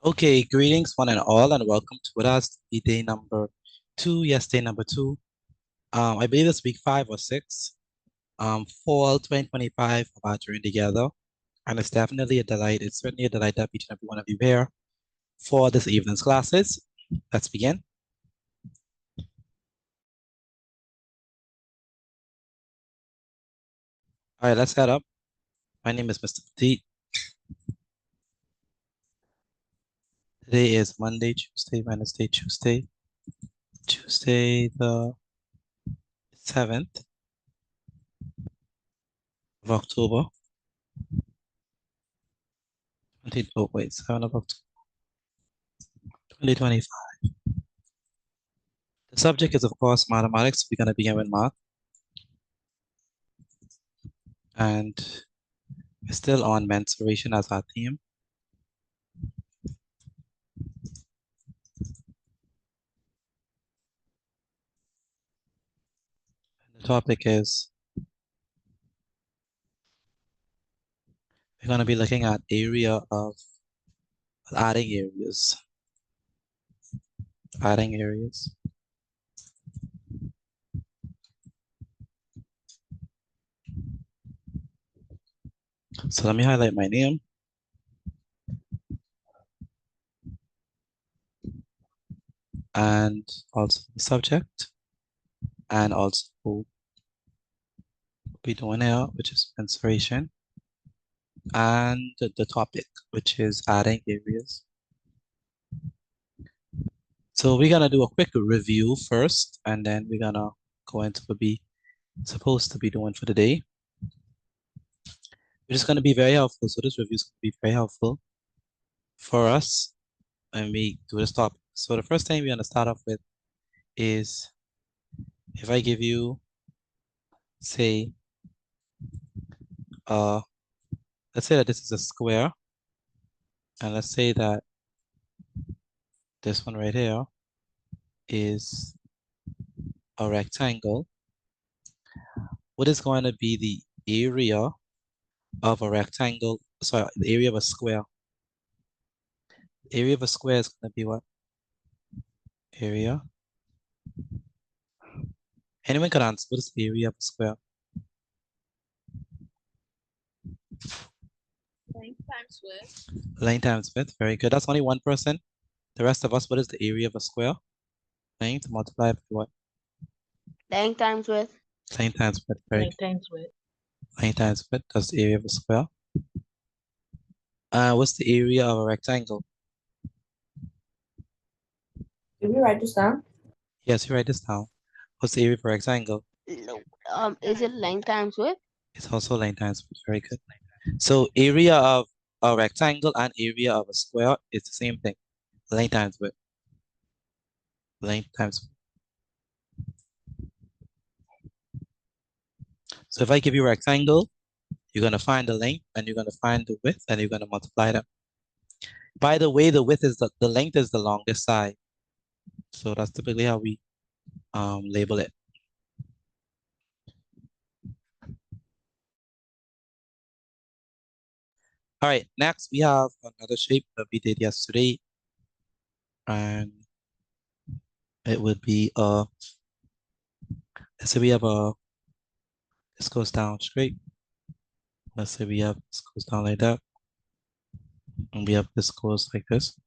Okay, greetings one and all, and welcome to what has to be day number 2. Yes, day number 2. I believe it's week 5 or 6. Fall 2025 of our journey together. And it's definitely a delight. It's certainly a delight to have each and every one of you here for this evening's classes. Let's begin. All right, let's head up. My name is Mr. Petit. Today is Monday, Tuesday, Wednesday, Tuesday the 7th of October. 7th of October 2025. The subject is, of course, mathematics. We're going to begin with math. And we're still on mensuration as our theme. The topic is we're going to be looking at area of adding areas. Adding areas. So let me highlight my name. And also the subject. And also what we'll be doing here, which is mensuration. And the topic, which is adding areas. So we're gonna do a quick review first, and then we're gonna go into what we supposed to be doing for the day. Which is gonna be very helpful. So this review is gonna be very helpful for us when we do this topic. So the first thing we're gonna start off with is if I give you, say, let's say that this is a square, and let's say that this one right here is a rectangle. What is going to be the area of a rectangle? Sorry, the area of a square. The area of a square is going to be what? Area. Anyone can answer. What is the area of a square? Length times width. Length times width. Very good. That's only one person. The rest of us, what is the area of a square? Length multiplied by what? Length times width. Length times width. Very Length times width. good. Length times width. That's the area of a square. What's the area of a rectangle? Did we write this down? Yes, you write this down. What's the area of a rectangle? No. Is it length times width? It's also length times width. Very good. So area of a rectangle and area of a square is the same thing. Length times width. Length times width. So if I give you a rectangle, you're going to find the length and you're going to find the width and you're going to multiply them. By the way, the width is the length is the longest side. So that's typically how we label it. All right, next we have another shape that we did yesterday. And it would be let's say we have this goes down straight. Let's say we have this goes down like that. And we have this goes like this.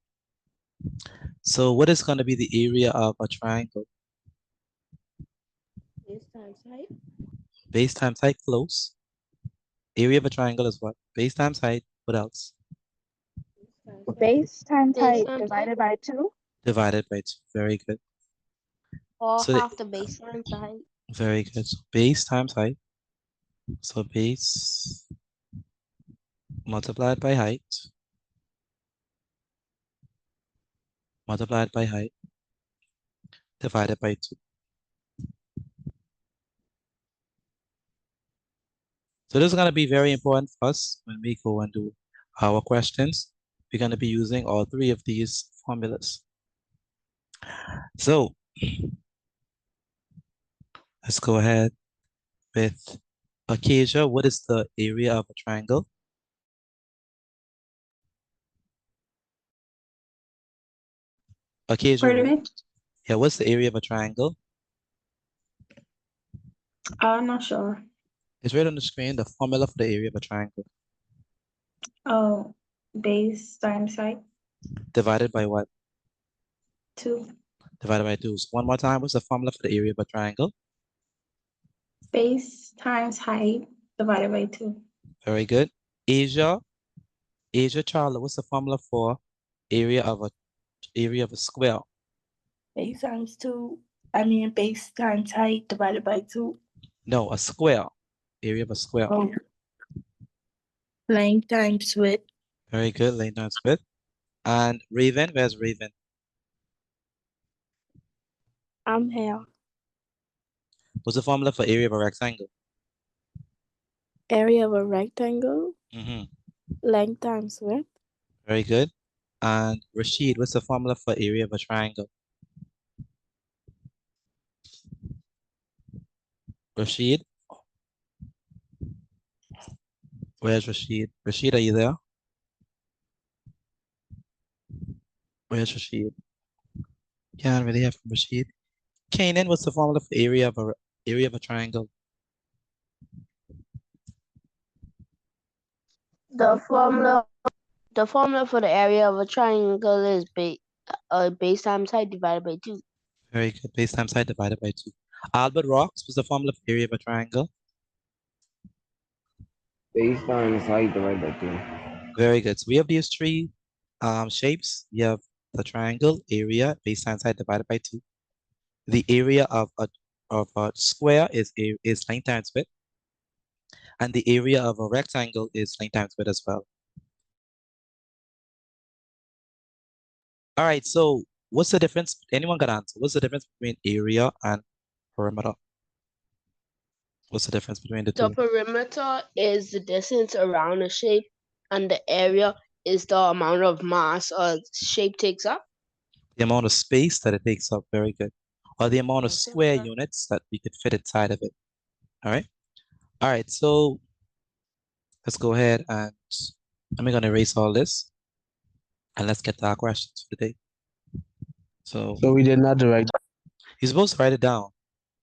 So what is going to be the area of a triangle? Base times height. Base times height, close. Area of a triangle is what? Base times height. What else? Base times Base height times divided by 2. Divided by 2. Very good. Or So half the base times the height. very good. So base times height. So base multiplied by height. Multiplied by height. Divided by 2. So this is going to be very important for us when we go and do our questions. We're going to be using all three of these formulas. So let's go ahead with Acacia. What is the area of a triangle? Occasional Pardon rule. me? Yeah, what's the area of a triangle? I'm not sure. It's right on the screen, the formula for the area of a triangle. Oh, base times height, Divided by what? 2. Divided by 2. So one more time, what's the formula for the area of a triangle? Base times height divided by 2. Very good. Asia, Charlotte, what's the formula for area of a square? Base times base times height divided by 2. No, a square. Area of a square. Oh. Length times width. Very good. Length times width. And Raven, where's Raven? I'm here. What's the formula for area of a rectangle? Area of a rectangle. Mm-hmm. Length times width. Very good. And Rashid, what's the formula for area of a triangle? Rashid? Where's Rashid? Rashid, are you there? Where's Rashid? Can't really have from Rashid. Kanan, what's the formula for area of a triangle? The formula for the area of a triangle is base times height divided by 2. Very good. Base times height divided by 2. Albert Rocks, what's the formula for area of a triangle? Base times height divided by 2. Very good. So we have these three shapes. We have the triangle, area, base times height divided by 2. The area of a square is length times width. And the area of a rectangle is length times width as well. All right, so what's the difference? Anyone got an answer? What's the difference between area and perimeter? What's the difference between the The two? perimeter is the distance around a shape, and the area is the amount of mass a shape takes up. The amount of space that it takes up, very good. Or the amount of Okay, square sir. units that we could fit inside of it. All right. All right, so let's go ahead and I'm gonna erase all this and let's get to our questions for the day. So we did not direct. you're supposed to write it down.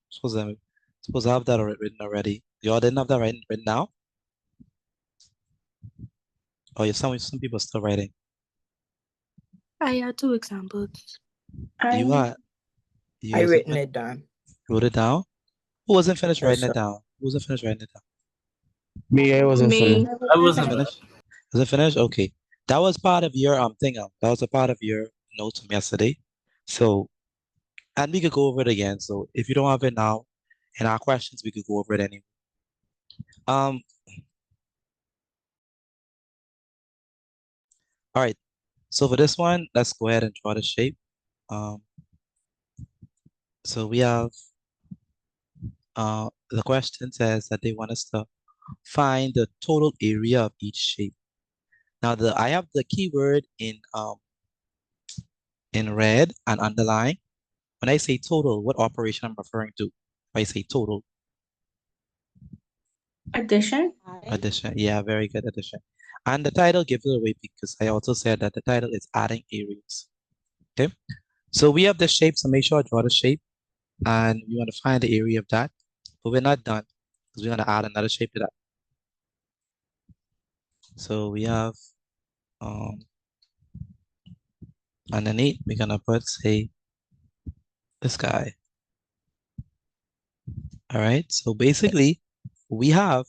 Supposed to have that written already. Y'all didn't have that written now? Oh, yeah, some people are still writing. I had 2 examples. You I wasn't written it down. wrote it down? Who wasn't finished Yes, writing sir. it down? Who wasn't finished writing it down? Me, I wasn't finished. I wasn't Finished? Was it finished? Okay. That was part of your thing. That was a part of your notes from yesterday. So, and we could go over it again. So if you don't have it now, in our questions, we could go over it anyway. All right. So for this one, let's go ahead and draw the shape. So we have the question says that they want us to find the total area of each shape. Now I have the keyword in red and underline. When I say total, what operation I'm referring to? If I say total. addition. Addition. Yeah, very good addition. And the title gives it away because I also said that the title is adding areas. Okay. So we have the shape. So make sure I draw the shape and we want to find the area of that. But we're not done because we're going to add another shape to that. So we have underneath, we're going to put, say, this guy. All right. So basically, we have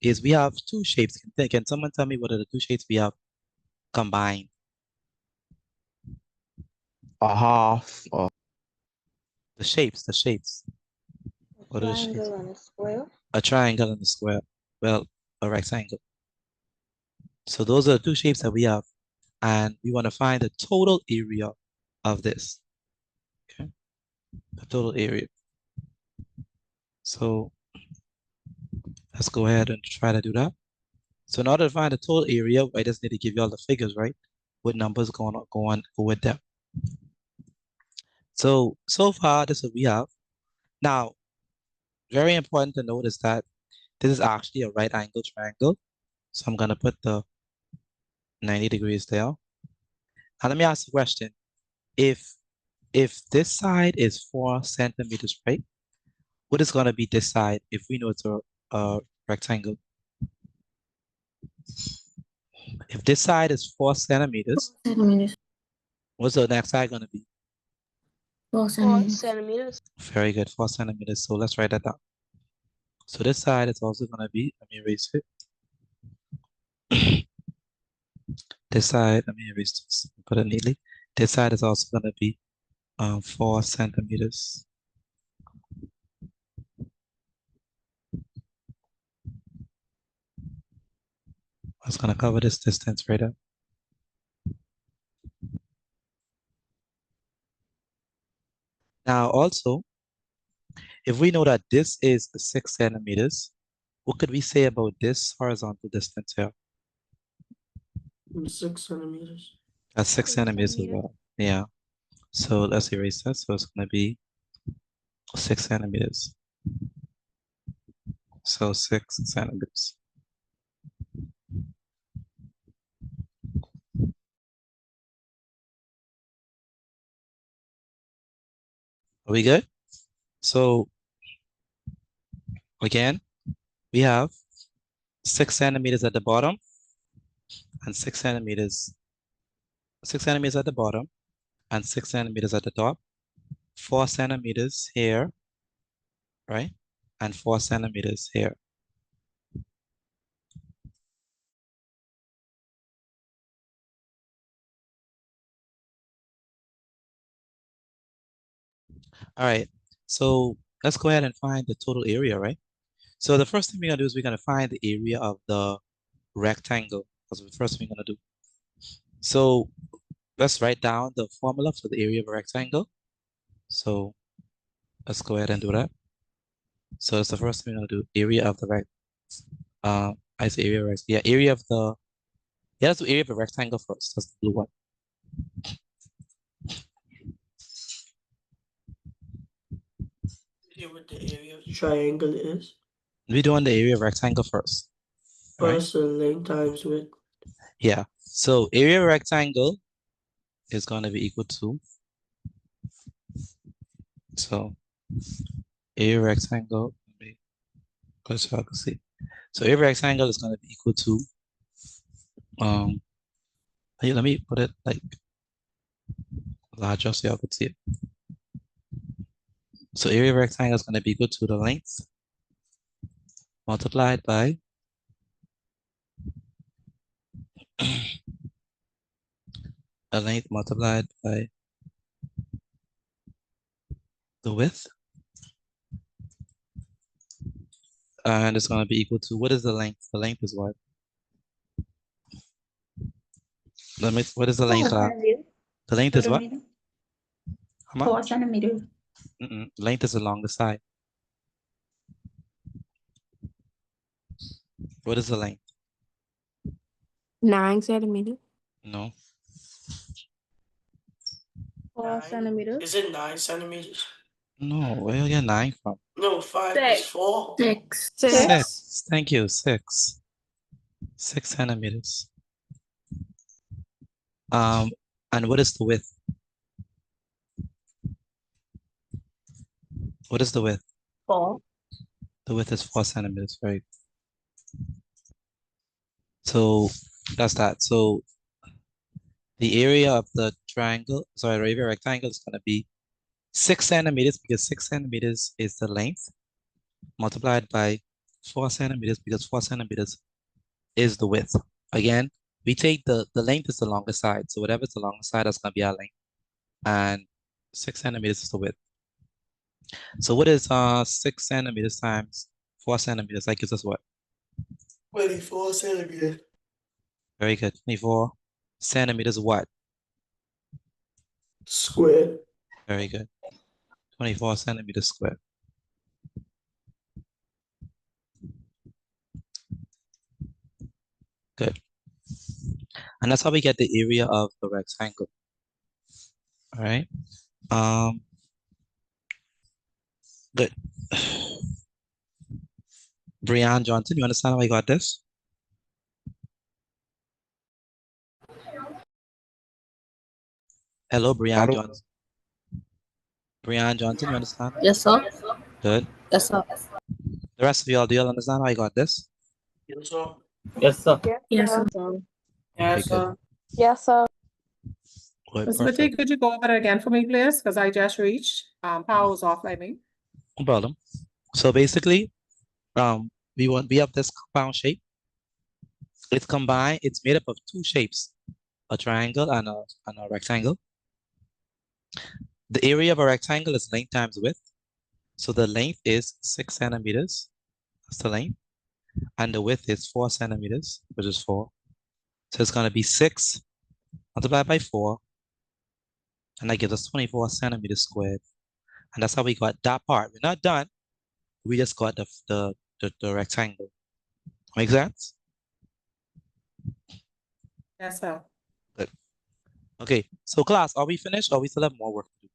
2 shapes. Can someone tell me what are the 2 shapes we have combined? A half. Or The shapes. What are the shapes? Triangle and a square. A triangle and a square. Well, a rectangle. So those are the 2 shapes that we have. And we want to find the total area of this. Okay. The total area. So let's go ahead and try to do that. So in order to find the total area, I just need to give you all the figures, right? What numbers go with them. So far, this is what we have. Now, very important to note is that this is actually a right angle triangle. So I'm gonna put the 90 degrees there. Now let me ask you a question. If if this side is 4 centimeters, right? What is gonna be this side if we know it's a rectangle? If this side is 4 centimeters, Centimeters. what's the next side gonna be? 4 4 centimeters. centimeters. Very good, 4 centimeters. So let's write that down. So this side is also gonna be, let me erase it. This side, let me erase this, put it neatly. This side is also gonna be 4 centimeters. I was gonna cover this distance right up. Now also, if we know that this is 6 centimeters, what could we say about this horizontal distance here? 6 centimeters. That's 6 centimeters as centimeters. well. Yeah. So let's erase that. So it's gonna be 6 centimeters. So 6 centimeters. Are we good? So again, we have 6 centimeters at the bottom and 6 centimeters at the bottom and 6 centimeters at the top, 4 centimeters here, right? And 4 centimeters here. All right, so let's go ahead and find the total area, right? So the first thing we're gonna do is we're gonna find the area of the rectangle. That's the first thing we're gonna do. So let's write down the formula for the area of a rectangle. So let's go ahead and do that. So it's the first thing we're gonna do, area of the I say area of yeah, area of the let's do area of a rectangle first. That's the blue one. See what the area of the triangle is. We're doing the area of rectangle first. All right? First, the length times width. Yeah. So area of rectangle is gonna be equal to, so area of rectangle, let me go so I can see. So area of rectangle is gonna be equal to hey, let me put it like larger so y'all could see it. So area of rectangle is gonna be equal to the length multiplied by the length multiplied by the width. And it's gonna be equal to, what is the length? The length is what? What is the length? The length is what? How much? 4 centimeters. Length is along the side. What is the length? 9 centimeters. No. 4 Nine. centimeters. Is it 9 centimeters? No, where you get 9 from? No, 5 Six. is 4. 6. 6. Thank you. 6. 6 centimeters. And what is the width? What is the width? 4. The width is 4 centimeters, right? So that's that. So the area of the triangle, sorry, the area of a rectangle is gonna be 6 centimeters because 6 centimeters is the length multiplied by 4 centimeters because 4 centimeters is the width. Again, we take the length is the longer side. So whatever is the longer side, that's gonna be our length. And 6 centimeters is the width. So what is 6 centimeters times 4 centimeters? That gives us what? 24 centimeters. Very good. 24 centimeters what? Square. Very good. 24 centimeters squared. Good. And that's how we get the area of the rectangle. All right. Good. Brian Johnson, you understand how I got this? Hello, Brian Hello. Johnson. Brian Johnson, you understand? Yes, sir. Good. Yes, sir. The rest of y'all, do y'all understand how I got this? Yes, sir. Yes, sir. Yes, sir. Very good. Yes, sir. Good, Mr. Matee, perfect. could you go over it again for me, please? Because I just reached, power was off, I mean. No problem. So basically, we have this compound shape. It's combined, it's made up of two shapes, a triangle and a rectangle. The area of a rectangle is length times width. So the length is 6 centimeters. That's the length. And the width is 4 centimeters, which is 4. So it's going to be 6 multiplied by 4. And that gives us 24 centimeters squared. And that's how we got that part. We're not done. We just got the rectangle. Make sense? Yes, sir. Okay, so class, are we finished or we still have more work to do?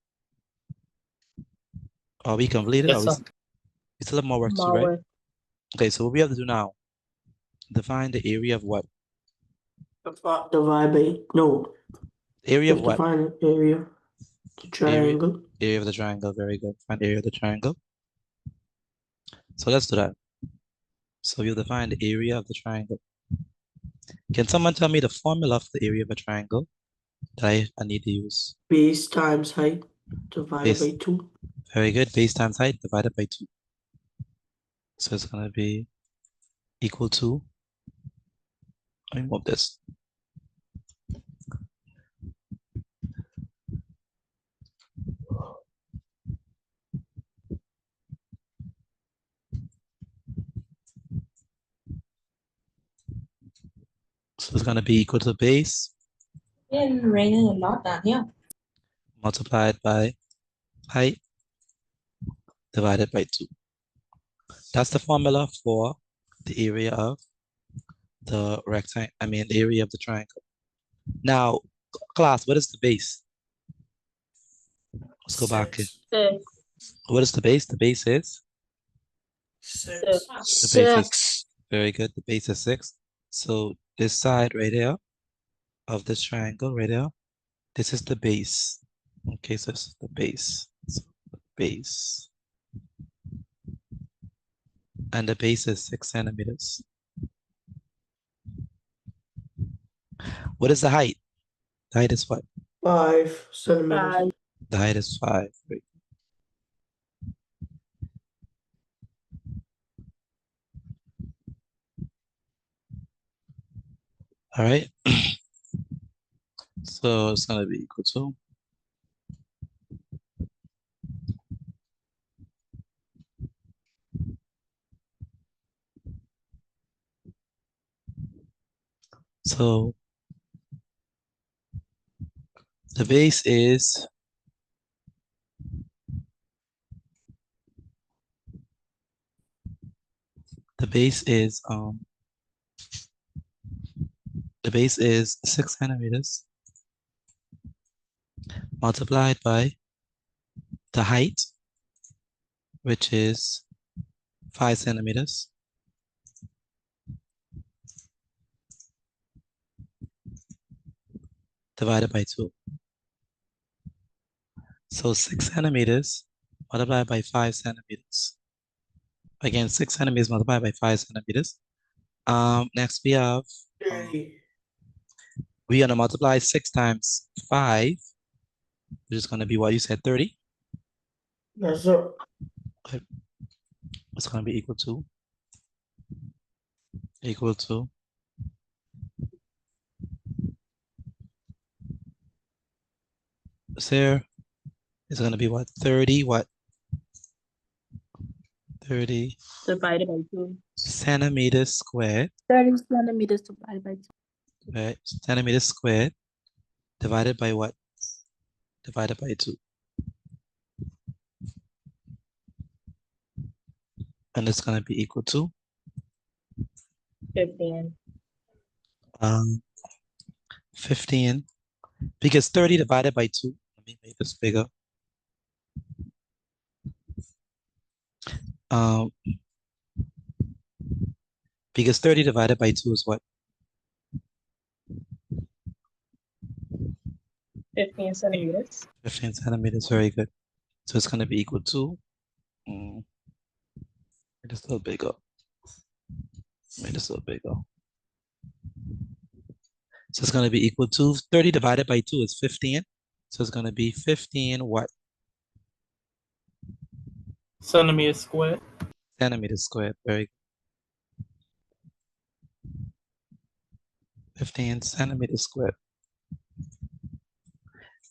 Are we completed? Yes, sir. We still have more work to do, right? Okay, so what we have to do now, define the area of what? Divide by, no. Area of what? Define the area. The triangle. Area of the triangle, very good. Find area of the triangle. So let's do that. So we'll define the area of the triangle. Can someone tell me the formula for the area of a triangle that I need to use? Base times height divided Base. by 2. Very good. Base times height divided by 2. So it's going to be equal to, let me move this. So it's going to be equal to base It's raining a lot down here. multiplied by height divided by 2. That's the formula for the area of the rectangle, the area of the triangle. Now, class, what is the base? Let's go back here. 6. What is the base? The base is? 6. The base is, very good. The base is 6. So this side right here of this triangle right here, this is the base. Okay, so this is the base. So the base. And the base is 6 centimeters. What is the height? The height is what? 5 centimeters. The height is 5. Great. All right. So it's going to be equal to so the base is the base is 6 centimeters multiplied by the height, which is 5 centimeters. Divided by 2. So 6 centimeters multiplied by 5 centimeters. Again, 6 centimeters multiplied by 5 centimeters. Next we have, 30. we're gonna multiply 6 times 5, which is gonna be what you said, 30. Yes, sir. It's gonna be equal to there is gonna be what? 30 what? 30 Divided by 2. centimeters squared, 30 centimeters divided by 2. right? Centimeters squared divided by what? Divided by 2. And it's gonna be equal to 15. 15, because 30 divided by 2, let me make this bigger. Because 30 divided by 2 is what? 15 centimeters. 15 centimeters, very good. So it's gonna be equal to, make this a little bigger. Make this a little bigger. So it's gonna be equal to 30 divided by 2 is 15. So it's gonna be 15 what? Centimeters squared. Centimeters squared. Very good. 15 centimeters squared.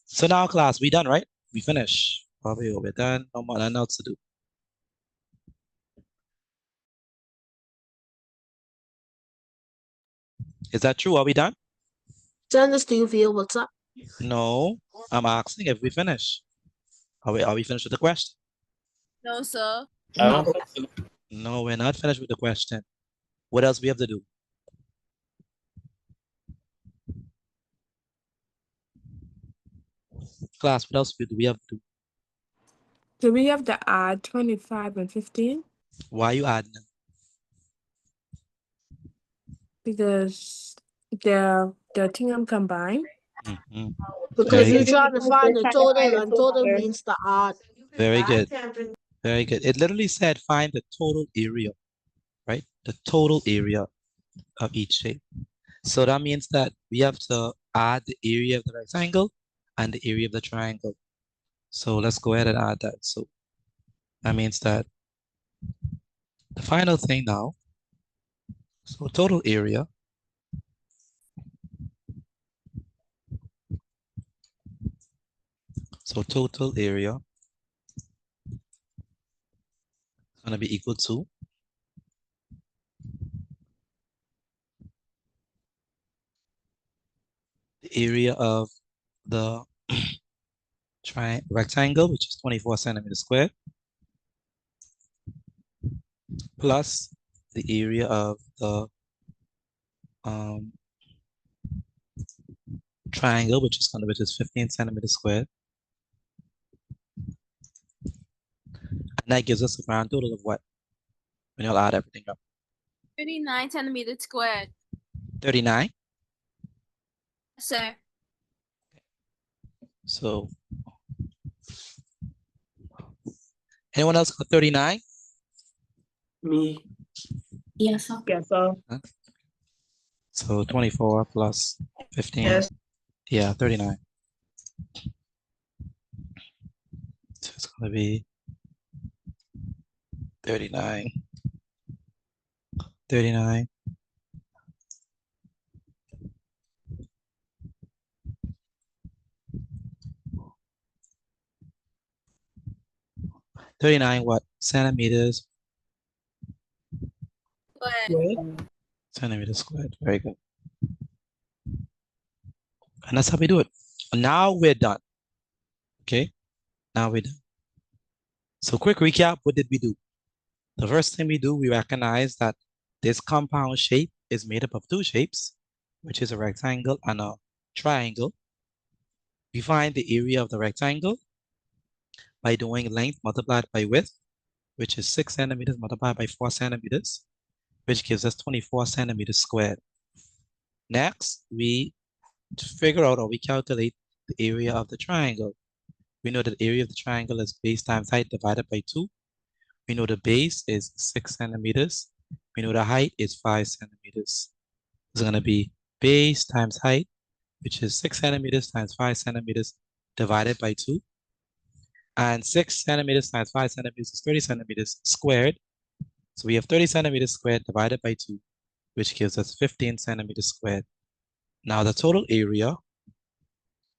So now, class, we done, right? We finished. Probably we're done. No more, nothing else to do. Is that true? Are we done? Sanders, do you feel what's up? No, I'm asking if we finish. Are we finished with the question? No, sir. I don't think so. No, we're not finished with the question. What else we have to do? Class, what else do we have to do? Do we have to add 25 and 15? Why are you adding them? Because they're thing I'm combined. Mhm. Because Very you're good. trying to find the total, and total means the odd. Very good. Very good. It literally said find the total area, right? The total area of each shape. So that means that we have to add the area of the rectangle and the area of the triangle. So let's go ahead and add that. So that means that the final thing now, so total area is going to be equal to the area of the rectangle, which is 24 centimeters squared, plus the area of the triangle, which is 15 centimeters squared. And that gives us a grand total of what? When you'll add everything up. 39 centimeters squared. 39. Sir. So anyone else got 39? Me. Yes, sir. Yes, sir. So 24 plus 15. Yes. Yeah, 39. So it's gonna be 39. 39. What? Centimeters. Squared. Centimeters squared. Very good. And that's how we do it. Now we're done. Okay. Now we're done. So quick recap. What did we do? The first thing we do, we recognize that this compound shape is made up of two shapes, which is a rectangle and a triangle. We find the area of the rectangle by doing length multiplied by width, which is 6 centimeters multiplied by 4 centimeters, which gives us 24 centimeters squared. Next, we figure out, or we calculate the area of the triangle. We know that the area of the triangle is base times height divided by 2. We know the base is 6 centimeters. We know the height is 5 centimeters. It's going to be base times height, which is 6 centimeters times 5 centimeters divided by 2. And 6 centimeters times 5 centimeters is 30 centimeters squared. So we have 30 centimeters squared divided by 2, which gives us 15 centimeters squared. Now the total area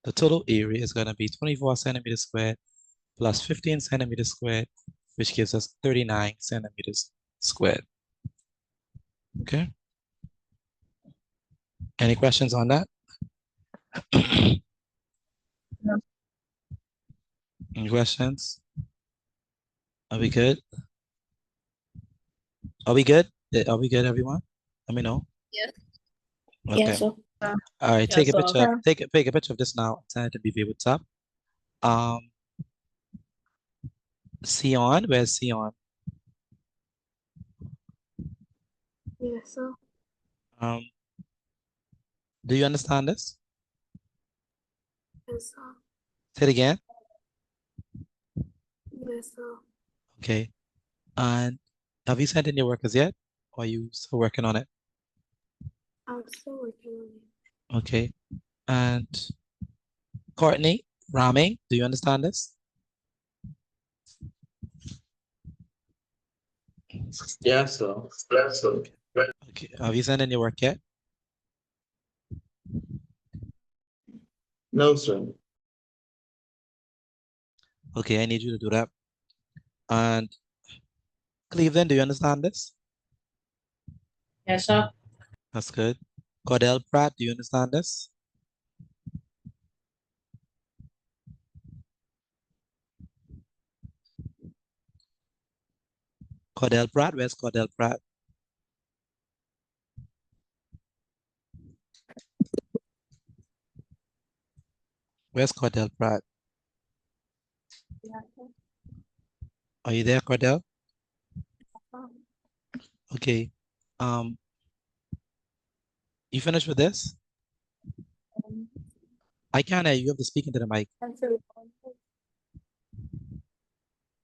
is going to be 24 centimeters squared plus 15 centimeters squared, which gives us 39 centimeters squared. Okay. Any questions on that? No. Any questions? Are we good? Are we good? Are we good, everyone? Let me know. Yes. Okay. Yes, sir. All right, Yes, take a sir. picture. Take a picture of this now. Send it to BV. What's up? Sion, where's Sion? Yes, sir. Do you understand this? Yes, sir. Say it again. Yes, sir. Okay. And have you sent in your work as yet? Or are you still working on it? I'm still working on it. Okay. And Courtney, Raming, do you understand this? Yes, sir. Yes, sir. Okay. Have you sent in your work yet? No, sir. Okay, I need you to do that. And Cleveland, do you understand this? Yes, sir. That's good. Cordell Pratt, do you understand this? Cordell Pratt, where's Cordell Pratt? Where's Cordell Pratt? Yes, sir. Are you there, Cordell? Okay. You finished with this? I can't hear you. You have to speak into the mic. I said,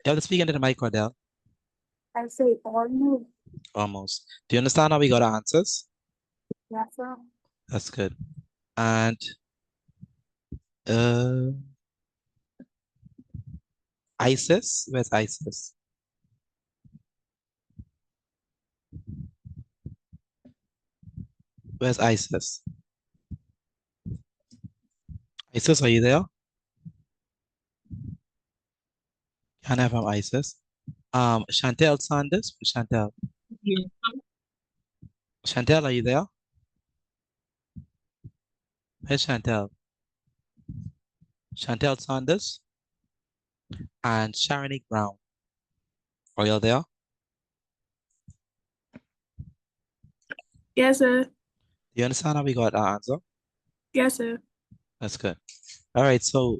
You have to speak into the mic, Cordell. I say almost. Almost. Do you understand how we got our answers? Yes, sir. That's good. And uh ISIS? Where's ISIS? Where's ISIS? ISIS, are you there? Can't have from ISIS. Chantel Sanders? Chantel. Yes. Chantel, are you there? Where's Chantel? Chantel Sanders and Sharonique Brown. Are you there? Yes, sir. Do you understand how we got our answer? Yes, sir. That's good. All right, so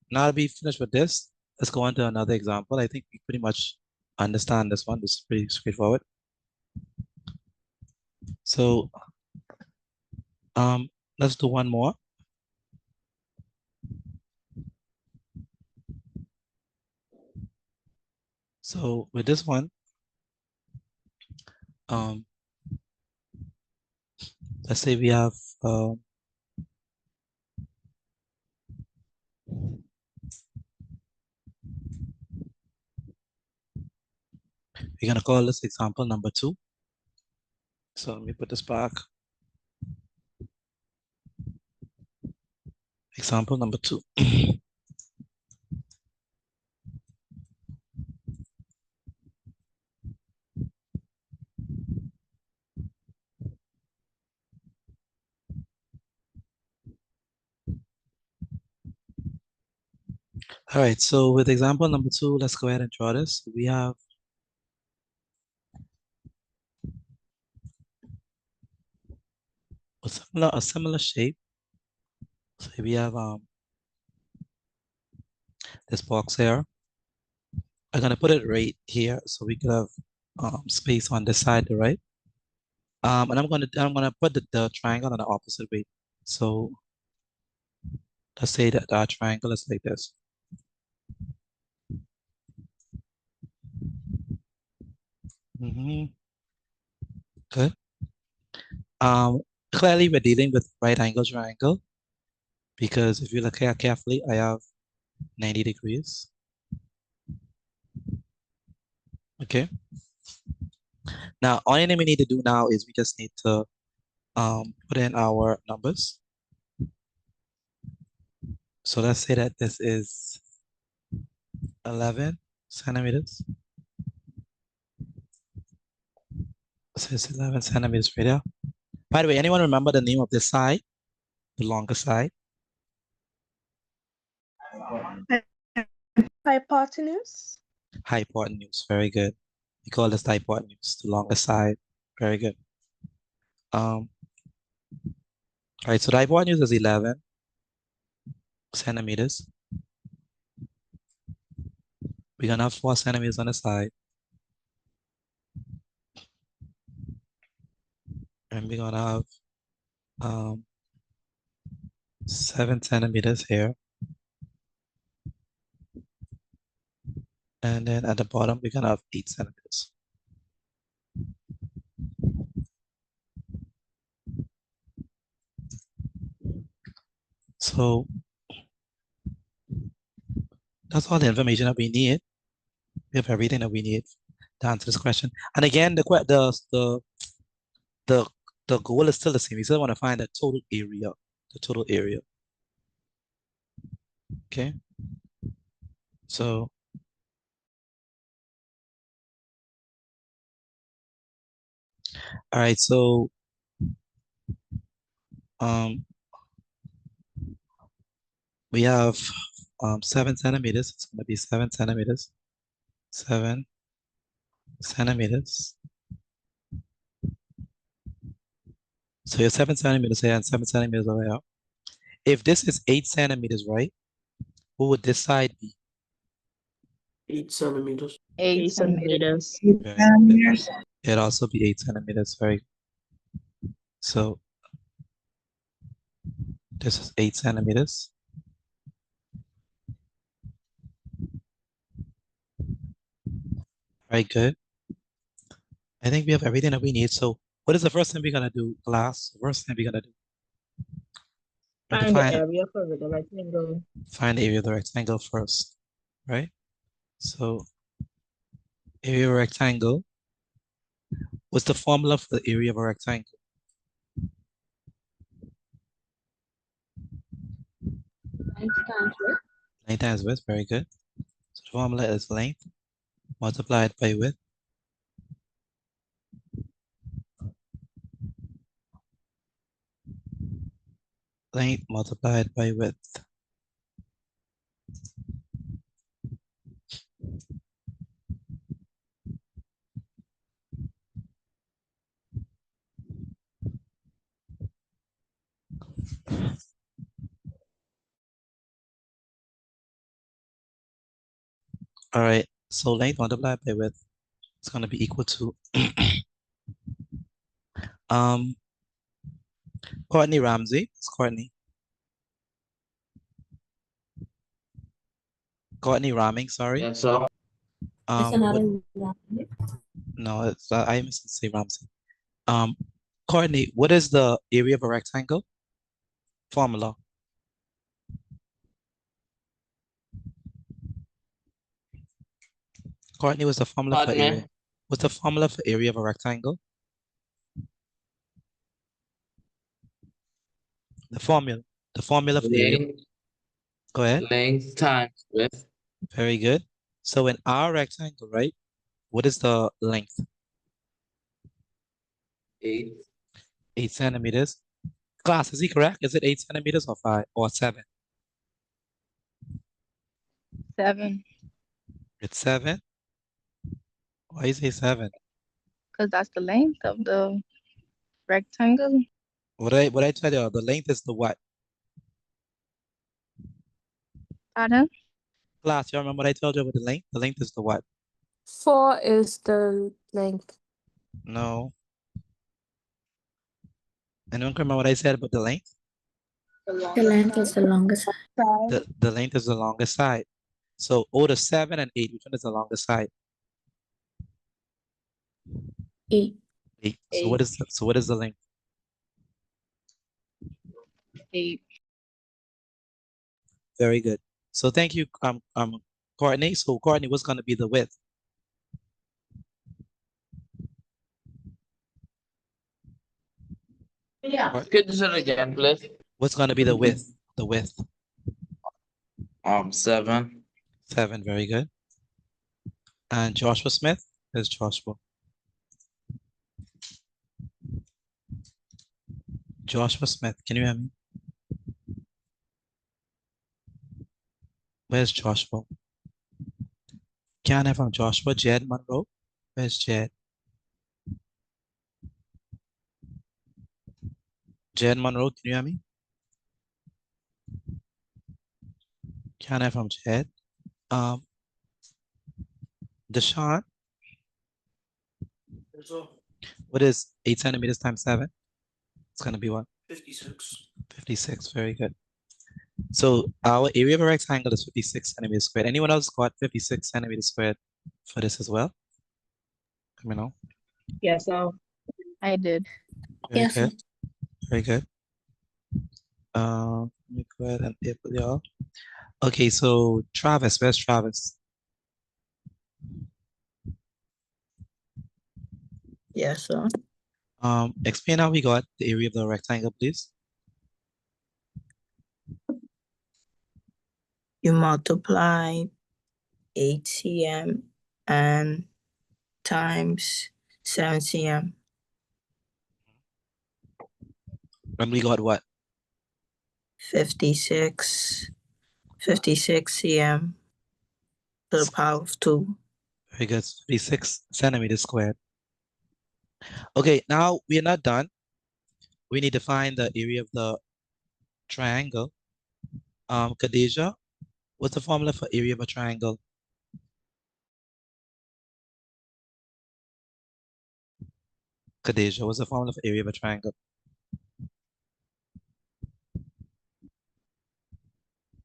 now that we finished with this, let's go on to another example. I think we pretty much understand this one. This is pretty straightforward. So let's do one more. So with this one, let's say we have we're gonna call this example number 2. So let me put this back. Example number 2. All right, so with example number 2, let's go ahead and draw this. We have a similar shape. So we have this box here. I'm gonna put it right here so we could have space on this side, right? And I'm gonna put the triangle on the opposite way. So let's say that our triangle is like this. Good. Clearly we're dealing with right angle triangle because if you look here carefully, I have 90 degrees. Okay. Now, only thing we need to do now is we just need to put in our numbers. So let's say that this is 11 centimeters. So it's 11 centimeters right there. By the way, anyone remember the name of this side? The longer side? Hypotenuse. Hypotenuse. Very good. We call this hypotenuse, the longer side. Very good. All right, so the hypotenuse is 11 centimeters. We're gonna have 4 centimeters on the side. And we're gonna have 7 centimeters here. And then at the bottom, we're gonna have 8 centimeters. So that's all the information that we need. We have everything that we need to answer this question. And again, the goal is still the same. We still want to find the total area, the total area. Okay. So all right, so we have 7 centimeters. It's gonna be 7 centimeters. 7 centimeters. So you're 7 centimeters here and 7 centimeters over here. If this is 8 centimeters, right? What would this side be? 8 centimeters. 8 centimeters. Very good. Centimeters. It'd also be 8 centimeters, very good. So this is 8 centimeters. Very good. I think we have everything that we need. So what is the first thing we're gonna do, class? The first thing we're gonna do. We have to Find the area for the rectangle. find the area of the rectangle first, right? So area of a rectangle. What's the formula for the area of a rectangle? Length times width, very good. So the formula is length multiplied by width. Length multiplied by width. All right, so length multiplied by width is going to be equal to Courtney Ramsey. It's Courtney. Courtney Ramming, sorry. Yes, sir. No, it's I must say Ramsey. Courtney, what is the area of a rectangle? Formula. Courtney, what's the formula for Pardon me? area? What's the formula for area of a rectangle? The formula for area. Length, Go ahead. length times width. Very good. So in our rectangle, right? What is the length? 8. 8 centimeters. Class, is he correct? Is it 8 centimeters or 5 or 7? 7, It's 7. Why you say 7? because that's the length of the rectangle. What I tell you? The length is the what? Pardon? Class, you remember what I told you about the length? The length is the what? 4 is the length. No. Anyone can remember what I said about the length? The length is the longest. The length is the longest side. So out of 7 and 8, which one is the longest side? 8. 8. So what is the length? 8. Very good. So thank you, Courtney. So Courtney, what's going to be the width? Yeah. Could you say it again, please? What's going to be the width? The width. 7. 7. Very good. And Joshua Smith is Joshua. Joshua Smith, can you hear me? Where's Joshua? Can I have from Joshua? Jed Monroe? Where's Jed? Jed Monroe, can you hear me? Can I have from Jed? Deshaun, what is 8 centimeters times 7? It's going to be what? 56. 56, very good. So our area of a rectangle is 56 centimeters squared. Anyone else got 56 centimeters squared for this as well? Let me know. Yes, sir. I did. Very Yes, sir. good. Very good. Let me go ahead and table y'all. Okay, so Travis, where's Travis? Yes, sir. Explain how we got the area of the rectangle, please. You multiply 8 cm and times 7 cm. And we got what? 56 cm to the power of 2. Very good. 56 centimeters squared. Okay, now we are not done. We need to find the area of the triangle. Khadija, what's the formula for area of a triangle? Khadija, what's the formula for area of a triangle?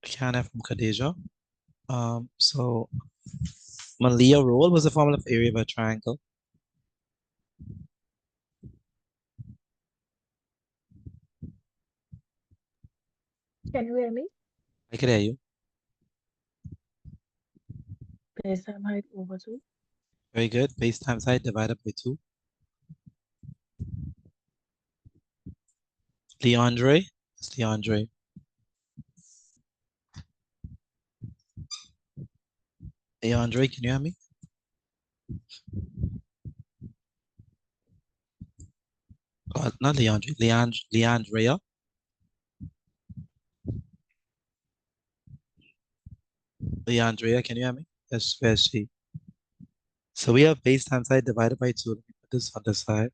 Kiana from Khadija. So Malia Roll was the formula for area of a triangle. Can you hear me? I can hear you. Base time height over 2. Very good. Base times height divided by 2. Leandre. It's Leandre. Leandre, can you hear me? Not Leandre. Leandrea. Leandrea, can you hear me? Yes, where's she? So we have base times height divided by 2. Let me put this on the side.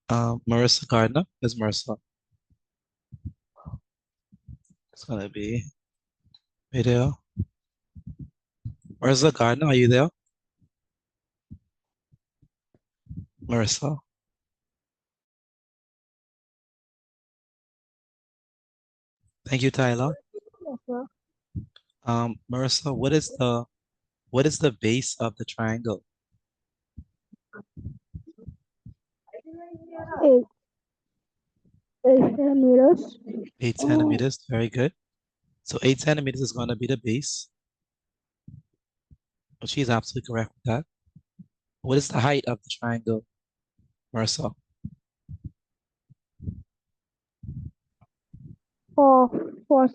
Marissa Gardner. Where's Marissa? It's gonna be right there. Marissa Gardner, are you there? Marissa. Thank you, Tyler. Yes, sir. Marissa, what is the base of the triangle? 8 centimeters. 8 centimeters, very good. So 8 centimeters is gonna be the base. Oh, she's absolutely correct with that. What is the height of the triangle, Marissa? 4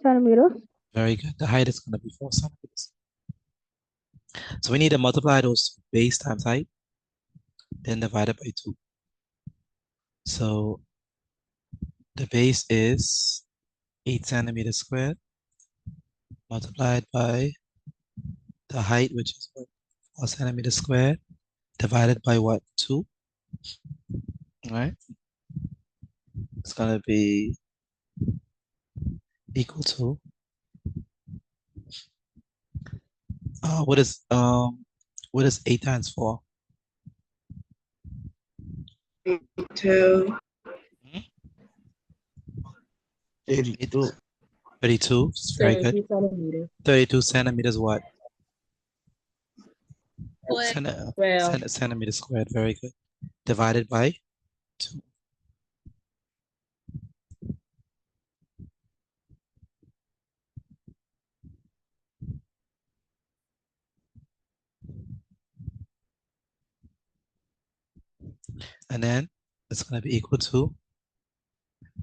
centimeters. Very good. The height is gonna be 4 centimeters. So we need to multiply those base times height, then divide it by 2. So the base is 8 centimeters squared multiplied by the height, which is what? 4 centimeters squared divided by what? 2. All right. It's gonna be equal to what is 8 times 4? 2. 82. 32. Very good. 32 centimeters. 32 centimeters what? Well, Centimeters squared. Very good. Divided by 2. And then it's going to be equal to,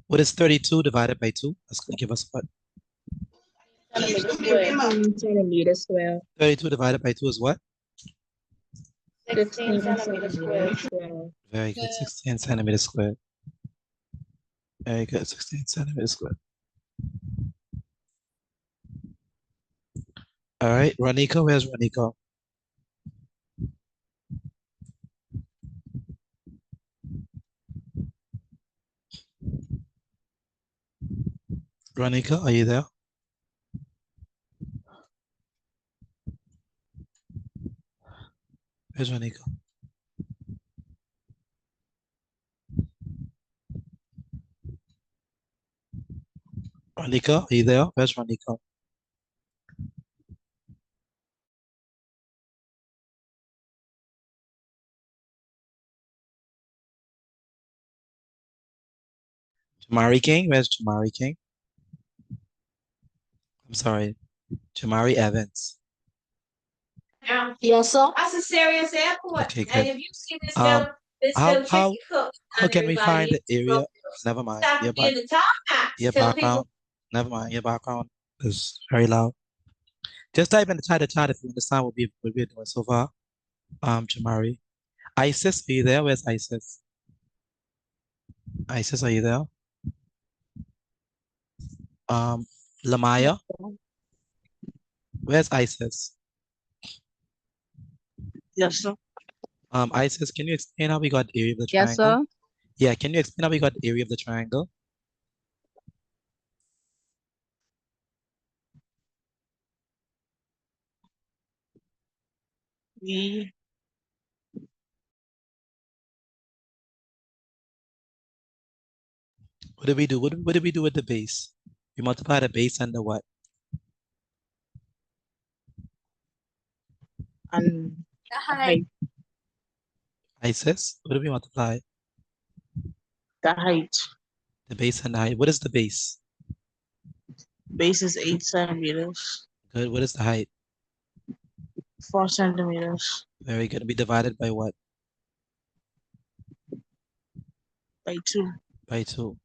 what is 32 divided by 2? That's going to give us what? centimeters square. 32 divided by 2 is what? 16 centimeters square. Very good. 16 centimeters squared. Very good. 16 centimeters squared. All right. Ronika, where's Ronika? Ronika, are you there? Where's Ronika? Ronika, are you there? Where's Ronika? Jamari King, where's Jamari King? I'm sorry, Jamari Evans. Yes, sir. That's a serious airport. Okay, And good. if you see this Um, little how chicken cook, how can we find the area? Never mind. stop Your being the top hats. your Tell people background. Never mind. Your background is very loud. Just type in the chat if you understand what we're doing so far. Jamari. Isis, are you there? Where's Isis? Isis, are you there? Lamaya. Where's Isis? Yes, sir. Isis, can you explain how we got the area of the Yes, triangle? sir. Yeah, can you explain how we got the area of the triangle? We What did we do? What did we do with the base? We multiply the base and the what? and the height. Isis, what did we multiply? The height. The base and the height. What is the base? Base is 8 centimeters. Good. What is the height? 4 centimeters. Very good. We divided by what? By 2. By 2.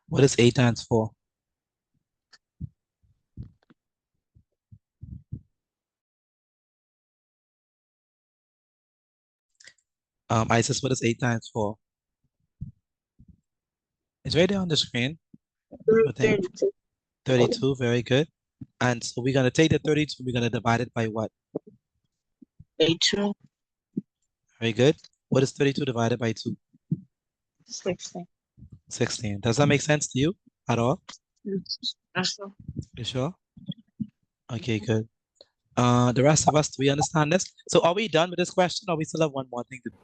What is 8 times 4? Isis, what is 8 times 4? It's right there on the screen. I think 32, very good. And so we're gonna take the 32, we're gonna divide it by what? By 2. Very good. What is 32 divided by 2? 16. 16. Does that make sense to you at all? Yes, sir. You sure? Okay, good. The rest of us, do we understand this? So are we done with this question or we still have one more thing to do?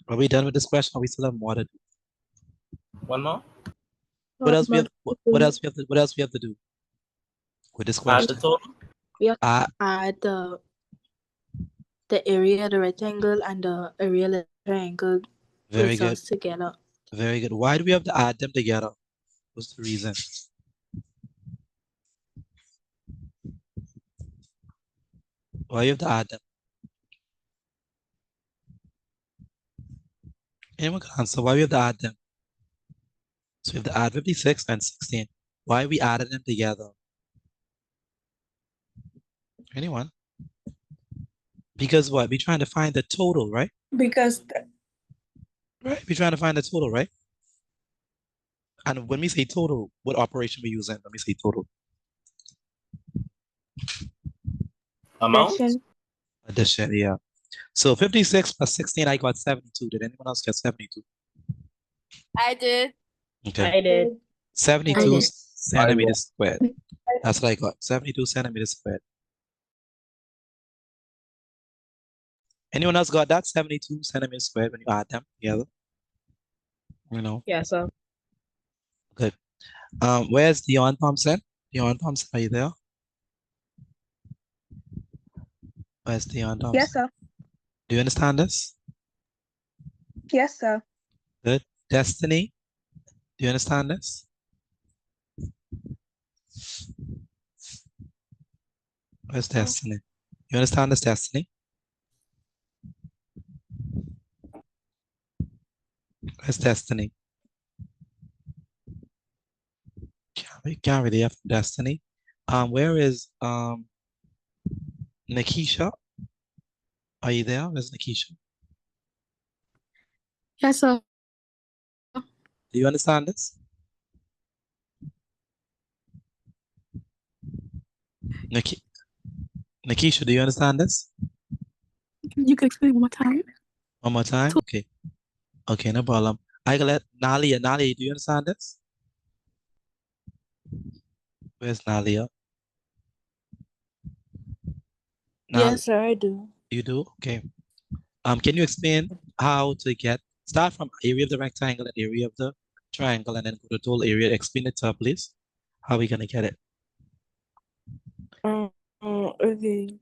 Are we done with this question or we still have more to do? One more. What else we have what else we have to do with this Add question? the total. We have Uh, to add the area of the rectangle and the area of the triangle very good. results together. Very good. Why do we have to add them together? What's the reason? Why you have to add them? Anyone can answer why we have to add them? So we have to add 56 and 16. Why we added them together? Anyone? Because what? We're trying to find the total, right? Because Right. We're trying to find the total, right? And when we say total, what operation we using when we say total? Amount. Addition, yeah. So 56 plus 16, I got 72. Did anyone else get 72? I did. Okay. I did. 72 did. centimeters squared. That's what I got. 72 centimeters squared. Anyone else got that? 72 centimeters squared when you add them together? You know. Yes, sir. Good. Where's Dion Thompson? Dion Thompson, are you there? Where's Dion Thompson? Yes, sir. Do you understand this? Yes, sir. Good. Destiny, do you understand this? Where's Destiny? You understand this, Destiny? Where's Destiny? Can't really have Destiny. Where is Nikisha? Are you there? Where's Nikisha? Yes, sir. Do you understand this? Nikisha, do you understand this? You could explain one more time. One more time? Okay. Okay, no problem. I can let Nalia. Nalia, do you understand this? Where's Nalia? Yes, sir, I do. You do? Okay. Can you explain how to start from area of the rectangle and area of the triangle and then go to total area. Explain it to her, please. How are we gonna get it? Okay.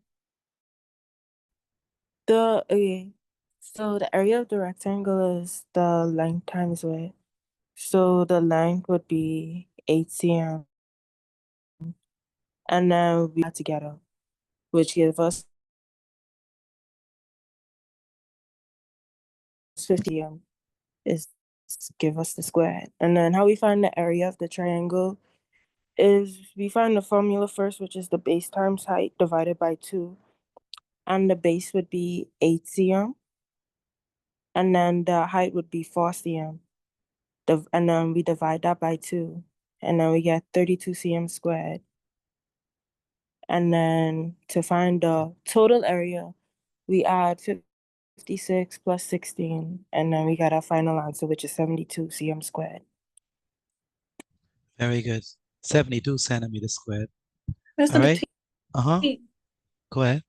Okay. So the area of the rectangle is the length times width. So the length would be 8 cm. And then we add together, which gives us 50 cm. Is give us the square. And then how we find the area of the triangle is we find the formula first, which is the base times height divided by 2. And the base would be 8 cm. And then the height would be 4 cm. And then we divide that by 2. And then we get 32 cm squared. And then to find the total area, we add 56 plus 16. And then we got our final answer, which is 72 cm squared. Very good. 72 centimeters squared. Mr. All right. Petit, Go ahead.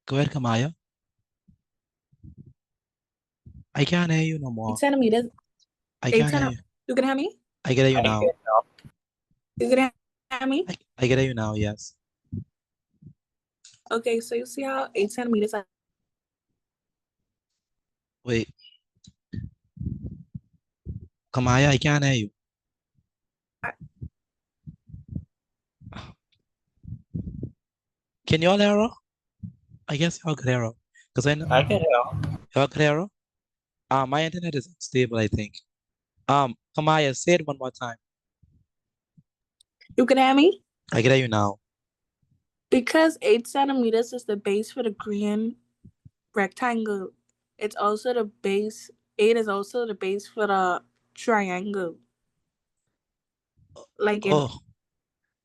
Go ahead, Kamaya. I can't hear you no more. 8 centimeters. I 8 can't hear centi- you. You can hear me? I get you now. You can hear me? I get you now, yes. Okay, so you see how 8 centimeters are. Wait. Kamaya, I can't hear you. Can y'all hear her? I guess y'all could hear her. Because I know I can hear. y'all could hear her. My internet is unstable, I think. Kamaya, say it one more time. You can hear me? I get you now. Because 8 centimeters is the base for the green rectangle, it's also the base, 8 is also the base for the triangle. Like in, Oh,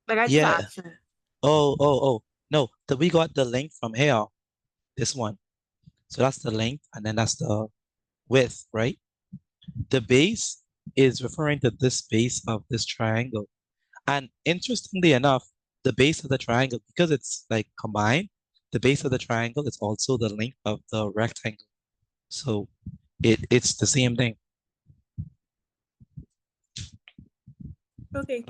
like I yeah. just said. Oh. No, we got the length from here. This one. So that's the length, and then that's the width, right? The base is referring to this base of this triangle. And interestingly enough, the base of the triangle, because it's like combined, the base of the triangle is also the length of the rectangle. So it's the same thing. Okay.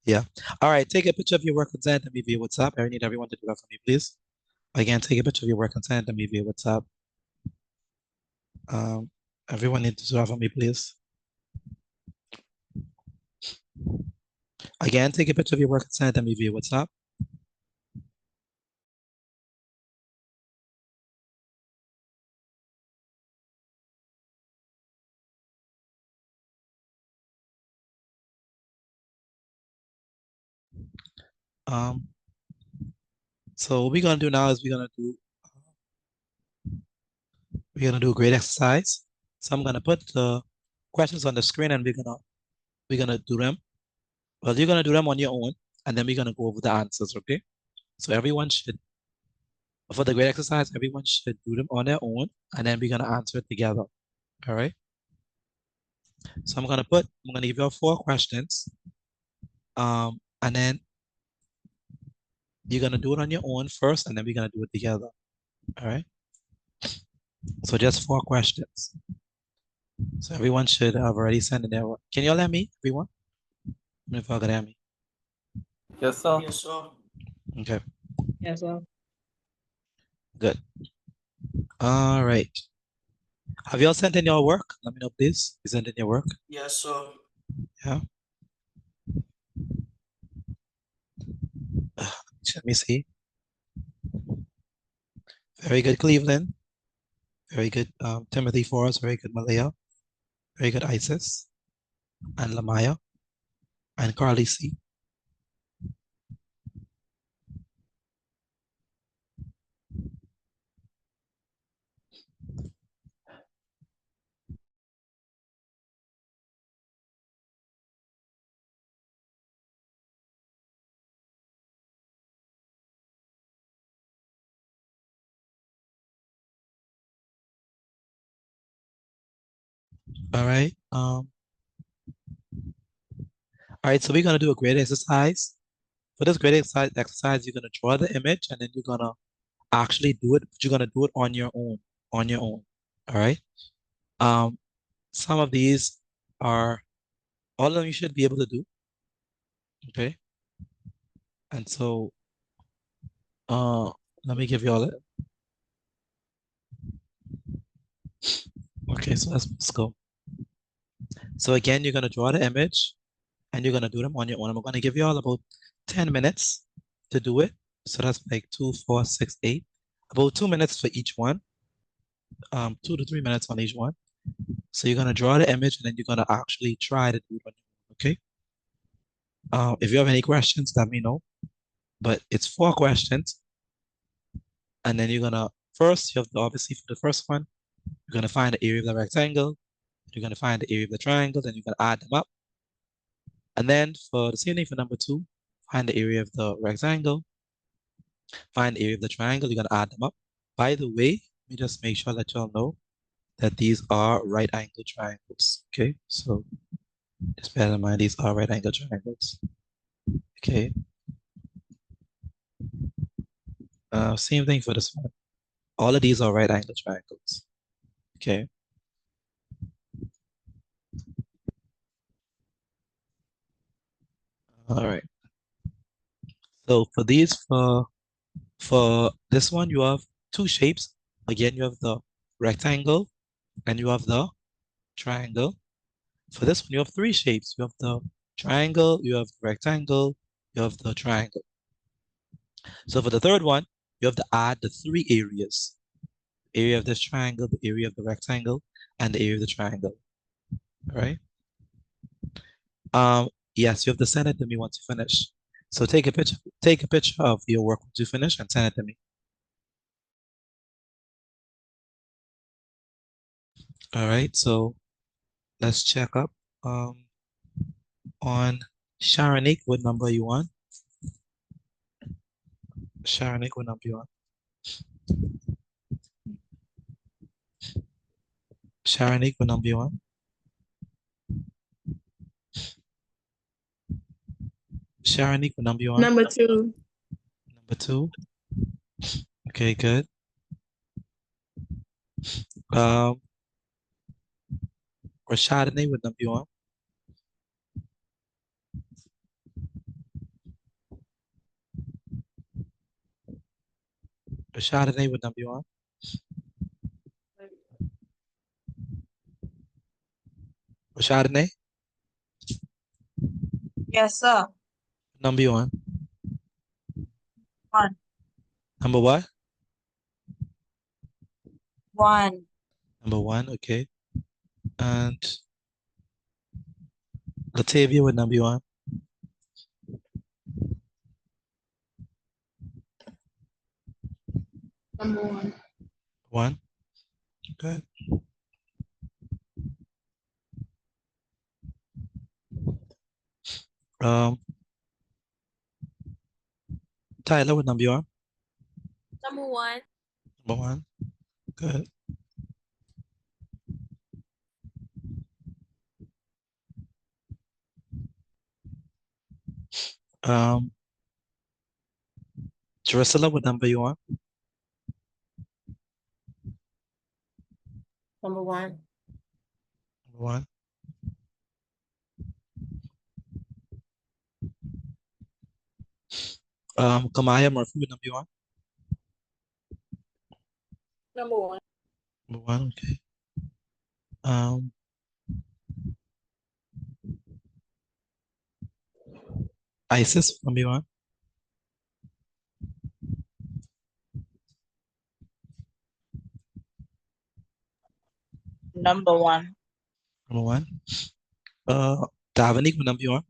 Yeah. All right, take a picture of your work and send it to me via WhatsApp. I need everyone to do that for me, please. Again, take a picture of your work and send it to me via WhatsApp. Everyone needs to do that for me, please. Again, take a picture of your work and send it to me via WhatsApp. So what we're gonna do now is we're gonna do a grade exercise. So I'm gonna put the questions on the screen and we're gonna do them. Well, you're gonna do them on your own, and then we're gonna go over the answers, okay? So everyone should, for the grade exercise, everyone should do them on their own, and then we're gonna answer it together. All right. So I'm gonna give you 4 questions. And then you're gonna do it on your own first, and then we're gonna do it together. All right. So just 4 questions. So everyone should have already sent in their work. Can you all hear me, everyone? If you can hear me. Yes, sir. Okay, Yes, sir. good. All right. Have you all sent in your work? Let me know, please. You sent in your work? Yes, sir. Yeah. Let me see. Very good, Cleveland. Very good, Timothy Forrest. Very good, Malaya. Very good, Isis. And Lamaya. And Carly C. All right. All right, so we're gonna do a grade exercise. For this grade exercise, you're gonna draw the image and then you're gonna actually do it, but you're gonna do it on your own. All right. Some of these are all of them you should be able to do. Okay. And so let me give you all it. Okay, so let's go. So again, you're gonna draw the image and you're gonna do them on your own. I'm gonna give you all about 10 minutes to do it. So that's like 2, 4, 6, 8. About 2 minutes for each one. 2 to 3 minutes on each one. So you're gonna draw the image and then you're gonna actually try to do it on your own, okay? If you have any questions, let me know. But it's 4 questions. And then you're gonna, first, you have to, obviously for the first one, you're gonna find the area of the rectangle. You're gonna find the area of the triangle, then you're gonna add them up. And then for the same thing for number 2, find the area of the rectangle, find the area of the triangle, you're gonna add them up. By the way, let me just make sure that y'all know that these are right angle triangles, okay? So just bear in mind, these are right angle triangles, okay? Same thing for this one. All of these are right angle triangles, okay? All right. So for these, for this one, you have 2 shapes. Again, you have the rectangle and you have the triangle. For this one, you have 3 shapes. You have the triangle, you have the rectangle, you have the triangle. So for the third one, you have to add the 3 areas. Area of this triangle, the area of the rectangle, and the area of the triangle. All right? Yes, you have to send it to me once you finish. So take a picture of your work once you finish and send it to me. All right, so let's check up on Sharonique, what number are you on? Sharonique, what number are you on? Sharonique, what number are you on? Sharonique, what number are you on? Number 2. Number 2. Okay, good. Rashadane, what number are you on? Rashadane, what number are you on? Rashadane, Yes, sir. what number are you on? 1. Number what? 1. Number 1, okay. And Latavia, what number are you on? Number 1. 1. Good. Tyler, what number you on? Number 1. Number 1. Good. Jerusalem, what number you on? Number 1. Number 1. Kamaya Murphy, what number you on? Number 1. Number 1, okay. Isis, what number you on? Number 1. Number 1. Davanique, what number you on?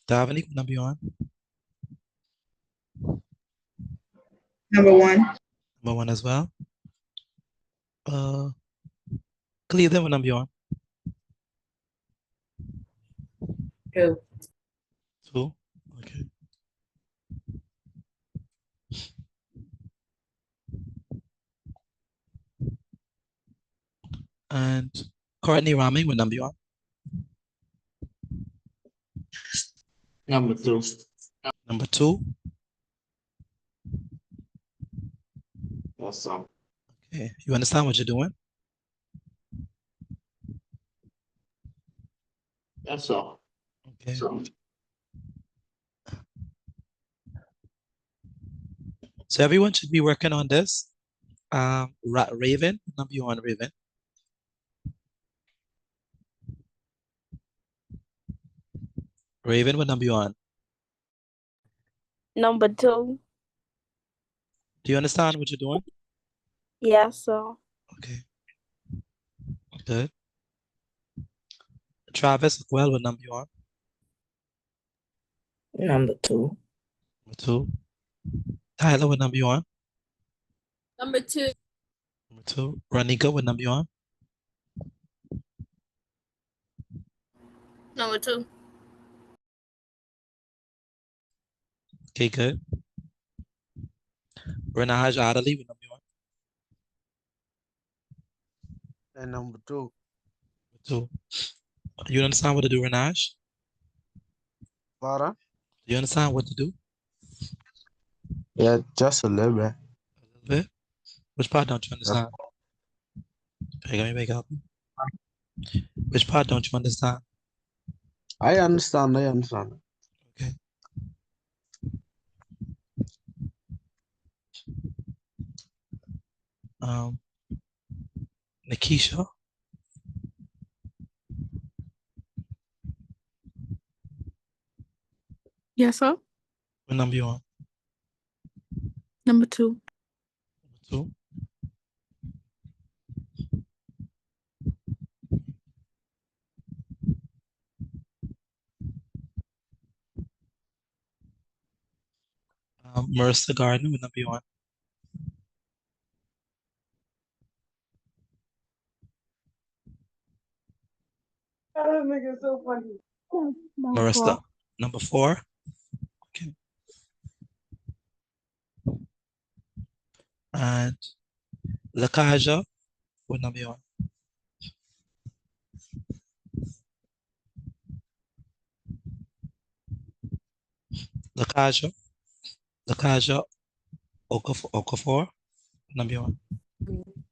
Davanique, what number you on? Number 1. Number 1 as well. Cleveland, what number you on? 2. 2. Okay. And Courtney Raming, what number you on? Number 2. Number 2. Yes, sir. Okay. You understand what you're doing? Yes, sir. Okay. So everyone should be working on this. Raven, what number you on, Raven? Raven, what number you on? Number 2. Do you understand what you're doing? Yes, sir. Okay. Good. Travis, well, what number you on? Number 2. Number 2. Tyler, what number you on? Number 2. Number 2. Ronika, what number you on? Number 2. Okay, good. Renaj Adali, what number you on? And number 2. Number 2. You understand what to do, Renaj? Pardon? You understand what to do? Yeah, just a little bit. A little bit? Which part don't you understand? Okay, let me make up. Which part don't you understand? I understand. Okay. Nikisha, Yes, sir. what number you on? Number 2. Number 2. Marissa Gardner, what number you on? That nigga so funny. Marissa, number 4. Okay. And Lakaja, what number you on? Lakaja Okafor, what number you on?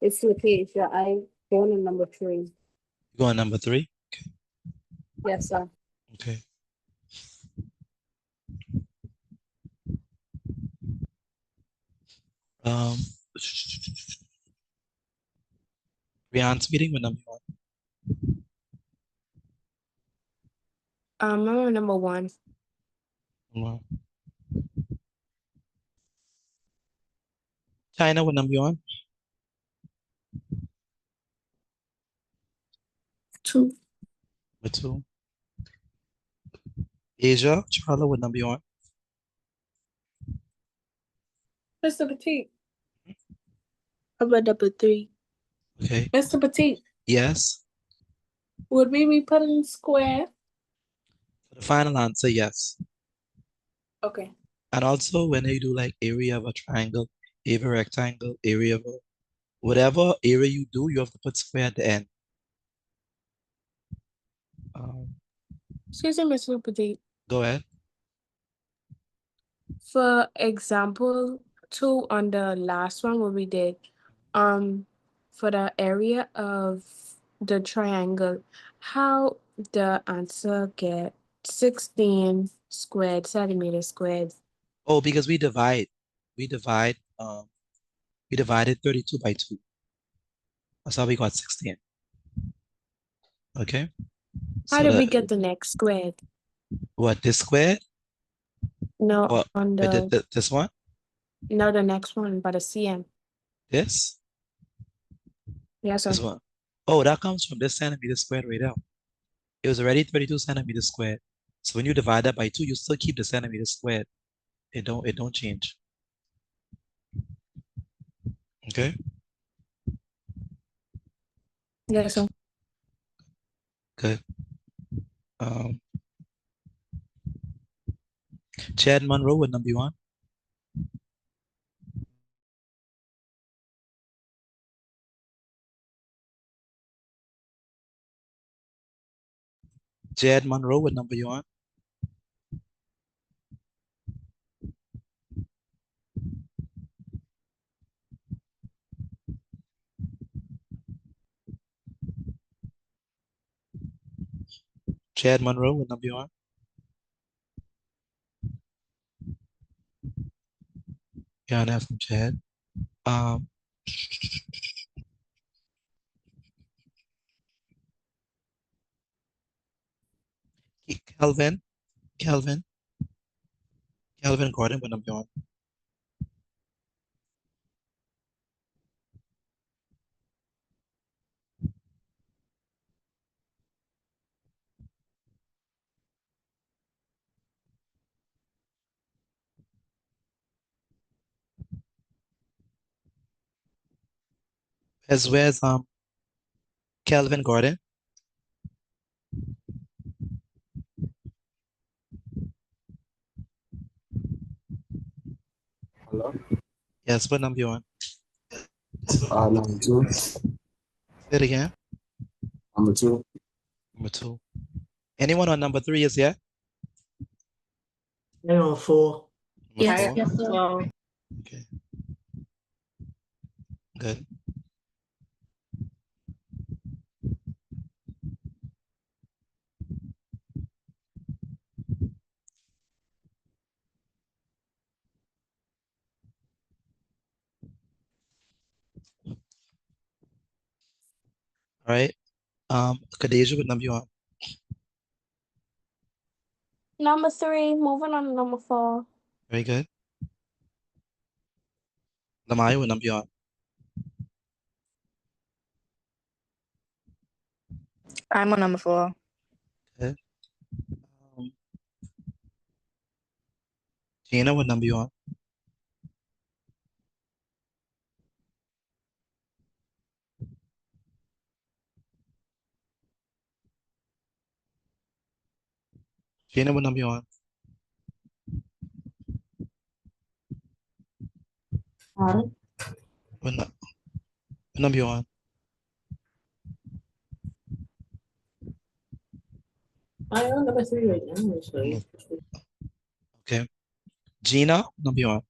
It's Lakeisha. I going in number 3. You go on number 3? Okay. Yes, sir. Okay. Rihanna's meeting, what number you on? I'm on number 1. Wow. China, what number you on? 2. Number 2. Asia, Charlotte, what number you on? Mr. Petit. How about number 3? Okay. Mr. Petit, Yes. would we be putting square? For the final answer, yes. Okay. And also when you do like area of a triangle, area of a rectangle, area of a whatever area you do, you have to put square at the end. Excuse me, Mr. Petit. Go ahead. For example, 2 on the last one what we did, for the area of the triangle, how the answer get 16 squared centimeters squared? Oh, because we divided 32 by 2. That's how we got 16. Okay. How So did we get the next squared? what, this square? No, What, on the this one? no, the next one, but a cm. This? Yes, sir. This one. Oh, that comes from this centimeter squared right out. It was already 32 centimeters squared. So when you divide that by 2, you still keep the centimeter squared. It don't change. Okay. Yes, sir. Good. Chad Monroe, what number you on? Chad Monroe, what number you on? Chad Monroe, what number you on? Yana from Chad. Um, Kelvin, Kelvin, Kelvin Gordon, what number you on? Where's Kelvin Gordon? Hello? Yes, what number you on? Number 2. Say it again. Number 2. Number 2. Anyone on number 3 is here? I'm on 4. Number Yes. 4? Yes, sir. Okay. Good. All right. Khadijah, what number you on? Number 3, moving on to number 4. Very good. Lamaya, what number you on? I'm on number 4. Good. Um, Gina, what number you on? Gina, what number you on? What, what number you on? I'm on number 3 right now. So. Okay. Gina, what number you on?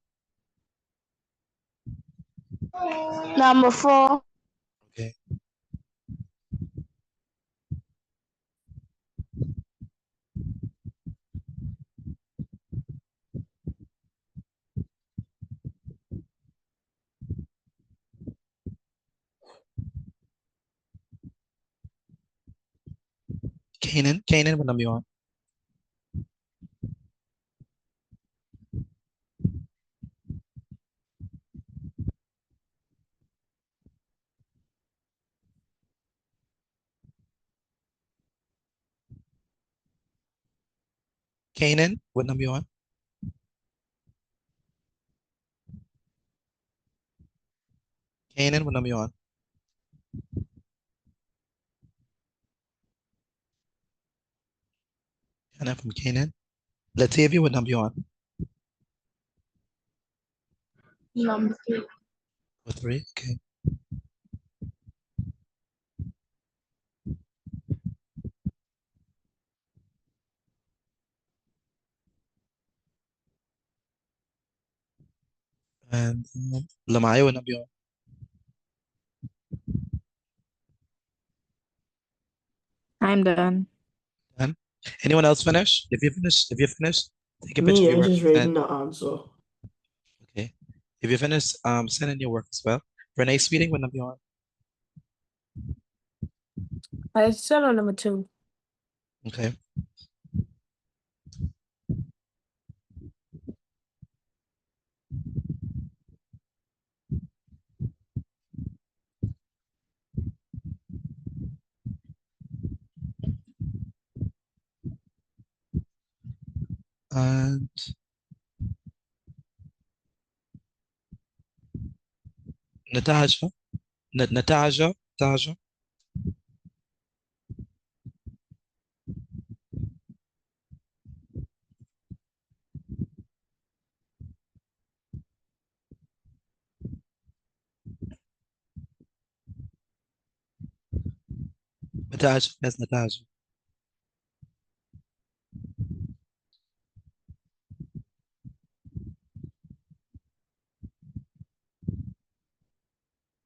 Number 4. Okay. Kanan, what number you on? Kanan, what number you on? Kanan, what number you on? Hannah from Kanan. Latavia, what number you on? Number 3. Or 3, okay. And Lamaya, what number you on? I'm done. Done. Anyone else finish? If you finish, take a picture of Me, your I'm work. just reading the answer. Okay. If you finish, send in your work as well. Renee Sweeting, what number you on? I'm still on number 2. Okay. And Natasha, Natasha, Natasha, that's Natasha.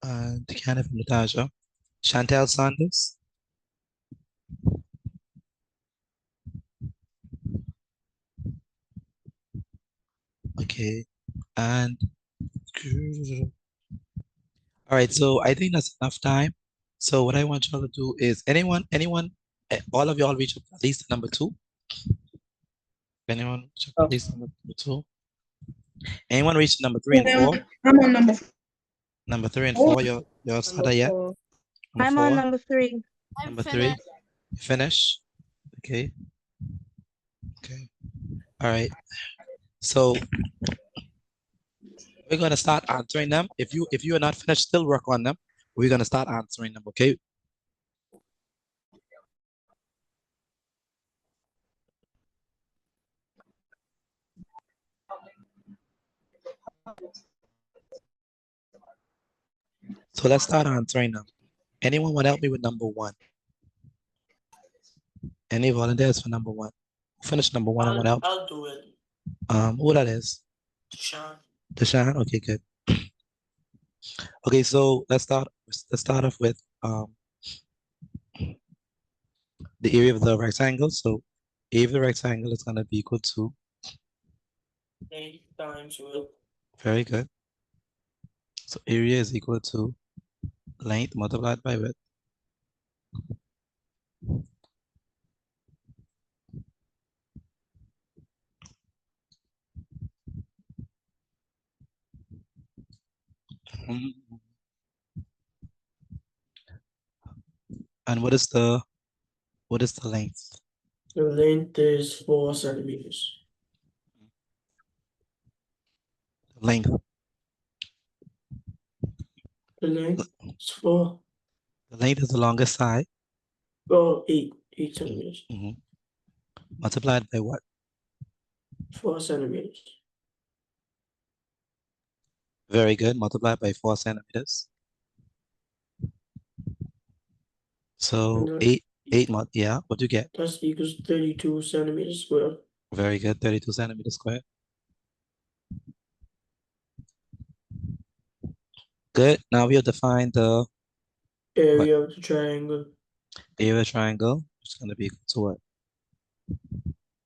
And Decanna from Natasha. Chantel Sanders. Okay, and all right, so I think that's enough time. So what I want y'all to do is anyone, all of y'all reach up at least number 2. Anyone reach up at least number 2? Anyone reach number 3 and 4? I'm on number Number 3 and 4, y'all started yet? Number I'm 4? on number 3. Number 3? Finish? Okay. Okay. All right. So we're gonna start answering them. If you are not finished, still work on them. We're gonna start answering them, okay? So let's start answering them. Anyone want to help me with number 1? Any volunteers for number 1? Finish number 1 and want to help? I'll do it. Who that is? Sean. Deshaun? Okay, good. Okay, so let's start off with the area of the rectangle. So area of the rectangle is gonna be equal to 8 times width. very good. So area is equal to length multiplied by width. And what is the length? The length is 4 centimeters. Length. The length is 4. The length is the longest side. Oh, 8 centimeters. Multiplied by what? 4 centimeters. Very good. Multiplied by 4 centimeters. So 8 yeah, what do you get? That equals 32 centimeters squared. Very good, 32 centimeters squared. Good. Now we have to find the area of the triangle. Area of the triangle, which is going to be equal to what?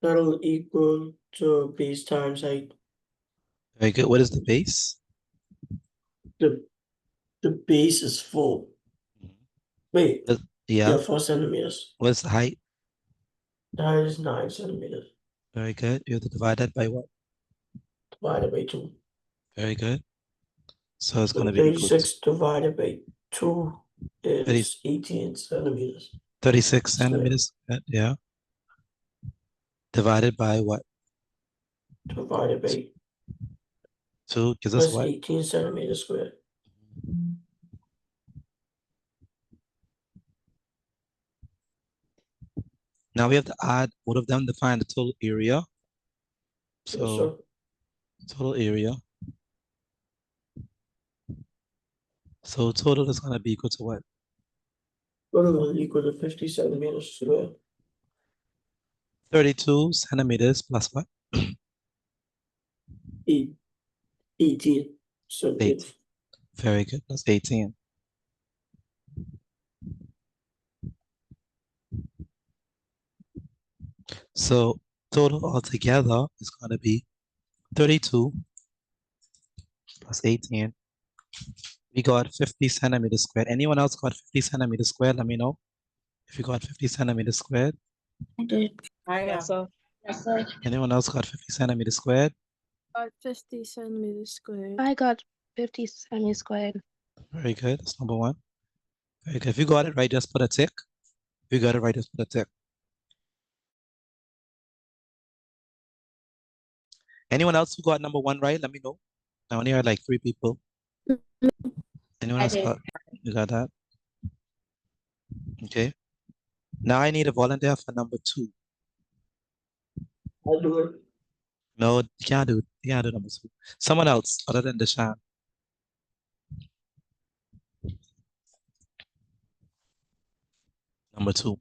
That'll equal to base times height. Very good. What is the base? The base is 4. Wait. Yeah. 4 centimeters. What's the height? The height is 9 centimeters. Very good. You have to divide that by what? Divided by 2. Very good. So it's going to be 36 divided by 2 is 18 centimeters. 36 centimeters. Yeah. Divided by what? Divided by 2 gives us what? 18 centimeters squared. Now we have to add both of them to find the total area. So total area. So total is going to be equal to what? Total is equal to 50 centimeters squared. 32 centimeters plus what? 18 centimeters. 8. Very good. That's 18. So total altogether is going to be 32 plus 18. We got 50 centimeters squared. Anyone else got 50 centimeters squared? Let me know if you got 50 centimeters squared. I did. Yes, sir. Yes, sir. Anyone else got 50 centimeters squared? 50 centimeters squared. I got 50 centimeters squared. Very good. That's number 1. Very good. If you got it right, just put a tick. If you got it right, just put a tick. Anyone else who got number 1 right? Let me know. I only had like 3 people. Anyone else got? You got that? Okay. Now I need a volunteer for number 2. I'll do it. No, you can't do it. You can't do number 2. Someone else other than Deshaun. Number 2.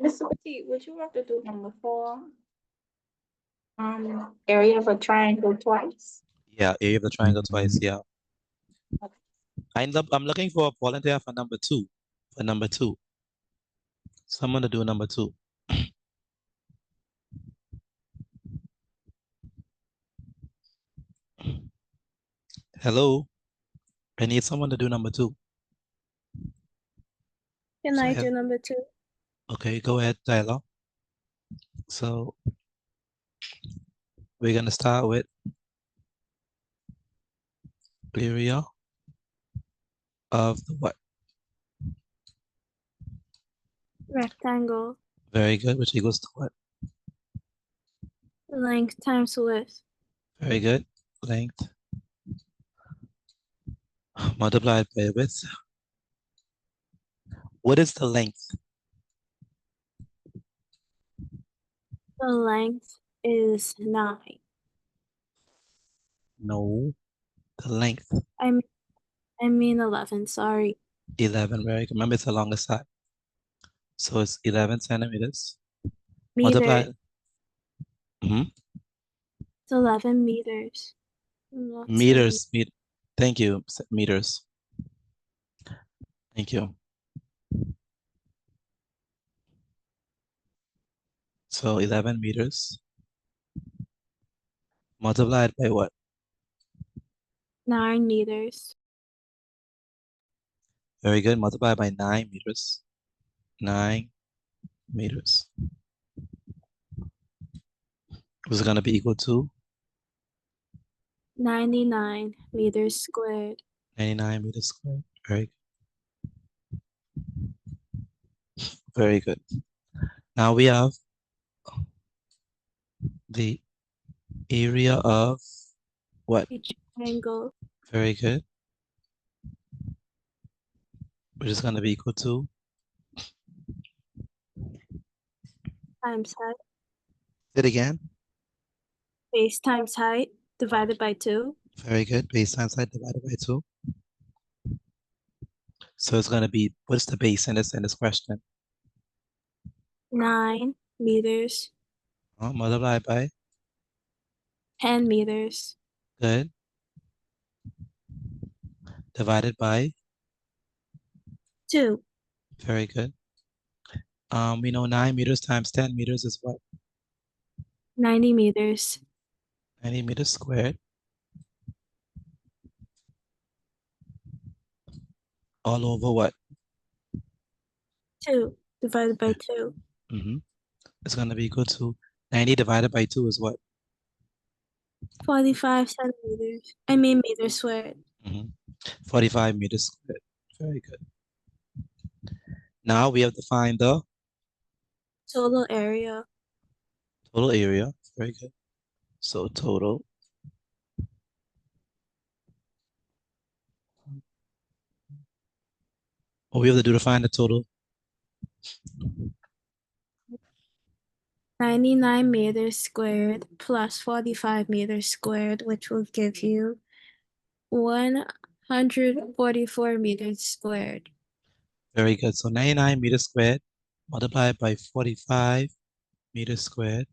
Miss Whitty, would you have to do number 4? Area of a triangle twice. Yeah, area of the triangle twice. Yeah. Okay. I'm looking for a volunteer for number 2. For number 2. Someone to do number 2. Hello? I need someone to do number 2. Can So I I have- do number 2? Okay, go ahead, Tyler. So we're gonna start with area of the what? Rectangle. Very good, which equals to what? Length times width. Very good. Length multiplied by width. What is the length? The length is 9. No, the length. I mean 11, sorry. 11, very good. Remember, it's the longest side. So it's 11 centimeters. Meter. Multiplied. Mhm. It's 11 meters. Not Meters. Thank you. Meters. Thank you. So 11 meters multiplied by what? 9 meters. Very good. Multiplied by 9 meters. 9 meters. Was it going to be equal to 99 meters squared. 99 meters squared? Very good. Very good. Now we have the area of what? A triangle. Very good. Which is going to be equal to Times height. it again. Base times height divided by 2. Very good. Base times height divided by 2. So it's going to be, what's the base in this question? 9 meters. Multiplied by 10 meters. good. Divided by 2. very good. We know 9 meters times 10 meters is what? 90 meters. 90 meters squared. All over what? 2 divided by 2. It's going to be equal to 90 divided by 2 is what? 45 centimeters. I mean meters squared. 45 meters squared. Very good. Now we have to find the Total area. total area. Very good. So total. What we have to do to find the total? 99 meters squared plus 45 meters squared, which will give you 144 meters squared. Very good. So 99 meters squared multiplied by 45 meters squared,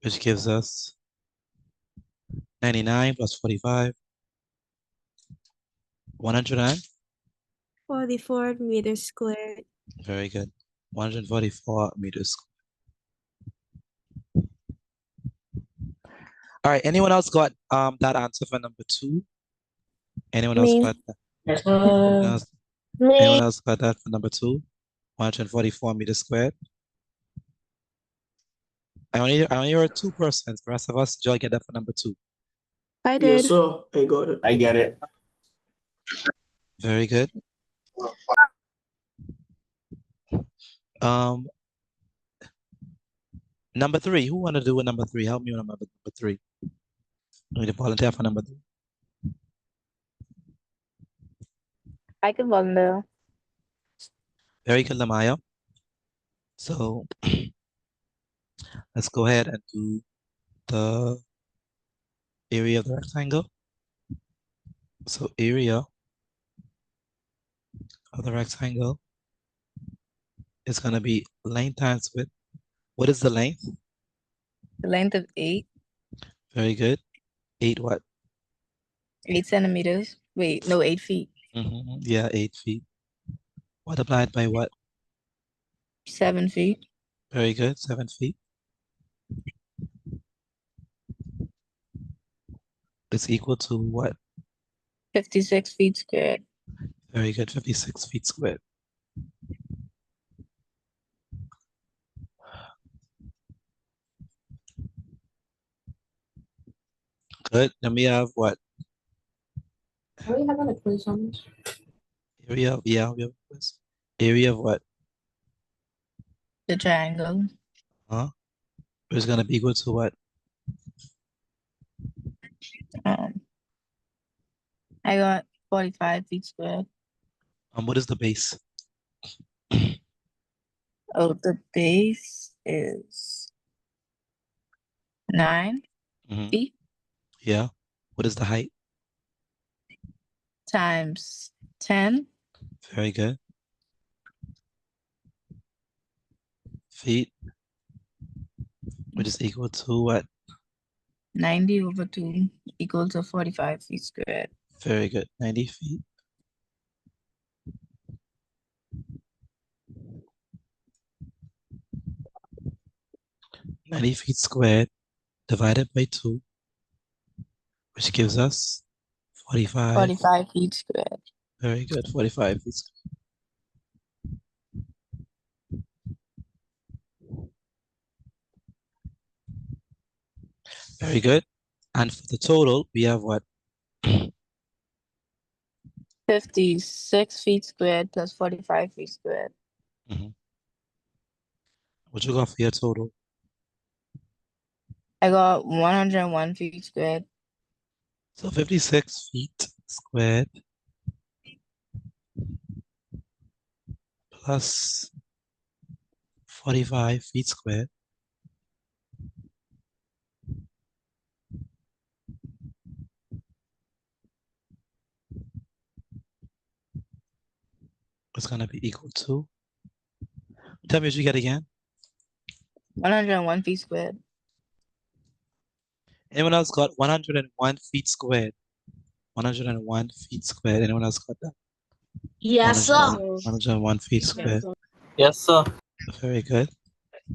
which gives us 99 plus 45, 144 meters squared. Very good. 144 meters squared. All right. Anyone else got that answer for number 2? Anyone else Me. got that? Yes, Anyone else got that for number 2? 144 meters squared. I only heard 2 persons. The rest of us, did y'all get that for number 2? I did. Yes, sir. I got it. I get it. Very good. Number 3. Who want to do with number 3? Help me with number 3. I need to volunteer for number 3. I can volunteer. Very good, Lamaya. So let's go ahead and do the area of the rectangle. So area of the rectangle is going to be length times width. What is the length? The length of 8. Very good. 8 what? 8 centimeters. Wait, no, 8 feet. Yeah, 8 feet. Multiplied by what? 7 feet. Very good, 7 feet. It's equal to what? 56 feet squared. Very good, 56 feet squared. Good. Then we have what? Are we having a quiz on this? Area of, yeah, we have this. Area of what? The triangle. Huh? It's gonna be equal to what? I got 45 feet squared. What is the base? Oh, the base is 9 feet Yeah. What is the height? times 10 Very good. Feet, which is equal to what? 90 over 2 equals to 45 feet squared. Very good. 90 feet. Ninety feet squared divided by 2, which gives us 45. 45 feet squared. Very good. 45 feet squared. Very good. And for the total, we have what? 56 feet squared plus 45 feet squared. What you got for your total? I got 101 feet squared. So 56 feet squared plus 45 feet squared is going to be equal to, tell me what you get again. 101 feet squared. Anyone else got 101 feet squared? 101 feet squared. Anyone else got that? Yes, sir. 101 feet squared. Yes, sir. Very good.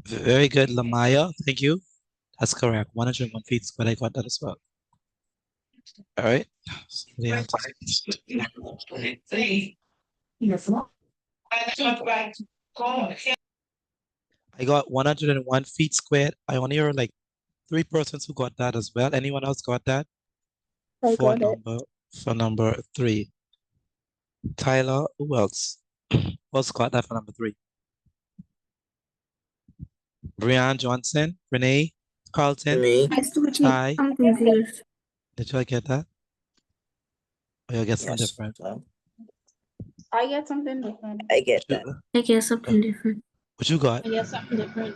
Very good, Lamaya. Thank you. That's correct. 101 feet squared. I got that as well. All right. So the answer I got 101 feet squared. I only heard like 3 persons who got that as well. Anyone else got that? I For got it. number 3. Tyler, who else? Who else got that for number 3? Brian Johnson, Renee, Carlton, Me. Ty. I'm confused. Did you get that? Or you get something Yes. different? I get something different. I get that. I get something different. What you got? I get something different.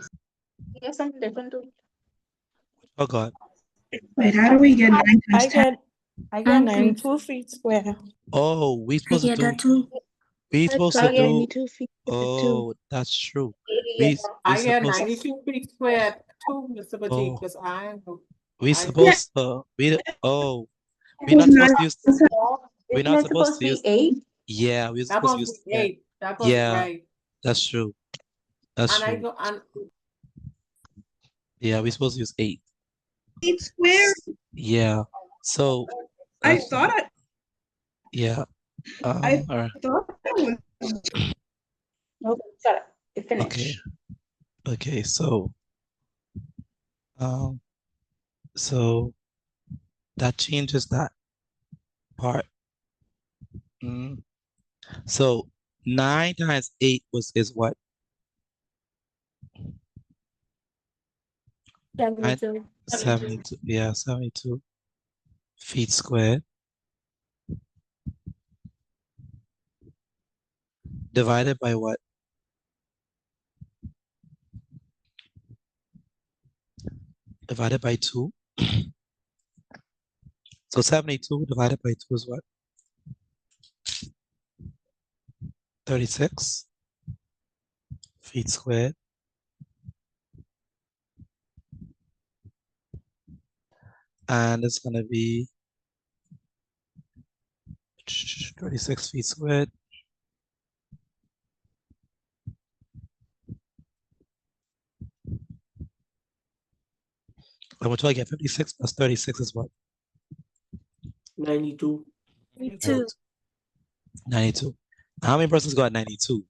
I get something different too. Oh God. Wait, how do we get 9 times I 10? got I got I'm 92 feet square. Oh, we I supposed to get do. that too. We supposed to I get do. 92 feet too. Oh, that's true. We I get supposed. 92 feet squared too, Mr. Batik, Oh, because we I- supposed to. We oh. We're Who's not supposed not- to use. We're not supposed to use. 8? Yeah, we're that supposed to was use 10. 8. That was Yeah, right. that's true. That's And I true. go and Yeah, we're supposed to use 8. 8 squared? Yeah. So. I thought Yeah. I All right. thought that was Nope, shut up. It's finished. Okay. Okay. So. So that changes that part. So 9 times 8 is what? 72. 72. Yeah, 72 feet squared. Divided by what? Divided by 2. So 72 divided by 2 is what? 36 feet squared. And it's going to be 36 feet squared. And we're talking 56 plus 36 is what? 92. 92. 92. How many persons got 92?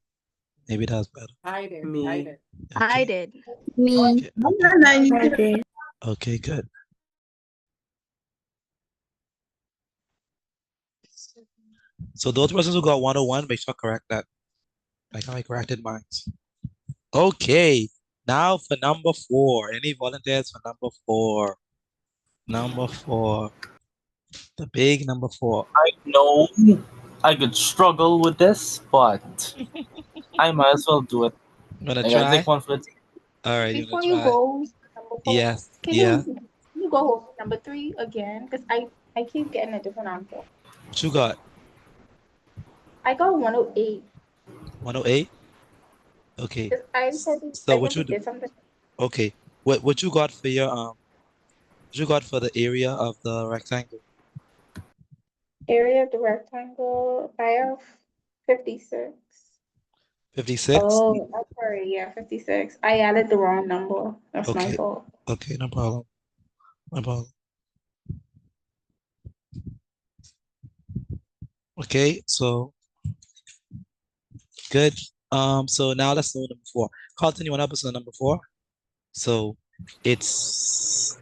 Maybe that's better. I did, Me. I did. I did. Okay, I'm not 92. okay, good. So those persons who got 101, make sure correct that. Like how I corrected mine. Okay, now for number 4. Any volunteers for number 4? Number 4. The big number 4. I know I could struggle with this, but I might as well do it. You wanna I gotta try? take one for the team. All right, you Before wanna you try? go, number 4, Yes, can yeah. you go over number 3 again? Because I keep getting a different answer. What you got? I got 108. 108? Okay. 'Cause I probably So what you do? did something. Okay. What you got for your what you got for the area of the rectangle? Area of the rectangle, I have 56. 56? Oh, I'm sorry. Yeah, 56. I added the wrong number. That's my Okay. fault. Okay, no problem. No problem. Okay, so good. So now let's do number 4. Carlton, you want to help us on number 4? So it's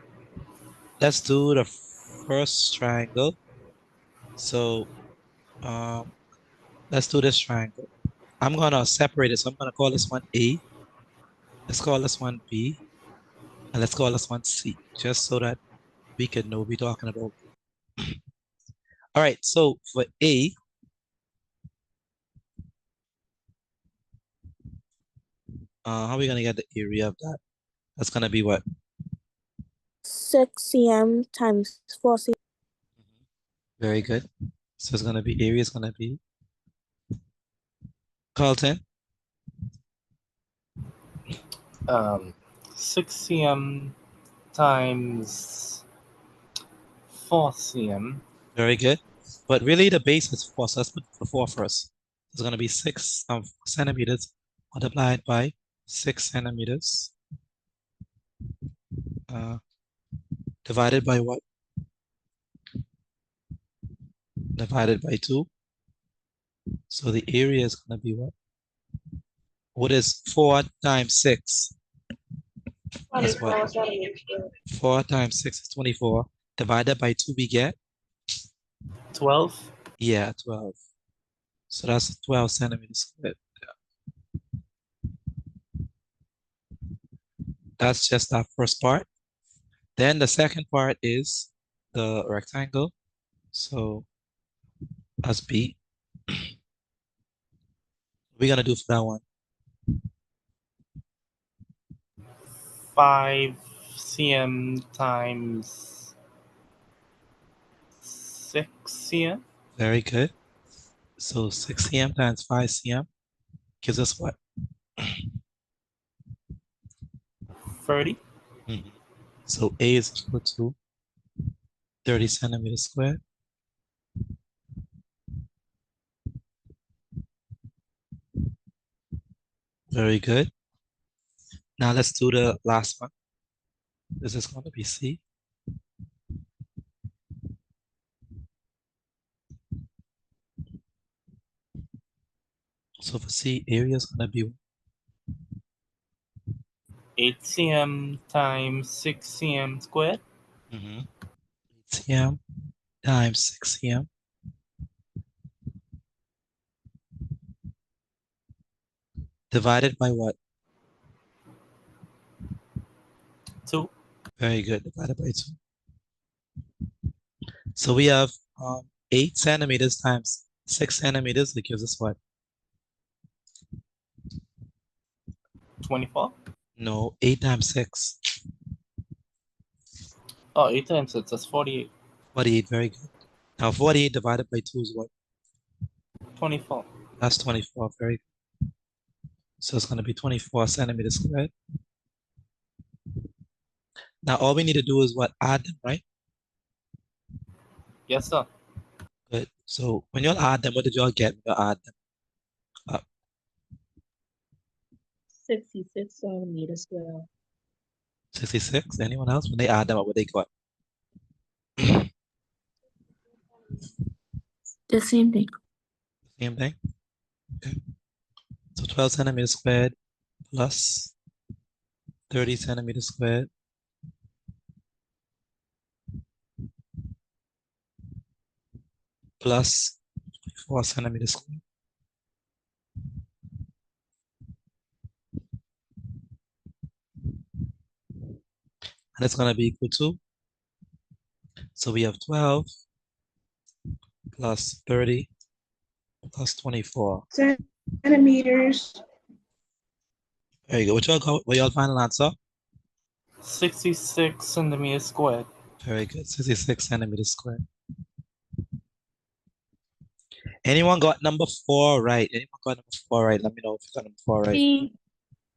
let's do the first triangle. So let's do this triangle. I'm gonna separate it. So I'm gonna call this one A. Let's call this one B. And let's call this one C, just so that we can know what we're talking about. All right, so for A, how are we gonna get the area of that? That's gonna be what? 6 cm times 4 cm. Very good. So it's gonna be area is gonna be Carlton. 6 cm times 4 cm. Very good. But really the base is 4, so let's put the 4 first. It's gonna be 6 centimeters multiplied by 6 centimeters. Divided by what? Divided by 2. So the area is gonna be what? What is 4 times 6? That's what? 4 times 6 is 24. Divided by 2 we get? 12. Yeah, 12. So that's 12 centimeters squared. That's just that first part. Then the second part is the rectangle. So that's B. We're gonna do for that one. 5 cm times 6 cm. Very good. So 6 cm times 5 cm gives us what? 30. So A is equal to 30 centimeters squared. Very good. Now let's do the last one. This is going to be C. So for C, area is going to be 8 cm times 6 cm squared. 8 cm times 6 cm. Divided by what? 2. Very good. Divided by 2. So we have 8 centimeters times 6 centimeters. That gives us what? 24. No, 8 times 6. Oh, 8 times 6, that's 48. 48, very good. Now 48 divided by 2 is what? 24. That's 24, very good. So it's going to be 24 centimeters squared. Now all we need to do is what? Add them, right? Yes, sir. Good. So when y'all add them, what did y'all get when you add them up? 66 centimeters square. 66? Anyone else? When they add them up, what they got? The same thing. Same thing? Okay. So 12 centimeters squared plus 30 centimeters squared plus 4 centimeters squared. And it's going to be equal to, so we have 12 plus 30 plus 24. Centimeters. There you go. What y'all final answer? 66 centimeters squared. Very good. 66 centimeters squared. Anyone got number 4 right? Anyone got number 4 right? Let me know if you got number 4 right.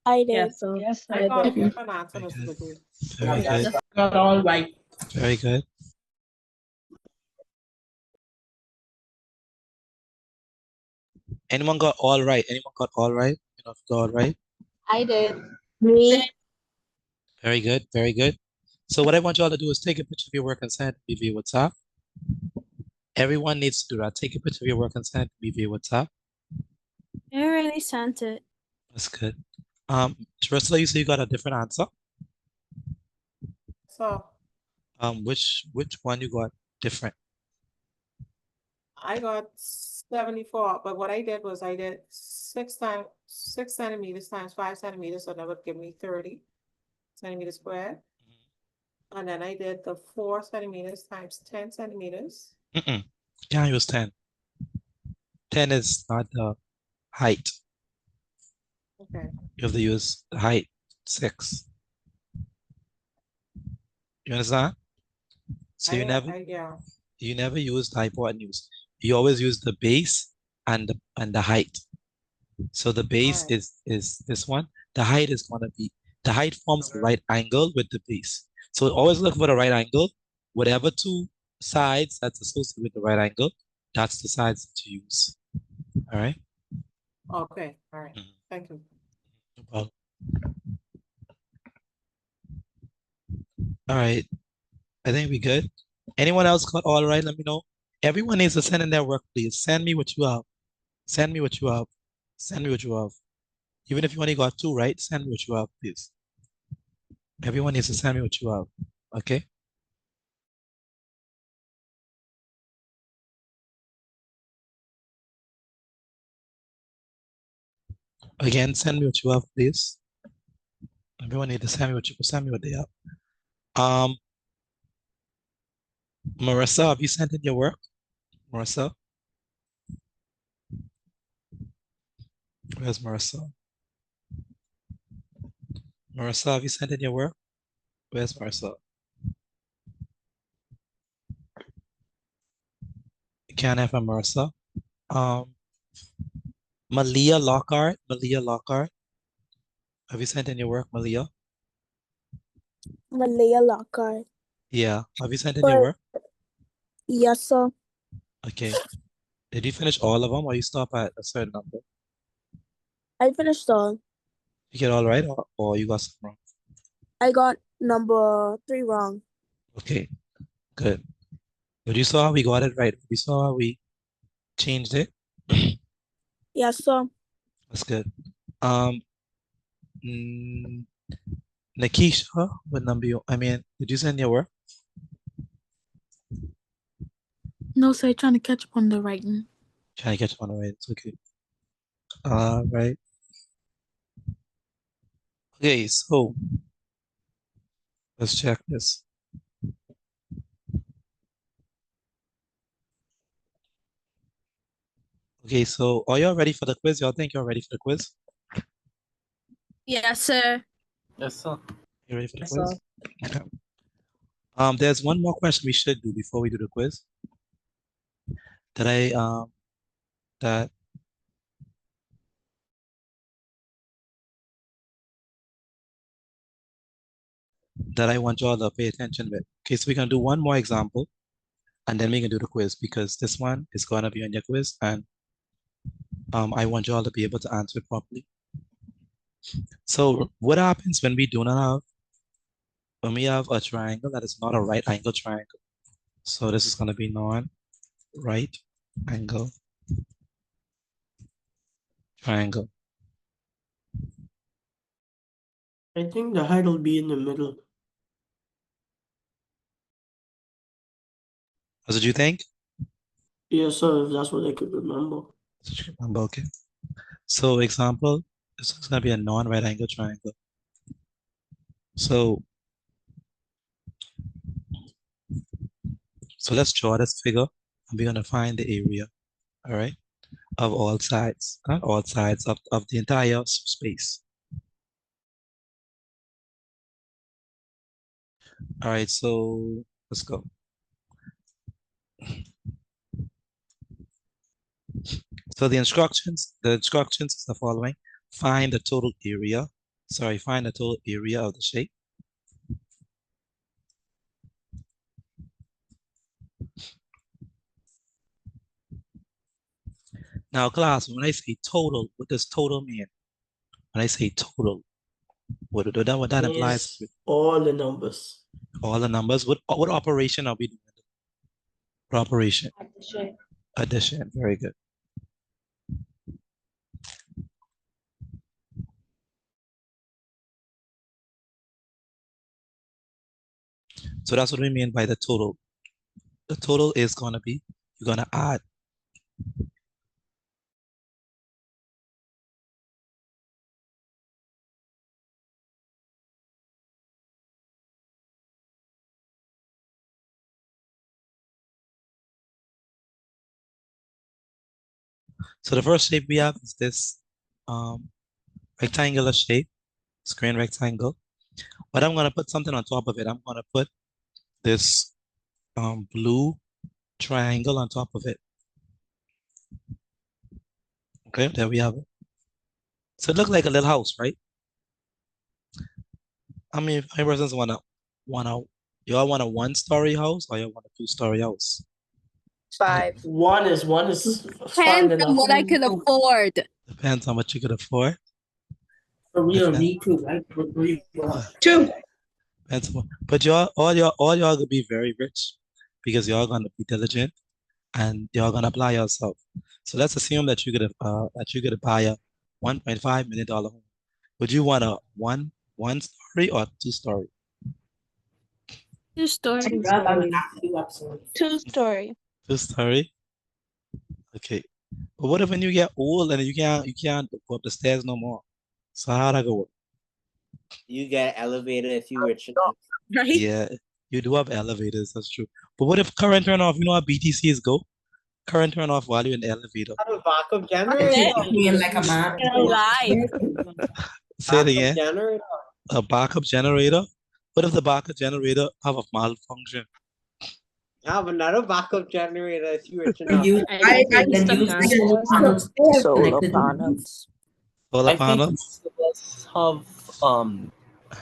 I did. Yes, sir. Yes, I got a did. different answer, Mr. Babu. Very good. Got all right. Very good. Anyone got all right? Anyone got all right? You know, if you got all right? I did. Me. Very good. Very good. So what I want y'all to do is take a picture of your work and send it to me via WhatsApp. Everyone needs to do that. Take a picture of your work and send it to me via WhatsApp. I already sent it. That's good. Teresa, you say you got a different answer. So Which one you got different? I got 74, but what I did was I did 6 centimeters times 5 centimeters, so that would give me 30 centimeters squared. And then I did the 4 centimeters times 10 centimeters. Can't use 10. 10 is not the height. Okay. You have to use the height, 6. You understand? So you never use the hypotenuse. You always use the base and the height. So the base is this one. The height is gonna be, the height forms a right angle with the base. So always look for the right angle. Whatever 2 sides that's associated with the right angle, that's the sides to use. All right? Okay, all right. Thank you. No problem. All right. I think we good. Anyone else got all right? Let me know. Everyone needs to send in their work, please. Send me what you have. Send me what you have. Send me what you have. Even if you only got 2 right, send me what you have, please. Everyone needs to send me what you have. Okay? Again, send me what you have, please. Everyone needs to send me what they have. Marissa, have you sent in your work? Marissa? Where's Marissa? Marissa, have you sent in your work? Where's Marissa? You can't have a Marissa. Malia Lockhart. Malia Lockhart. Have you sent in your work, Malia? Malaya Lockhart. Yeah. Have you sent in your work? Yes, sir. Okay. Did you finish all of them or you stop at a certain number? I finished all. You get all right or you got some wrong? I got number 3 wrong. Okay, good. But you saw how we got it right. We saw how we changed it. Yes, sir. That's good. Nikisha, what number did you send your work? No, sir, trying to catch up on the writing. Trying to catch on the right. It's okay. Right. Okay, so let's check this. Okay, so are y'all ready for the quiz? Y'all think you're ready for the quiz? Yes, sir. Yes, sir. You ready for the Yes, quiz? sir. Okay. There's one more question we should do before we do the quiz. That I want y'all to pay attention with. Okay, so we're gonna do one more example. And then we can do the quiz because this one is gonna be on your quiz, and I want you all to be able to answer it properly. So what happens when we do not have, when we have a triangle that is not a right angle triangle? So this is gonna be non-right angle triangle. I think the height will be in the middle. That's what you think? Yes, sir, if that's what I could remember. Okay. So example, this is gonna be a non-right angle triangle. So let's draw this figure, and we're gonna find the area, all right, of all sides, not all sides of the entire space. All right, so let's go. So the instructions is the following. Find the total area. Find the total area of the shape. Now, class, when I say total, what does total mean? When I say total, what that implies? Yes, all the numbers. All the numbers. What operation are we doing? What operation? Addition. Addition. Very good. So that's what we mean by the total. The total is gonna be, you're gonna add. So the first shape we have is this rectangular shape, square and rectangle. But I'm gonna put something on top of it. I'm gonna put this blue triangle on top of it. Okay, there we have it. So it looks like a little house, right? I mean, how many persons y'all want a 1-story house or you want a 2-story house? 5. One is fine Depends on what I can afford. Depends on what you could afford. So we don't Depends. need to, right? But we Two. Depends on, but all y'all gonna be very rich because y'all gonna be diligent and y'all gonna apply yourself. So let's assume that you could buy a $1.5 million home. Would you want a one story or 2-story? 2-story. 2-story. 2-story. Okay. But what if when you get old and you can't go up the stairs no more? So how'd I go? You get elevated if you rich enough. Right? Yeah, you do have elevators, that's true. But what if current turn off? You know how BTCs go? Current turn off while you're in the elevator. A backup generator. Like a man. Live. Say it again. Generator. A backup generator? What if the backup generator have a malfunction? Have another backup generator if you rich enough. Solar panels. Solar I think panels? let's have a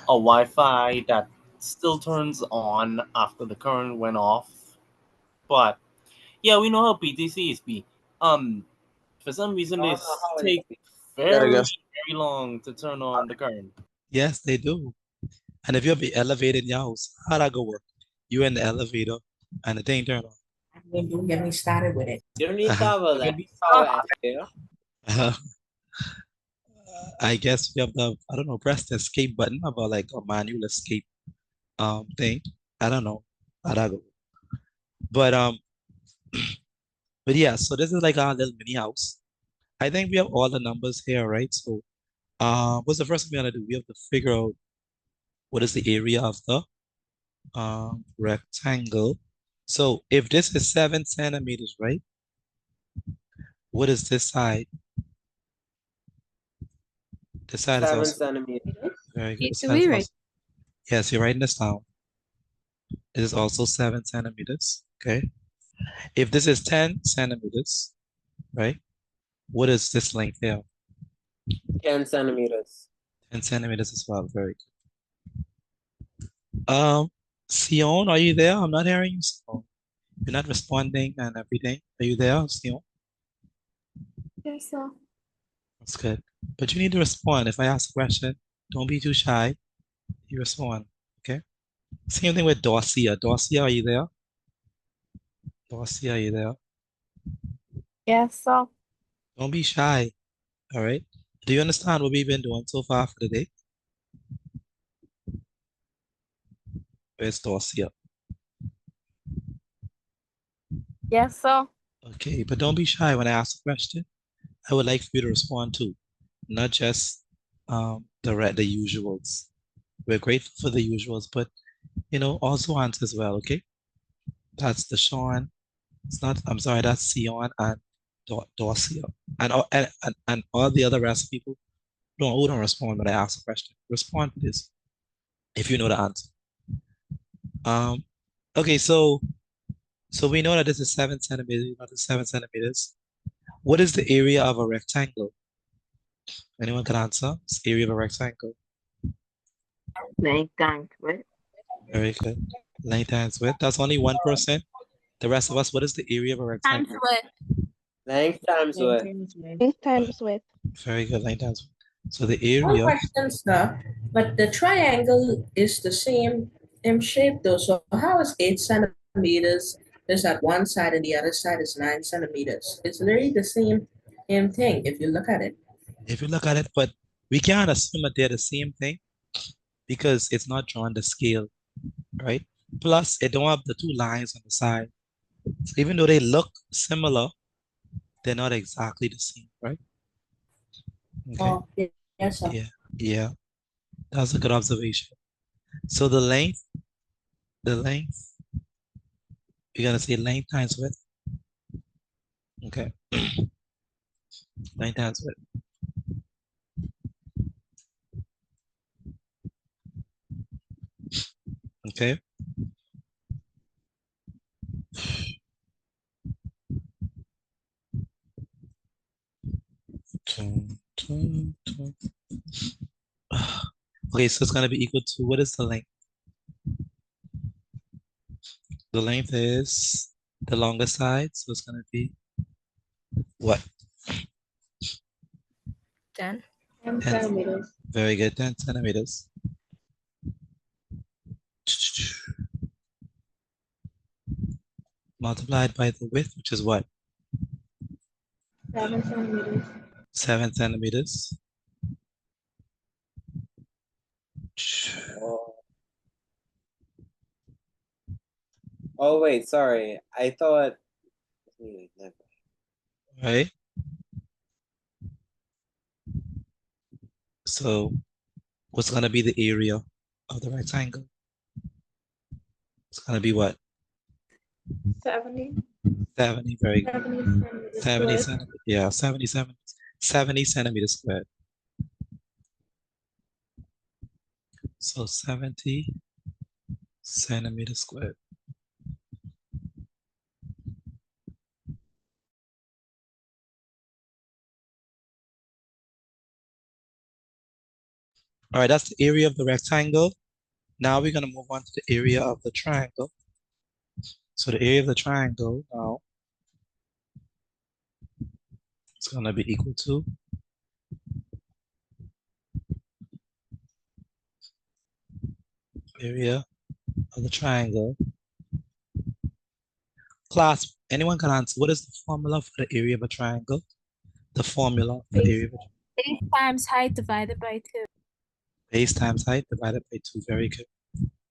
Wi-Fi that still turns on after the current went off. But yeah, we know how PTCs be. For some reason they take very long to turn on the current. Yes, they do. And if you have the elevator in your house, how'd that go work? You in the elevator and the thing turn on. Don't get me started with it. You don't need to have a laptop. I guess you have the, I don't know, press the escape button about like a manual escape thing. I don't know. How'd that go? But but yeah, so this is like our little mini house. I think we have all the numbers here, right? So what's the first thing we gotta do? We have to figure out what is the area of the rectangle. So if this is 7 centimeters, right? What is this side? This side 7 is also centimeters. very good. So we right. Yes, you're writing this down. It is also 7 centimeters. Okay. If this is 10 centimeters, right? What is this length here? 10 centimeters. 10 centimeters as well. Very good. Sion, are you there? I'm not hearing you. Sion. You're not responding and everything. Are you there, Sion? Yes, sir. That's good. But you need to respond. If I ask a question, don't be too shy. You respond. Okay? Same thing with Dorcia. Dorcia, are you there? Dorcia, are you there? Yes, sir. Don't be shy. All right? Do you understand what we've been doing so far for the day? Where's Dorcia? Yes, sir. Okay, but don't be shy when I ask a question. I would like for you to respond too, not just the usuals. We're grateful for the usuals, but also answer as well. Okay, that's the Sean. It's not. I'm sorry. That's Sion and Dorcia, and all the other rest of people who don't respond when I ask a question. Respond, please, if you know the answer. Okay, so we know that this is 7 centimeters, not the 7 centimeters. What is the area of a rectangle? Anyone can answer? It's the area of a rectangle. Length times width. Very good. Length times width. That's only 1%. The rest of us, what is the area of a Times rectangle? width. Length times width. Length times width. Very good. Length times width. So the One area, question, sir. But the triangle is the same shape though. So how is 8 centimeters is at one side and the other side is 9 centimeters? It's literally the same thing if you look at it. if you look at it, but we can't assume that they're the same thing because it's not drawn to scale, right? Plus, it don't have the two lines on the side. So even though they look similar, they're not exactly the same, right? Okay. Oh, yes, sir. Yeah. That's a good observation. So the length, you're gonna say length times width. Okay. Length times width. Okay. Okay, so it's gonna be equal to, what is the length? The length is the longer side, so it's gonna be what? 10. 10 centimeters. Very good, 10 centimeters. Multiplied by the width, which is what? 7 centimeters. 7 centimeters. Oh wait, sorry. I thought. Right? So what's gonna be the area of the rectangle? It's gonna be what? 70. 70, very good. 70 centimeters. 70 squared. centimeters. Yeah, 70 centimeters squared. So 70 centimeters squared. All right, that's the area of the rectangle. Now we're gonna move on to the area of the triangle. So the area of the triangle now is gonna be equal to area of the triangle. Class, anyone can answer. What is the formula for the area of a triangle? The formula for the area of a Base times height divided by 2. base times height divided by 2. Very good.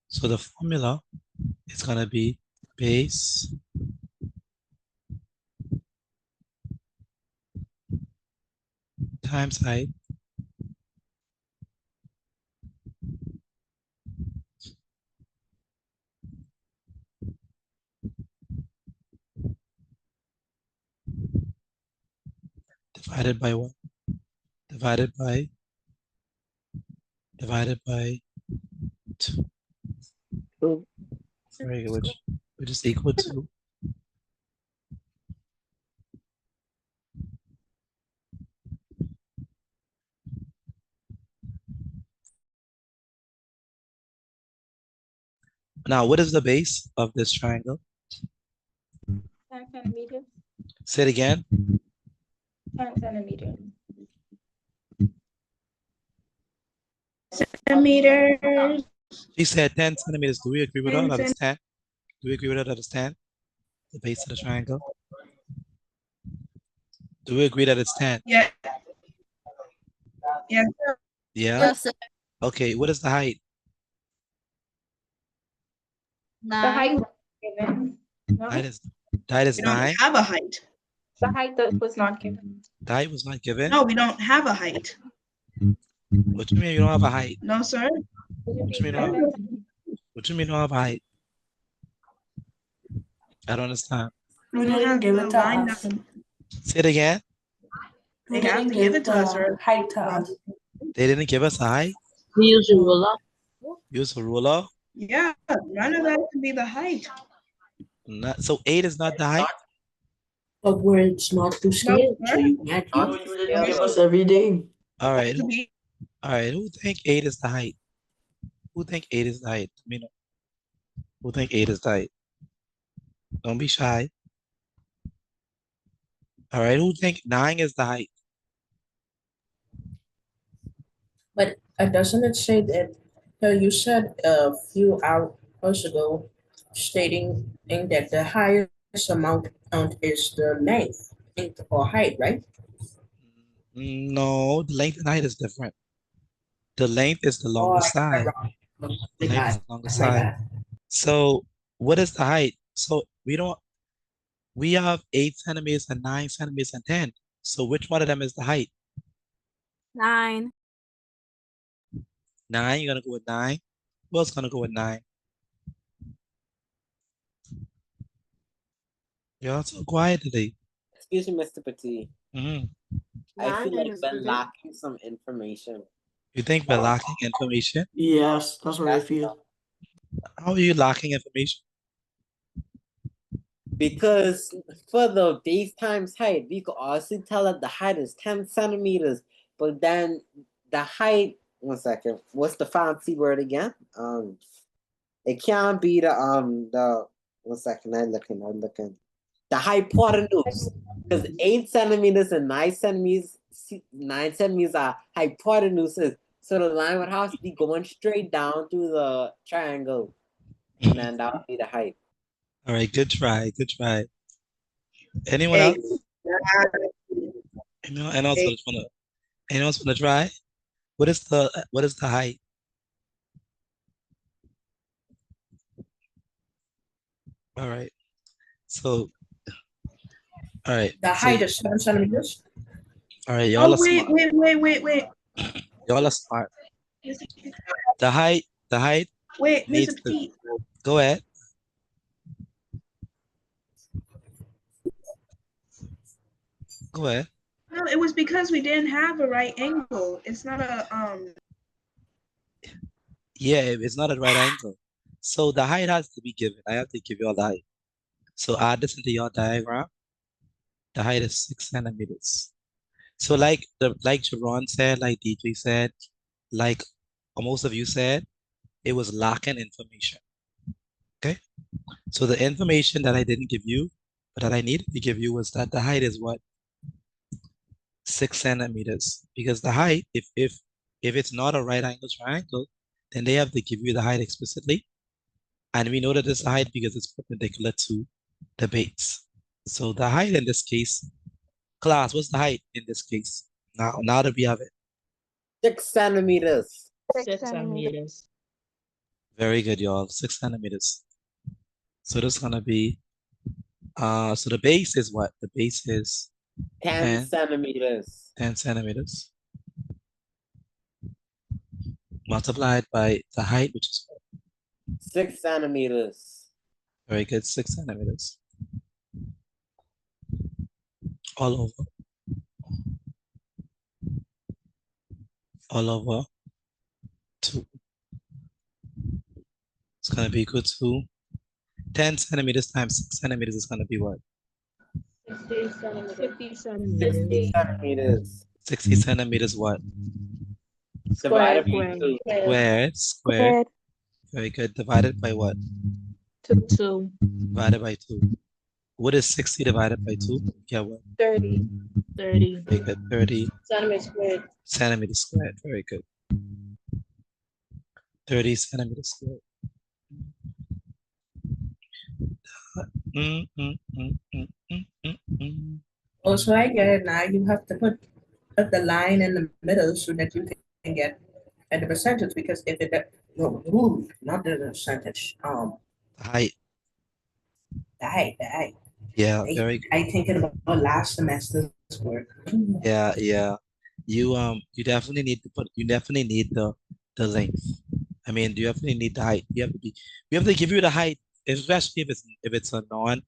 So the formula is gonna be base times height divided by what? Divided by 2. Very good, which is equal to now what is the base of this triangle? centimeters. Say it again. 10 centimeters. Centimeters. She said 10 centimeters. Do we agree with her? 10 That it's 10? Do we agree with her that it's 10? The base of the triangle? Do we agree that it's 10? Yeah. Yeah. Yeah? Yes, sir. Okay, what is the height? The height 9. was given. No, Height is We don't 9. have a height. the height that was not given. The height was not given. No, we don't have a height. What do you mean you don't have a height? No, sir. What do you mean you don't have, what do you mean you don't have a height? I don't understand. We don't have give a it to line. us. Say it again. They have to give it to us, or height to us. They didn't give us a height. We use a ruler. Use a ruler. yeah, none of that can be the height. So 8 is not the height. But where it's not to scale, so you can't use it. Give us every day. All right. To be All right. Who think 8 is the height? Who think 8 is the height? Let me know. Who think 8 is the height? Don't be shy. All right. Who think 9 is the height? But doesn't it say that you said a few hours ago stating that the highest amount is the length or height, right? No, the length and height is different. The length is the longest side. The length is the longest side. So what is the height? So we have 8 centimeters and 9 centimeters and 10. So which one of them is the height? 9. 9, you're gonna go with 9. Who else gonna go with 9? You're so quiet today. Excuse me, Mr. Petit. Mhm. I feel like Mr. we're Petit. lacking some information. You think we're lacking information? Yes, that's what I feel. How are you lacking information? Because for the base times height, we could also tell that the height is 10 centimeters, but then the height, 1 second, what's the fancy word again? It can't be the 1 second, I'm looking. The hypotenuse, because 8 centimeters and 9 centimeters are hypotenuses. So the line would have to be going straight down through the triangle, and then that would be the height. All right, good try, good try. Anyone else? Anyone else wanna try? What is the height? All right. So all right. The height is 7 centimeters. All right, y'all Oh, are smart. wait. Y'all are smart. The height Wait, needs Mr. to Petit. go ahead. Go ahead. No, it was because we didn't have a right angle. It's not a Yeah, it's not at right angle. So the height has to be given. I have to give you all the height. So add this into your diagram. The height is 6 centimeters. So like Jerron said, like DJ said, like most of you said, it was lacking information. Okay? So the information that I didn't give you, but that I needed to give you was that the height is what? 6 centimeters. Because the height, if it's not a right angle triangle, then they have to give you the height explicitly. And we know that it's a height because it's perpendicular to the base. So the height in this case, class, what's the height in this case? Now that we have it. 6 centimeters. 6 centimeters. Very good, y'all. 6 centimeters. So this is gonna be, so the base is what? The base is 10 centimeters. 10 centimeters. Multiplied by the height, which is 6 centimeters. very good, 6 centimeters. All over. All over 2. It's gonna be equal to 10 centimeters times 6 centimeters is gonna be what? 50 centimeters. 50 centimeters. 60 centimeters. 60 centimeters what? Divided by 2. Squared. Very good. Divided by what? 2. Divided by 2. What is 60 divided by 2? Yeah, what? 30 30. Very good. 30 centimeters squared. centimeters squared. Very good. 30 centimeters squared. Mm, mm, mm, mm, mm, mm, mm. Oh, so I get it now. You have to put the line in the middle so that you can get at the percentage, because if it no, ooh, not the percentage. Height. The height. Yeah, very good. I thinking about last semester's work. Yeah, yeah. You definitely need to put. You definitely need the length. I mean, you definitely need the height. You have to be. We have to give you the height, especially if it's a non.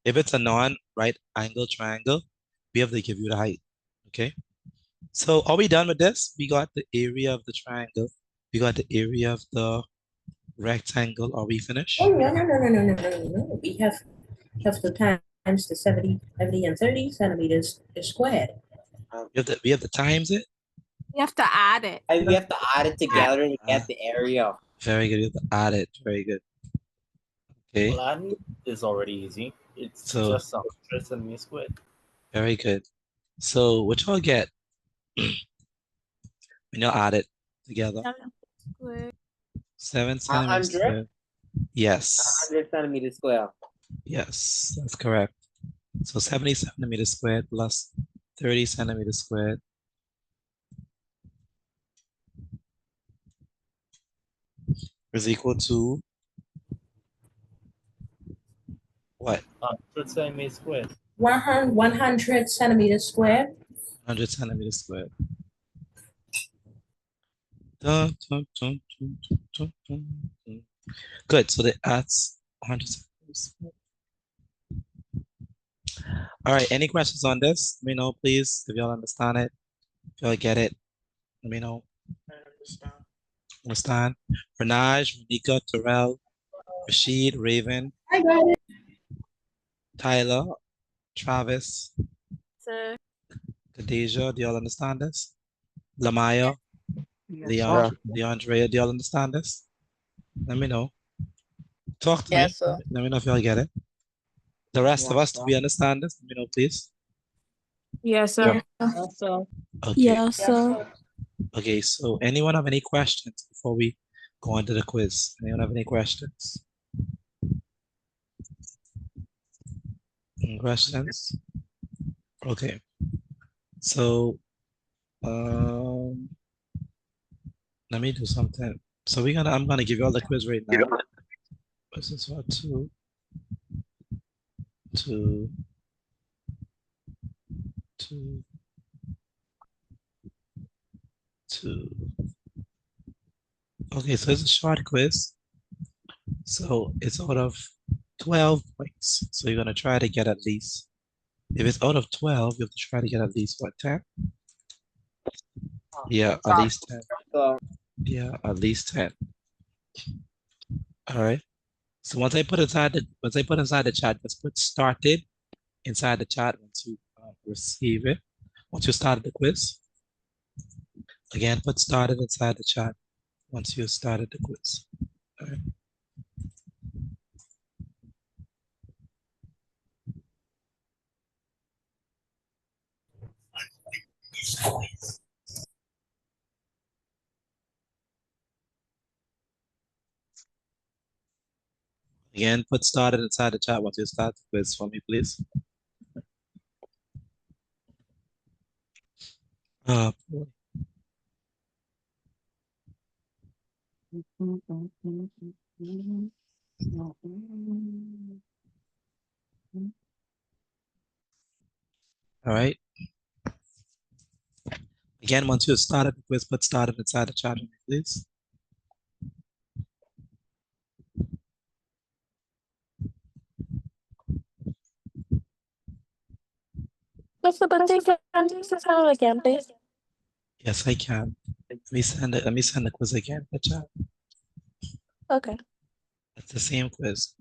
If it's a non-right angle triangle, we have to give you the height. Okay. So are we done with this? We got the area of the triangle. We got the area of the rectangle. Are we finished? Oh no. We have to times the 70 and 30 centimeters squared. We have to times it. You have to add it. And we have to add it together to get the area. Very good. You have to add it. Very good. Okay. Well, adding is already easy. It's So- just 100 centimeters squared. Very good. So what y'all get when y'all add it together? 7 centimeters 100? squared. Yes. 100 centimeters square. Yes, that's correct. So 70 centimeters squared plus 30 centimeters squared. Is equal to what? 100 centimeters squared. 100 centimeters squared. 100 centimeters squared. Dun, dun, dun, dun, dun, dun, dun. Good, so that's 100 centimeters squared. All right, any questions on this? Let me know, please, if y'all understand it. If y'all get it, let me know. Understand? Renaj, Monica, Terrell, Rashid, Raven, I got it. Tyler, Travis, Sir. Khadijah, do y'all understand this? Lamaya, Leandrea, do y'all understand this? Let me know. Talk to me. Yes, sir. Let me know if y'all get it. The rest of Yes, us, do we understand this? Let me know, please. Yes, sir. So, Okay. Yes, sir. Okay, so anyone have any questions before we go on to the quiz? Anyone have any questions? Any questions? Okay. So, let me do something. So I'm gonna give you all the quiz right now. This is for two. Okay, so it's a short quiz. So it's out of 12 points. So you're gonna try to get at least, if it's out of 12, you have to try to get at least what, 10? Yeah, at least 10. So, Yeah, at least 10. All right. So once I put inside the chat, just put started inside the chat once you receive it. Once you started the quiz. Again, put started inside the chat once you started the quiz. All right. Again, put started inside the chat once you start the quiz for me, please. Boy. All right. Again, once you started the quiz, put started inside the chat for me, please. Mr. Batika, can you use the again, please? Yes, I can. Let me send it. Let me send the quiz again. The chat. Okay. It's the same quiz.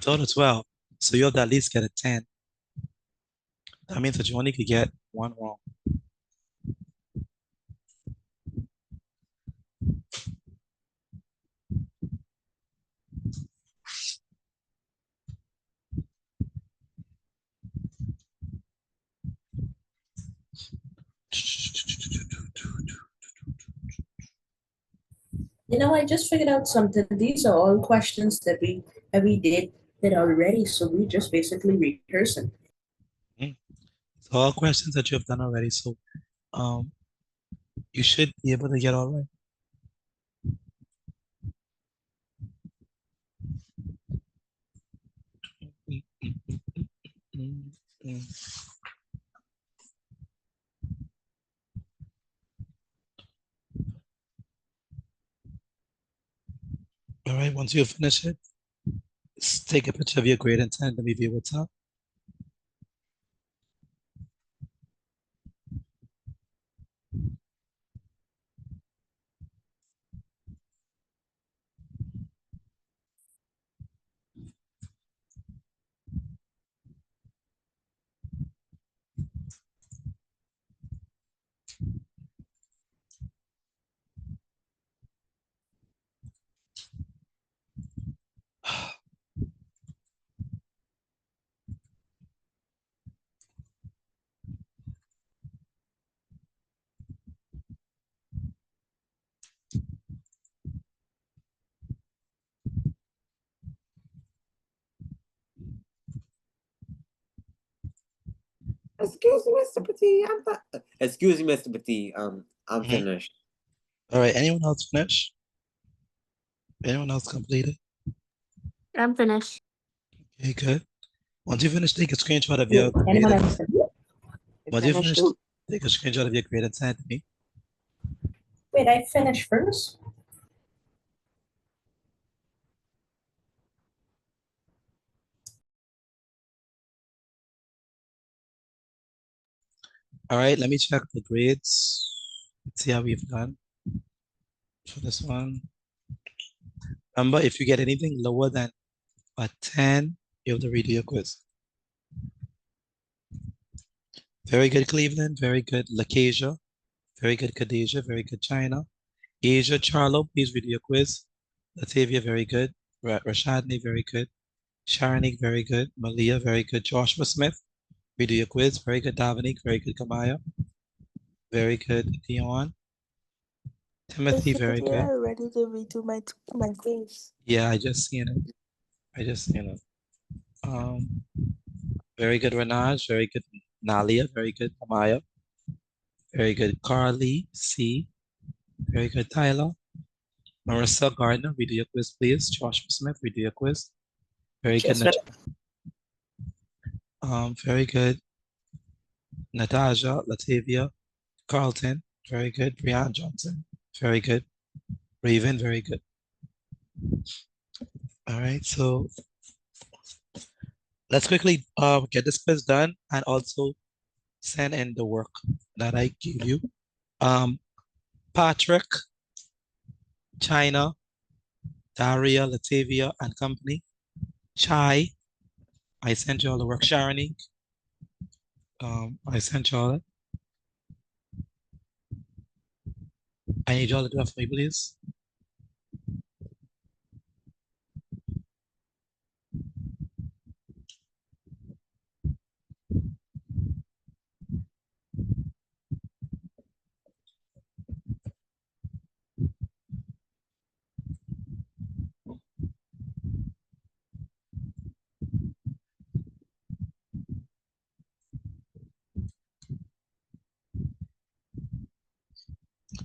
Total 12. So you have to at least get a 10. That means that you only could get one wrong. You know, I just figured out something. These are all questions that we did it already, so we just basically rehearsing. So all questions that you have done already. So you should be able to get all right. All right, once you finish it, take a picture of your grade and send me via WhatsApp. Excuse me, Mr. Petit. Excuse me, Mr. Petit. I'm finished. All right, anyone else finish? Anyone else completed? I'm finished. Okay, good. Once you finish, take a screenshot of your Anyone grade. else? Once you Finished finish, too. take a screenshot of your grade and send it to me. Wait, I finished first? All right, let me check the grades. Let's see how we've done for this one. Remember, if you get anything lower than a 10, you have to redo your quiz. Very good, Cleveland. Very good, Lacasia. Very good, Khadijah. Very good, China. Asia, Charlo, please redo your quiz. Latavia, very good. Rashadni, very good. Sharanik, very good. Malia, very good. Joshua Smith, redo your quiz. Very good, Dominique. Very good, Kamaya. Very good, Dion. Timothy, very good. Yeah, ready to redo my quiz. Yeah, I just seen it. I just seen it. Very good, Ranaj. Very good, Nalia. Very good, Kamaya. Very good, Carly C. Very good, Tyler. Marissa Gardner, redo your quiz, please. Joshua Smith, redo your quiz. Very good, Yes, very good. Natasha, Latavia, Carlton, very good. Brian Johnson, very good. Raven, very good. All right, so let's quickly get this quiz done and also send in the work that I gave you. Patrick, China, Daria, Latavia, and company. Chai, I sent you all the work. Sharonik, I sent you all it. I need y'all to do that for me, please.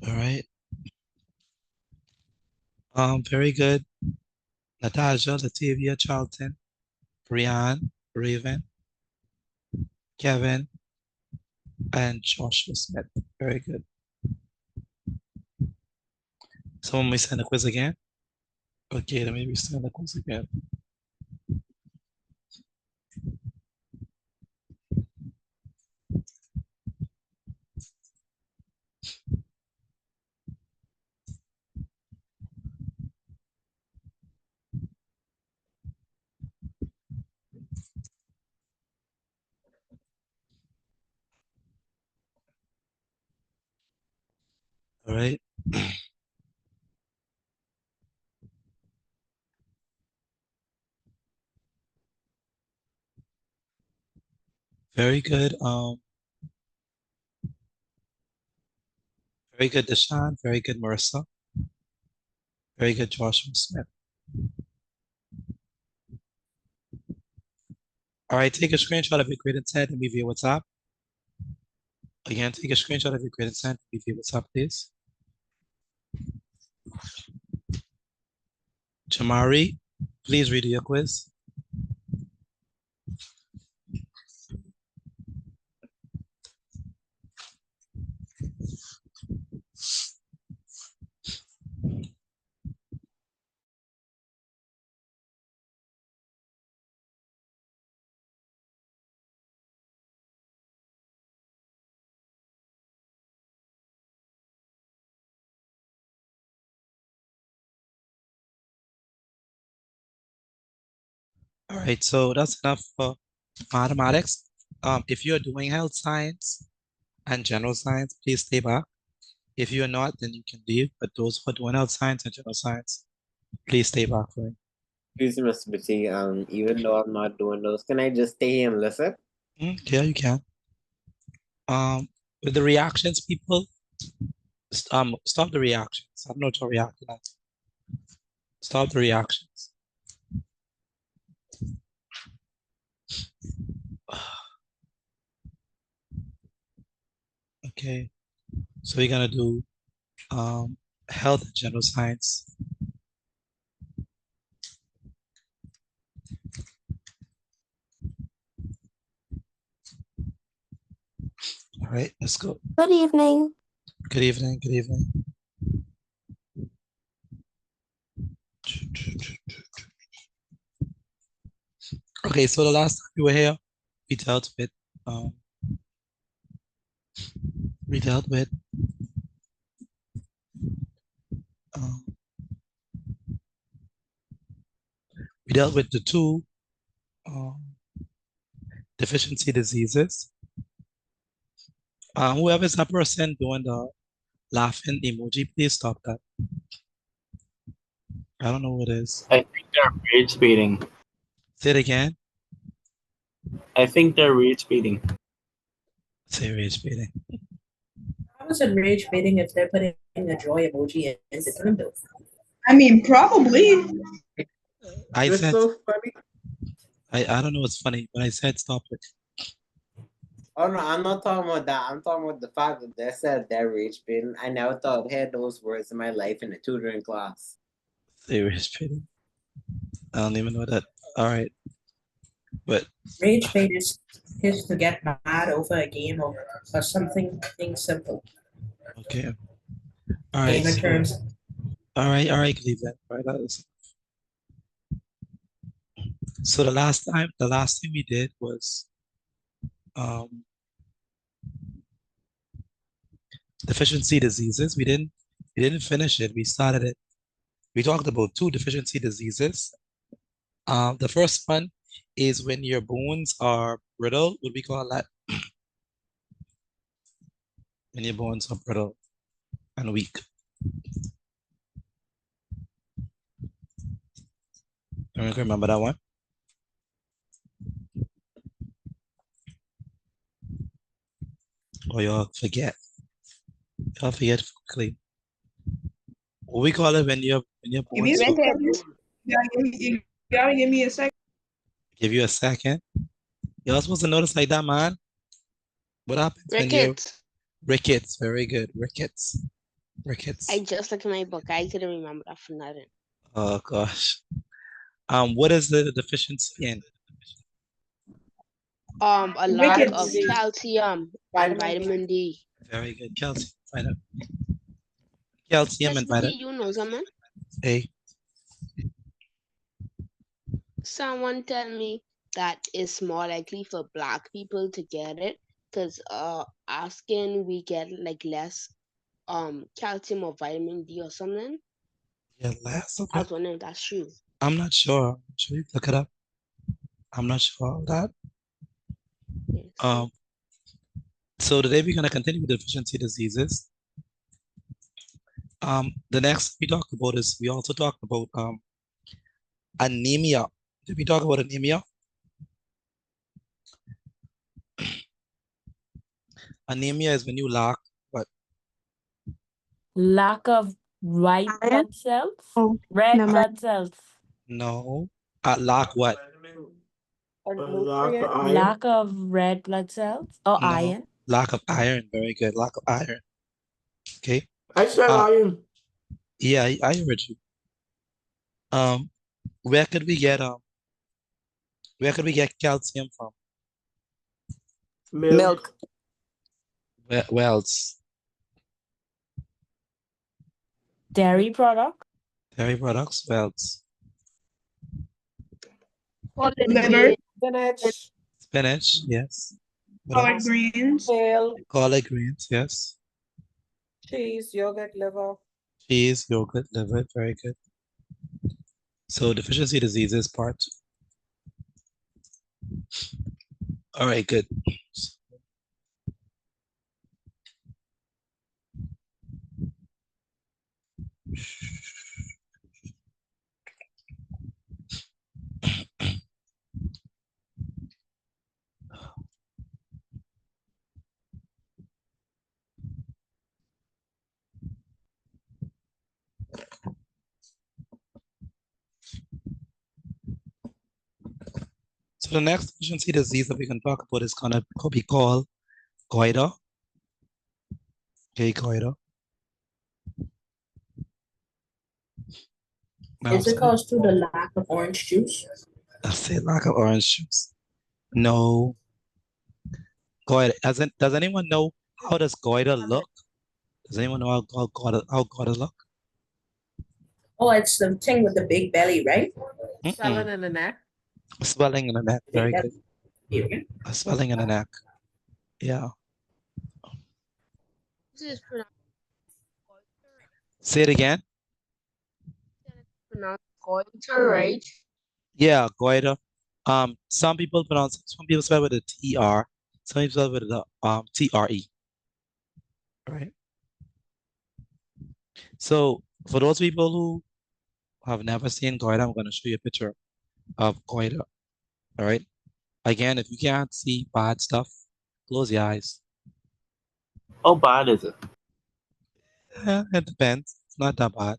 All right. Very good. Natasha, Latavia, Charlton, Brian, Raven, Kevin, and Joshua Smith. Very good. Someone may send a quiz again. Okay, let me resend the quiz again. All right. Very good. Very good, Deshaun. Very good, Marissa. Very good, Joshua Smith. All right, take a screenshot of your grade and send me via WhatsApp. Again, take a screenshot of your grade and send me via WhatsApp, please. Jamari, please read your quiz. All right, so that's enough for mathematics. If you're doing health science and general science, please stay back. If you're not, then you can leave. But those who are doing health science and general science, please stay back for it. Excuse me, Mr. Bitty, even though I'm not doing those, can I just stay here and listen? Yeah, you can. With the reactions, people, stop the reactions. I don't know what to react to that. Stop the reactions. Okay, so we're gonna do health and general science. All right, let's go. Good evening. Good evening, good evening. Okay, so the last time you were here, we dealt with we dealt with the two deficiency diseases. Whoever's that person doing the laughing emoji, please stop that. I don't know what it is. I think they're rage baiting. Say it again. I think they're rage baiting. Say rage baiting. How is it rage baiting if they're putting a joy emoji in the window? I mean, probably. I It's said so funny. I don't know what's funny, but I said stop it. Oh no, I'm not talking about that. I'm talking about the fact that they said they're rage baiting. I never thought I had those words in my life in a tutoring class. Say rage baiting. I don't even know that. All right. But Rage bait is to get mad over a game or something simple. okay. All right. Game in terms. All right, Cleveland. All right, that is. So the last thing we did was deficiency diseases. We didn't finish it. We started it. We talked about two deficiency diseases. The first one is when your bones are brittle. What we call that? When your bones are brittle and weak. Remember that one? Or y'all forget. Y'all forget quickly. What we call it when your Give me a bones. second. You gotta give me a second. Give you a second. Y'all supposed to notice like that, man. What happens when you Rickets. rickets? Very good, rickets. Rickets. I just looked at my book. I couldn't remember that for nothing. Oh gosh. What is the deficiency in? A lack Rickets. of calcium and vitamin D. Very good, calcium. Calcium and Mr. T, vitamin you know someone? A. Someone tell me that it's more likely for black people to get it because our skin we get like less calcium or vitamin D or something. Yeah, last of I it. was wondering if that's true. I'm not sure. Should we look it up? I'm not sure of that. Yes. So today we're gonna continue with deficiency diseases. The next we talk about is we also talk about anemia. Did we talk about anemia? Anemia is when you lack what? Lack of white blood cells? Oh, Red never mind. blood cells. No. Lack what? Lack of iron. Lack of red blood cells or No. iron? Lack of iron. Very good. Lack of iron. Okay. I said iron. Yeah, I heard you. Where could we get calcium from? Milk. Where else? Dairy product? Dairy products. Where else? Liver, Spinach, Spinach. Yes. What collard else? greens, kale, Collard greens. Yes. cheese, yogurt, liver. Cheese, yogurt, liver. Very good. So deficiency diseases part. All right. Good. So the next deficiency disease that we can talk about is gonna be called goiter. Okay, goiter. Now, Is it caused through the lack of orange juice? I say lack of orange juice. No. Goiter. Does anyone know how does goiter look? Does anyone know how goiter look? Oh, it's the thing with the big belly, right? Swelling in the neck. Swelling in the neck. Very good. Yeah. A swelling in the neck. Yeah. This is pronounced Say it again. goiter, right? Yeah, goiter. Some people spell with a TR, some people spell with the TRE. Right. So for those people who have never seen goiter, I'm going to show you a picture of goiter. All right. Again, if you can't see bad stuff, close your eyes. How bad is it? Yeah, it depends. It's not that bad.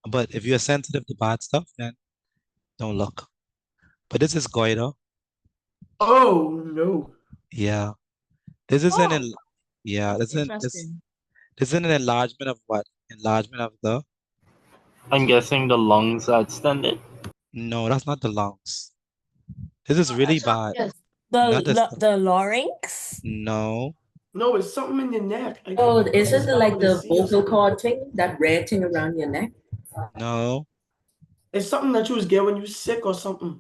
But if you're sensitive to bad stuff, then don't look. But this is goiter. Oh no. Yeah. This is this is an enlargement of what? Enlargement of the I'm guessing the lungs are extended. No, that's not the lungs. This is really bad. Not The larynx? No. No, it's something in your neck. Oh, is it like the See or vocal something. cord thing? That red thing around your neck? No. It's something that you was get when you sick or something.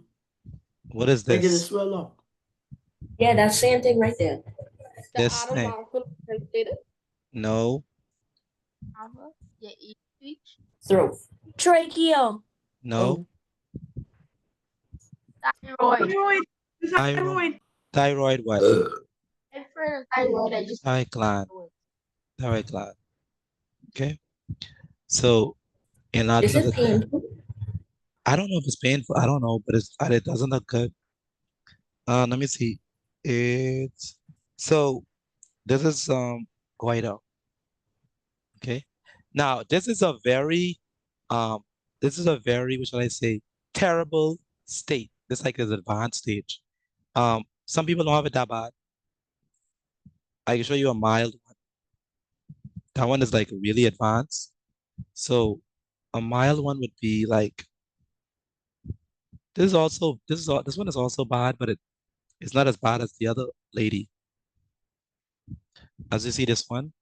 What is Like it this? swell up. Yeah, that same thing right there. This thing. No. Throat. Trachea. No. thyroid, thyroid. Thyroid what? Thyroid, I just Thyroid gland. Thyroid gland. Okay. So Is enlargement it of the gland. painful? I don't know if it's painful. I don't know, but it doesn't look good. Let me see. It's so this is goiter. Okay. Now this is a very what shall I say, terrible state. This like is advanced stage. Some people don't have it that bad. I can show you a mild one. That one is like really advanced. So a mild one would be like this one is also bad, but it's not as bad as the other lady. As you see this one,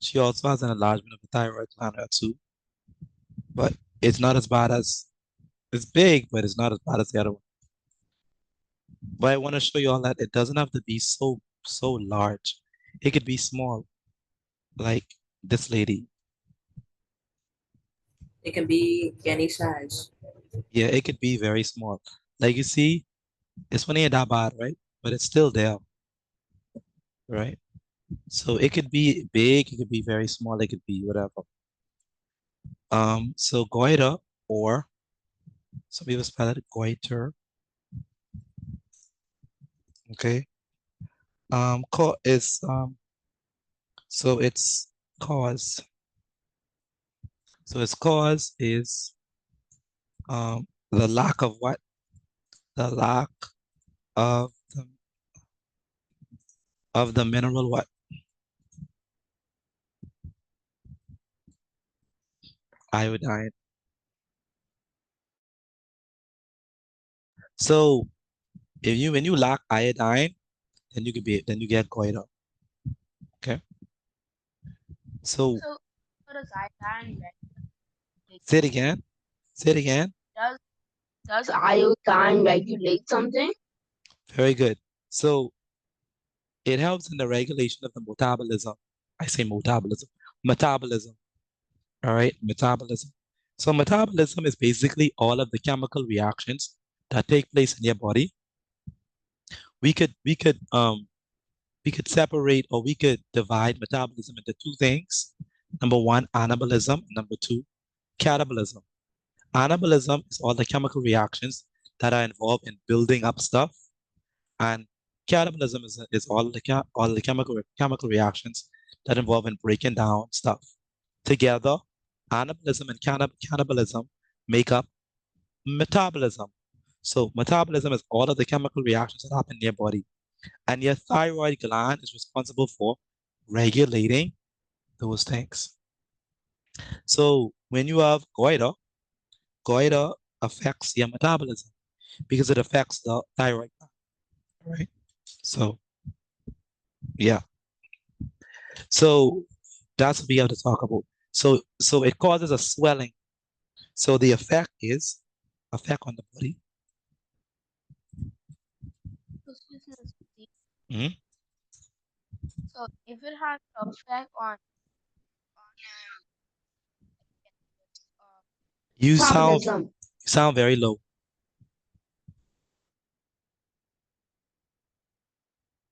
she also has an enlargement of the thyroid gland too. But it's not as bad as it's big, but it's not as bad as the other one. But I want to show you all that it doesn't have to be so large. It could be small, like this lady. It can be any size. Yeah, it could be very small. Like you see, it's not that bad, right? But it's still there, right? So it could be big, it could be very small, it could be whatever. So goiter, or some people spell it goiter. Okay. So its cause. So its cause is the lack of what? The lack of the mineral what? Iodine. So when you lack iodine, then you get goiter. Okay. So So does iodine say it again. Say it again. does iodine regulate something? Very good. So it helps in the regulation of the metabolism. I say metabolism. All right, metabolism. So metabolism is basically all of the chemical reactions that take place in your body. We could separate, or we could divide metabolism into two things. Number one, anabolism. Number two, catabolism. Anabolism is all the chemical reactions that are involved in building up stuff, and catabolism is all the chemical reactions that involve in breaking down stuff. Together, anabolism and catabolism make up metabolism. So metabolism is all of the chemical reactions that happen in your body, and your thyroid gland is responsible for regulating those things. So when you have goiter affects your metabolism because it affects the thyroid gland, right? So yeah. So that's what we have to talk about. So it causes a swelling. So the effect on the body. Mhm. So if it has an effect on You metabolism, sound very low.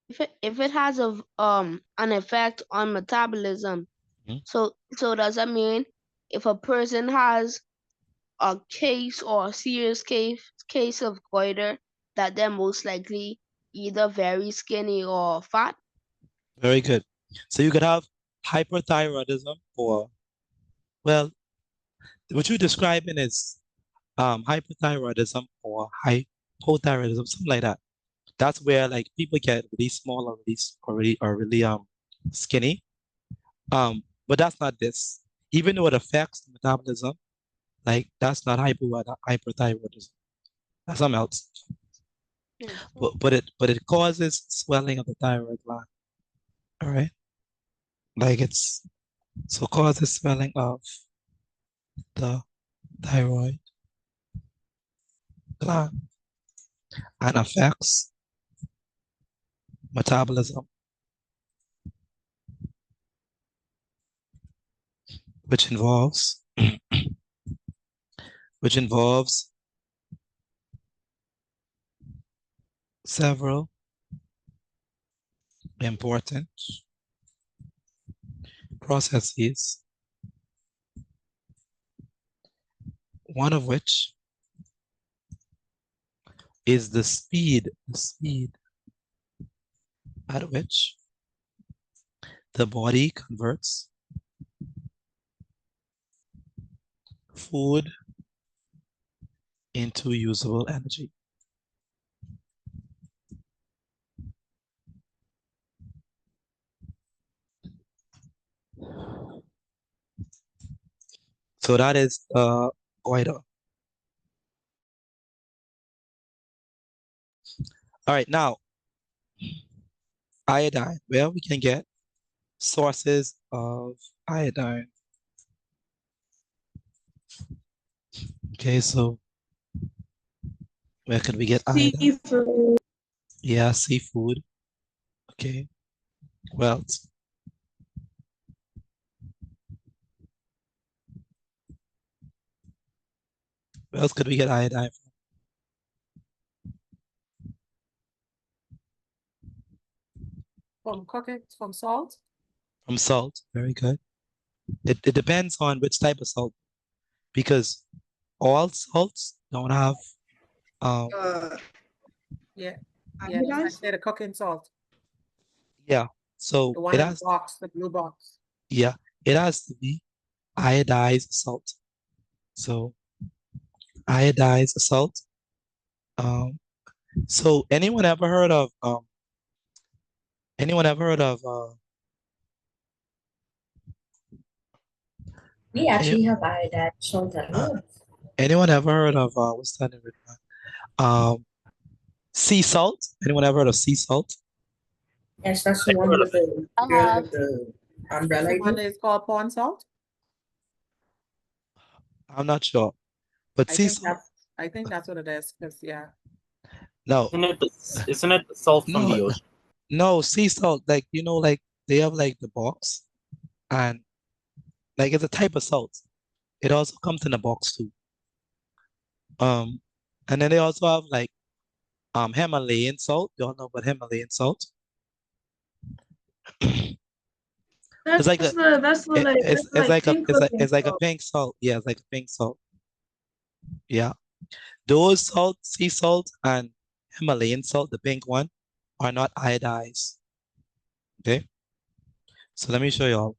if it has an effect on metabolism, Mhm. so does that mean if a person has a case or a serious case of goiter, that they're most likely either very skinny or fat? Very good. So you could have hyperthyroidism, or, well, what you're describing is hyperthyroidism or hypothyroidism, something like that. That's where like people get really small or really skinny. But that's not this. Even though it affects the metabolism, like that's not hyperthyroidism. That's something else. But it causes swelling of the thyroid gland. All right. Like causes swelling of the thyroid gland and affects metabolism, which involves several important processes, one of which is the speed at which the body converts food into usable energy. So that is goiter. All right, now iodine. Well, we can get sources of iodine. Okay, so where can we get iodine? Seafood. Yeah, seafood. Okay. Well, where else could we get iodine From cooking, from salt? from? Salt. Very good. It depends on which type of salt. because all salts don't have Yeah, yeah, that's like say the cooking salt, yeah. So the one it in the has box, the blue box. yeah, it has to be iodized salt. So iodized salt. So anyone ever heard of anyone ever heard of We any, actually have iodine salt at home. anyone ever heard of what's that name? Sea salt? Anyone ever heard of sea salt? Yes, that's the one with the girl with the That's umbrella. the I one think. that is called pond salt. I'm not sure. But sea salt? I think that's what it is, because yeah. No. Isn't it the salt from the No, ocean? no, sea salt, like like they have like the box and like it's a type of salt. It also comes in a box too. And then they also have like Himalayan salt. You all know about Himalayan salt? It's like That's like pink looking it's like a salt. pink salt. Yeah, it's like a pink salt. Yeah. Those salt, sea salt and Himalayan salt, the pink one, are not iodized. Okay. So let me show y'all.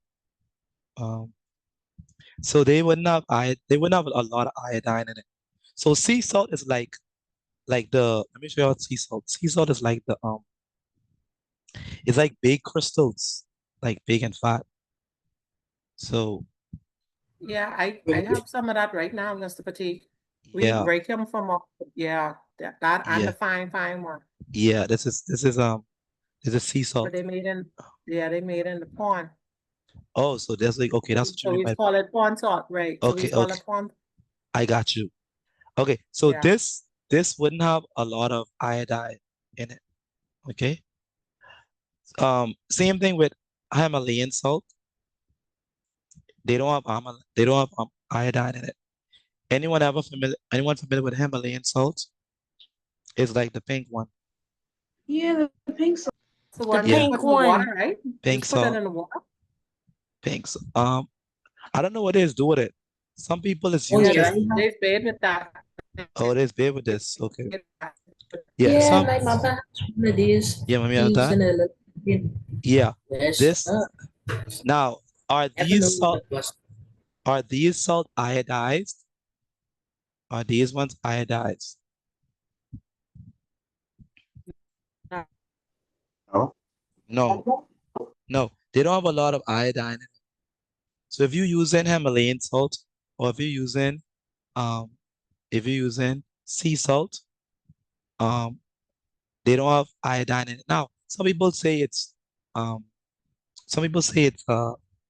So they wouldn't have they wouldn't have a lot of iodine in it. So sea salt is like the let me show y'all sea salt. Sea salt is like the it's like big crystals, like big and fat. So Yeah, I have some of that right now, Mr. Petit. We yeah, break them from up, yeah, that and yeah, the fine one. yeah. This is sea But salt. they made in the pond. Oh, so there's like okay, that's what you So mean we by call it pond salt, right? So we okay, call okay. it pond. I got you. Okay, so Yeah. this wouldn't have a lot of iodine in it. Okay. Same thing with Himalayan salt. They don't have iodine in it. Anyone familiar with Himalayan salt? It's like the pink one. Yeah, the pink salt. It's the one Yeah. you put in the water, right? Pink Just put it salt. in the water. Pink. I don't know what it is do with it. Some people is Oh, use yeah, this. They bathe with that. Oh, it is big with this. Okay. Yeah. Yeah, Some. my mother has one of these. Yeah, mommy has Used that. in a little bin. Yeah. Yes, This. sir. Now, are Never these knew salt? what was. Are these salt iodized? Are these ones iodized? No. No. No. They don't have a lot of iodine in it. So if you're using Himalayan salt, or if you're using sea salt, they don't have iodine in it. Now, some people say it's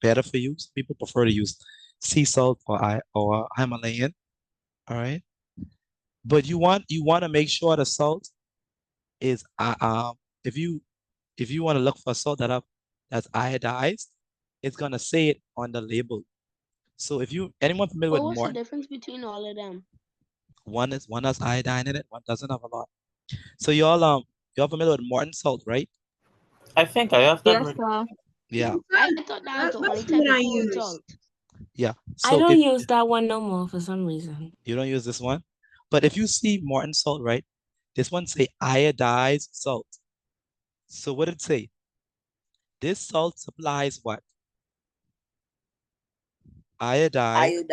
better for you. Some people prefer to use sea salt or Himalayan. All right. But you want to make sure the salt is if you want to look for salt that's iodized, it's gonna say it on the label. So if anyone familiar with What was the Morton, difference between all of them? one has iodine in it, one doesn't have a lot. So y'all familiar with Morton salt, right? I think I have that. Yes, written. sir. Yeah. I thought that was the only That's type what of I pond use. salt. Yeah. I So don't use that one no more for some reason. you don't use this one, but if you see Morton salt, right? This one say iodized salt. So what did it say? This salt supplies what? Iodine.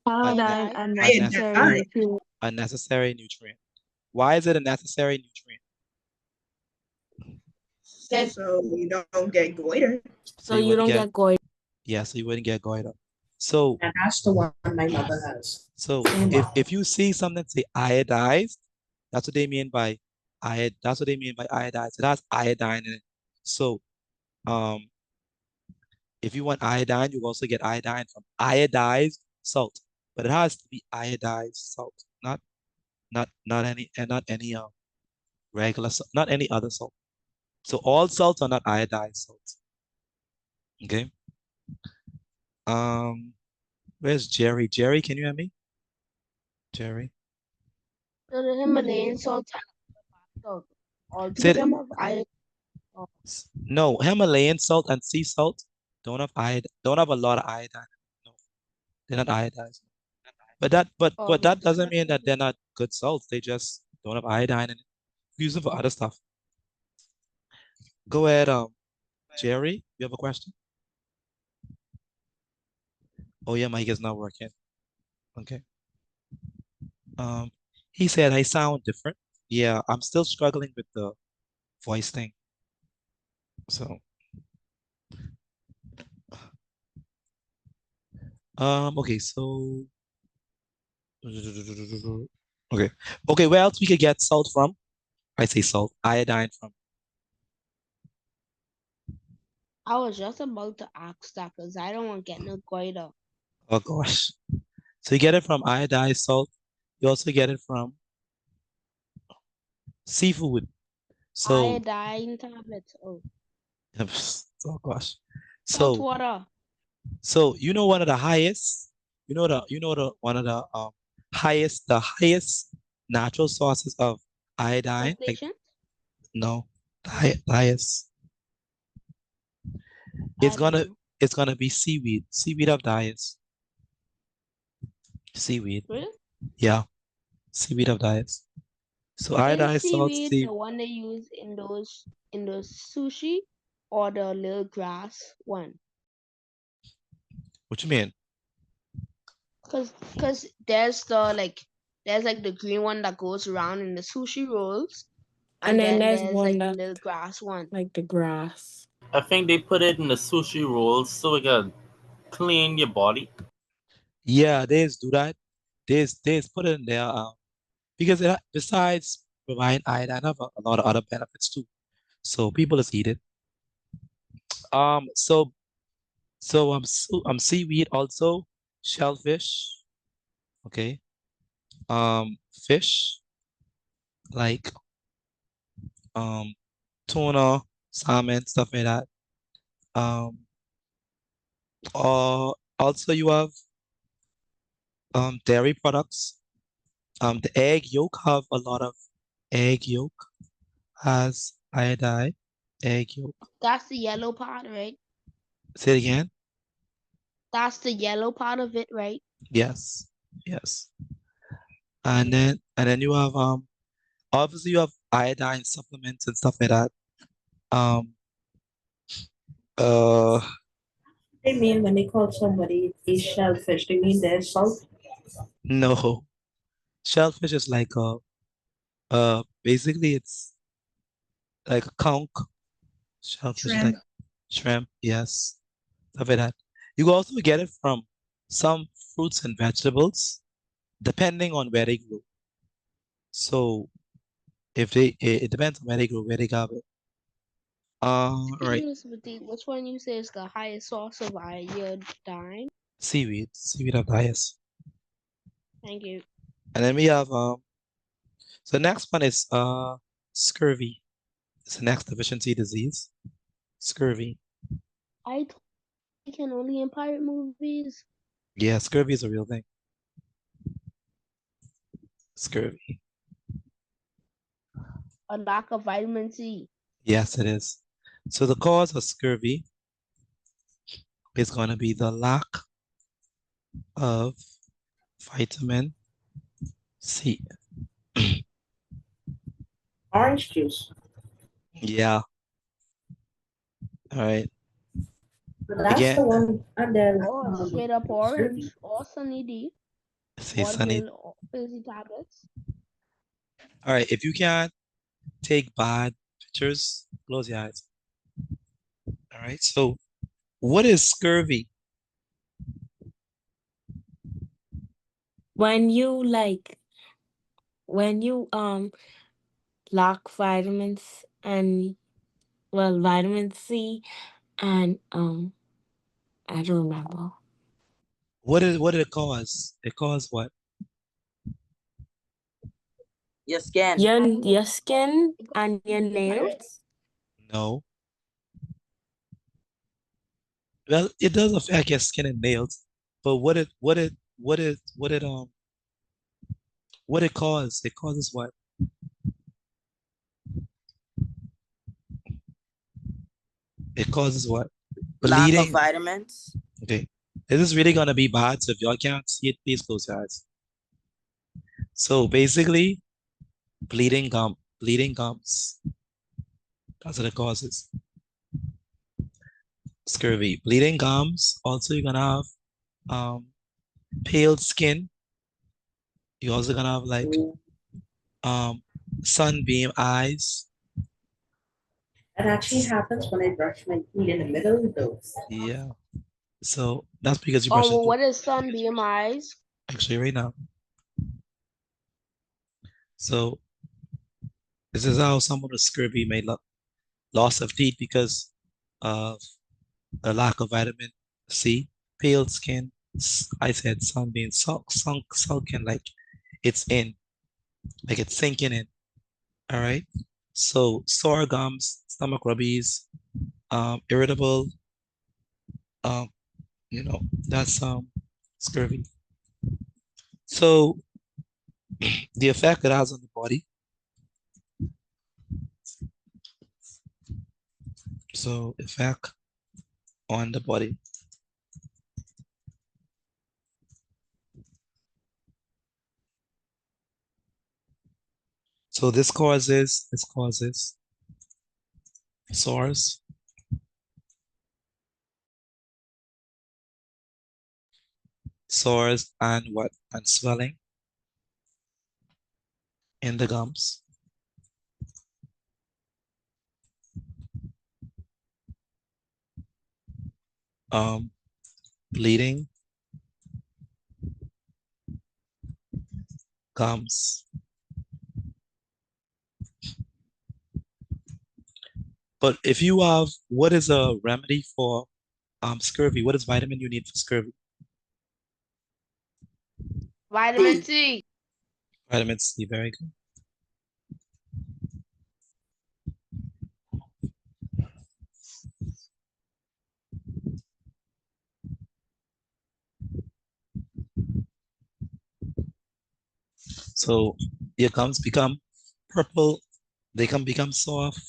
Iodine, Iodine. A necessary nutrient. Why is it a necessary nutrient? So you don't get goiter. So you don't get goiter. Yeah, so you wouldn't get goiter. So And that's the one my mother has. so if you see something say iodized, that's what they mean by that's what they mean by iodized. It has iodine in it. So if you want iodine, you also get iodine from iodized salt. But it has to be iodized salt, not any regular salt, not any other salt. So all salts are not iodized salts. Okay. Where's Jerry? Jerry, can you hear me? Jerry. So the Himalayan salt and salt. All Say of them have iodine. No, Himalayan salt and sea salt don't have a lot of iodine. No, they're not iodized. but Oh, that that's doesn't what mean it that is. they're not good salts. They just don't have iodine in it. Use them for other stuff. Go ahead, Jerry, you have a question? Oh, your mic is not working. Okay. He said I sound different. Yeah, I'm still struggling with the voice thing. So, okay, so okay. Okay, where else we could get salt from? I say salt, iodine from. I was just about to ask that because I don't want to get no goiter. Oh gosh. So you get it from iodized salt. You also get it from seafood. So, Iodine tablets. Oh, oh gosh. salt So, water. so you know one of the highest, the one of the highest natural sources of iodine. Like Crustaceans? no, the highest. I It's don't gonna know. it's gonna be seaweed. Seaweed of the highest. Seaweed. Really? Yeah, seaweed of the highest. So Is iodized salt, seaweed the one they use in those sushi or the little grass one? what you mean? Cause there's like the green one that goes around in the sushi rolls, And and then then there's there's one like the that little grass one. like the grass. I think they put it in the sushi rolls so it can clean your body. Yeah, they do that. They put it in there because besides providing iodine, have a lot of other benefits too. So people just eat it. So seaweed also, shellfish, okay. Fish like tuna, salmon, stuff like that. Um, also you have dairy products. The egg yolk have a lot of egg yolk has iodine. Egg yolk. That's the yellow part, right? Say it again. That's the yellow part of it, right? Yes, yes. And then you have obviously you have iodine supplements and stuff like that. Um uh They mean when they call somebody a shellfish, they mean they're salt. no. Shellfish is like basically it's like a conch. Shellfish is like Shrimp. shrimp, yes. Stuff like that. You can also get it from some fruits and vegetables, depending on where they grow. So if it depends on where they grow, where they got it. Right. Which one you say is the highest source of iodine? Seaweed of the highest. Thank you. And then we have so the next one is scurvy. It's the next deficiency disease. Scurvy. I can only in pirate movies. Yeah, scurvy is a real thing. Scurvy. A lack of vitamin C. Yes, it is. So the cause of scurvy is going to be the lack of vitamin C. Orange juice. Yeah. All right. That's Again, the one. And then Or straight up orange. Or Sunny D. see Or Sunny. pill fizzy tablets. All right. If you can't take bad pictures, close your eyes. All right. So what is scurvy? When you lack vitamins and vitamin C and I don't remember. What did it cause? It caused what? Your skin. Your skin and your nails. No. Well, it does affect your skin and nails, but what it causes? It causes what? It causes what? Lack of Bleeding. vitamins. Okay. This is really gonna be bad. So if y'all can't see it, please close your eyes. So basically, bleeding gums. Those are the causes. Scurvy, bleeding gums. Also, you're gonna have pale skin. You're also gonna have like sunbeam eyes. That actually happens when I brush my teeth in the middle of those. Yeah. So that's because you brush your teeth. What is sunbeam eyes? Actually, right now. So this is how someone with scurvy may loss of teeth because of a lack of vitamin C, pale skin. I said sunbeam, sulking, like it's in, like it's sinking in. All right. So sore gums, stomach rubbies, irritable. That's scurvy. So the effect it has on the body. So effect on the body. So this causes sores, and what? And swelling in the gums. Bleeding gums. But if you have, what is a remedy for scurvy? What is vitamin you need for scurvy? Vitamin C. Vitamin C, very good. So your gums become purple, they can become soft.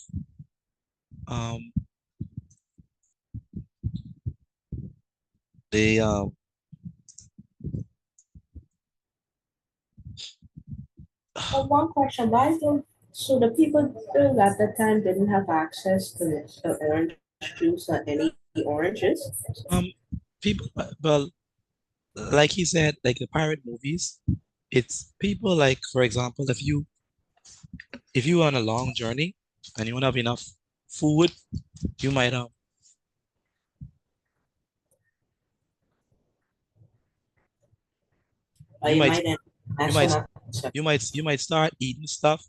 They one question, why don't so the people still at the time didn't have access to the orange juice or any oranges? people, well, like he said, like the pirate movies, it's people like, for example, if you are on a long journey and you don't have enough food, you might you might start eating stuff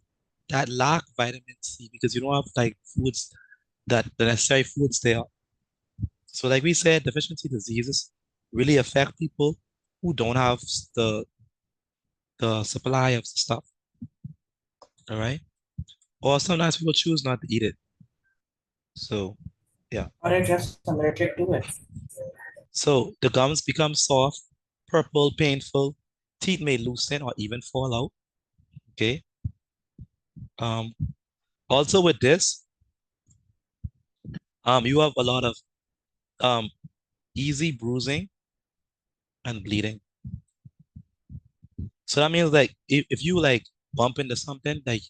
that lack vitamin C because you don't have like foods that the necessary foods there. So like we said, deficiency diseases really affect people who don't have the supply of the stuff. All right. Or sometimes people choose not to eat it. So yeah. Or they're just allergic to it. So the gums become soft, purple, painful, teeth may loosen or even fall out. Okay. Also with this, you have a lot of easy bruising and bleeding. So that means like if you like bump into something, like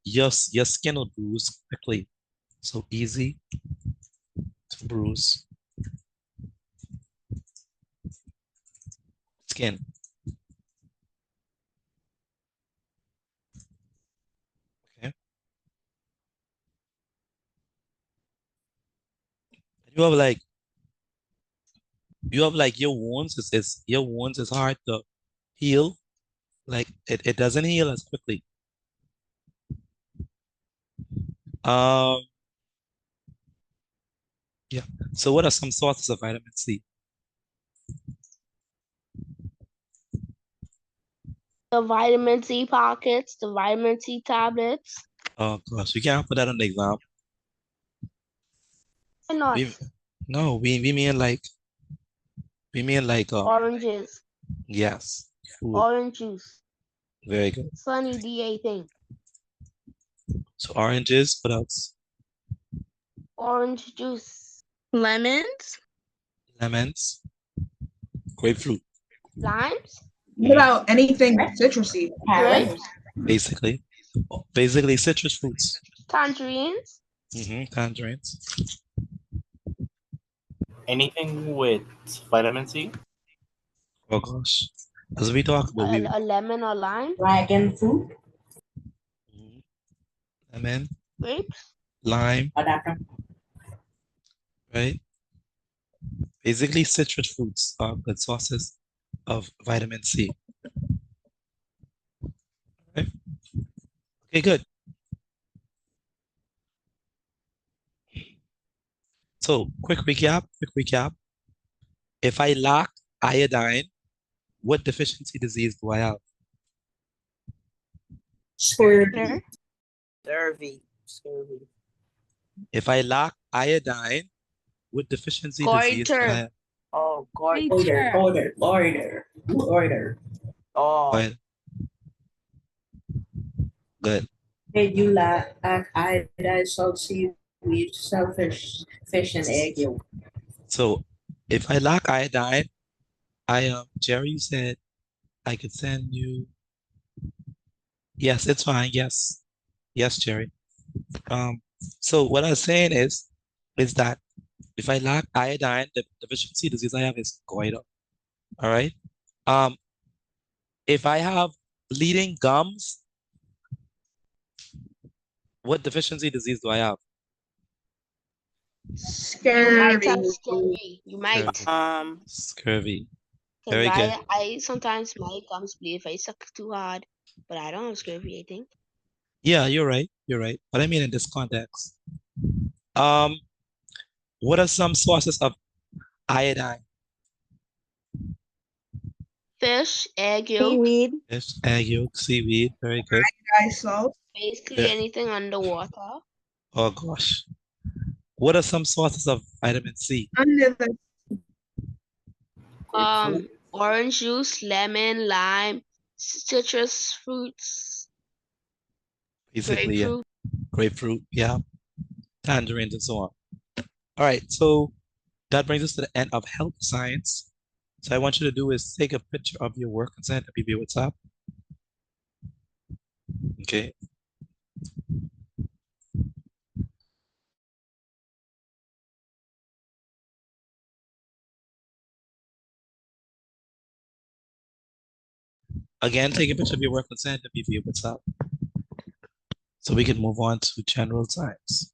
your skin will bruise quickly. So easy to bruise skin. Okay. You have like your wounds is hard to heal. Like it doesn't heal as quickly. Yeah. So what are some sources of vitamin C? The vitamin C pockets, the vitamin C tablets. Oh gosh, we can't put that on the exam. Why not? No, we mean like Oranges. yes. Food. Orange juice. Very good. Sunny D thing. So oranges, what else? Orange juice. Lemons. Lemons. Grapefruit. Limes. What about anything citrusy? Grapes, Basically citrus fruits. tangerines, Tangerines. Anything with vitamin C? Oh gosh. As we talk about, a lemon or lime, Dragon fruit. lemon, grapes, lime, Adapter. right? Basically, citrus fruits are good sources of vitamin C. Okay, okay, good. So, quick recap. If I lack iodine, what deficiency disease do I have? Scurvy. Scurvy. If I lack iodine, what deficiency disease do I goiter, have? Oh, Order. Oh, Oil. Good. Hey, you lack iodine, salt, seaweed, shellfish, fish, and egg yolk. So, if I lack iodine, Jerry, you said I could send you. Yes, it's fine. Yes, Jerry. So what I was saying is that if I lack iodine, the deficiency disease I have is goiter. All right. If I have bleeding gums, what deficiency disease do I have? you might have Scurvy. scurvy. You might. Scurvy. Because Very good. I sometimes my gums bleed if I suck too hard, but I don't have scurvy, I think. Yeah, you're right. But I mean in this context. What are some sources of iodine? Fish, egg yolk, Seaweed. Fish, egg yolk, seaweed. Very good. Iodized salt. basically Yeah. anything underwater. Oh gosh. What are some sources of vitamin C? Under the Orange juice, lemon, lime, citrus fruits, Basically, yeah. grapefruit. Grapefruit, yeah. Tangerines and so on. All right, so that brings us to the end of health science. So I want you to do is take a picture of your work and send it to BB WhatsApp. Okay. Again, take a picture of your work and send it to BB WhatsApp. So we can move on to general science.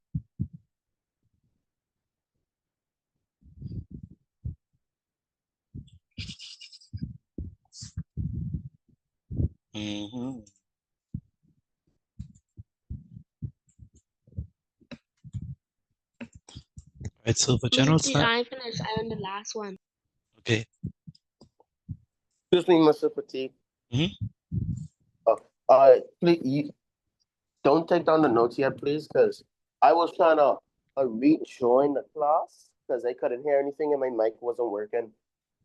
Right, so for general Please, science, I ain't finished. I'm on the last one. okay. Excuse me, Mr. Petit. Please, don't take down the notes yet, please, because I was trying to rejoin the class because I couldn't hear anything and my mic wasn't working.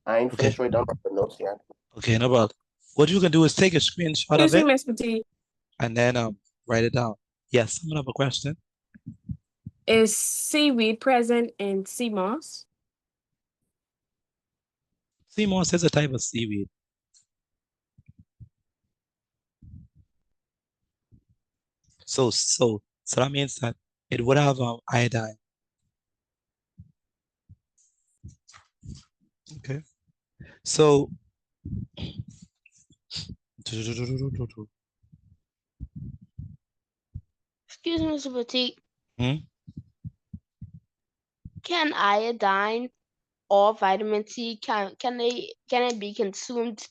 I ain't finished writing down the notes yet. Okay, no problem. What you can do is take a screenshot of Excuse me, it Miss Petit. and then write it down. Yes, someone have a question. Is seaweed present in sea moss? Sea moss is a type of seaweed. So that means that it would have iodine. Okay. So Excuse me, Mr. Petit. Hmm? Can iodine or vitamin C can it be consumed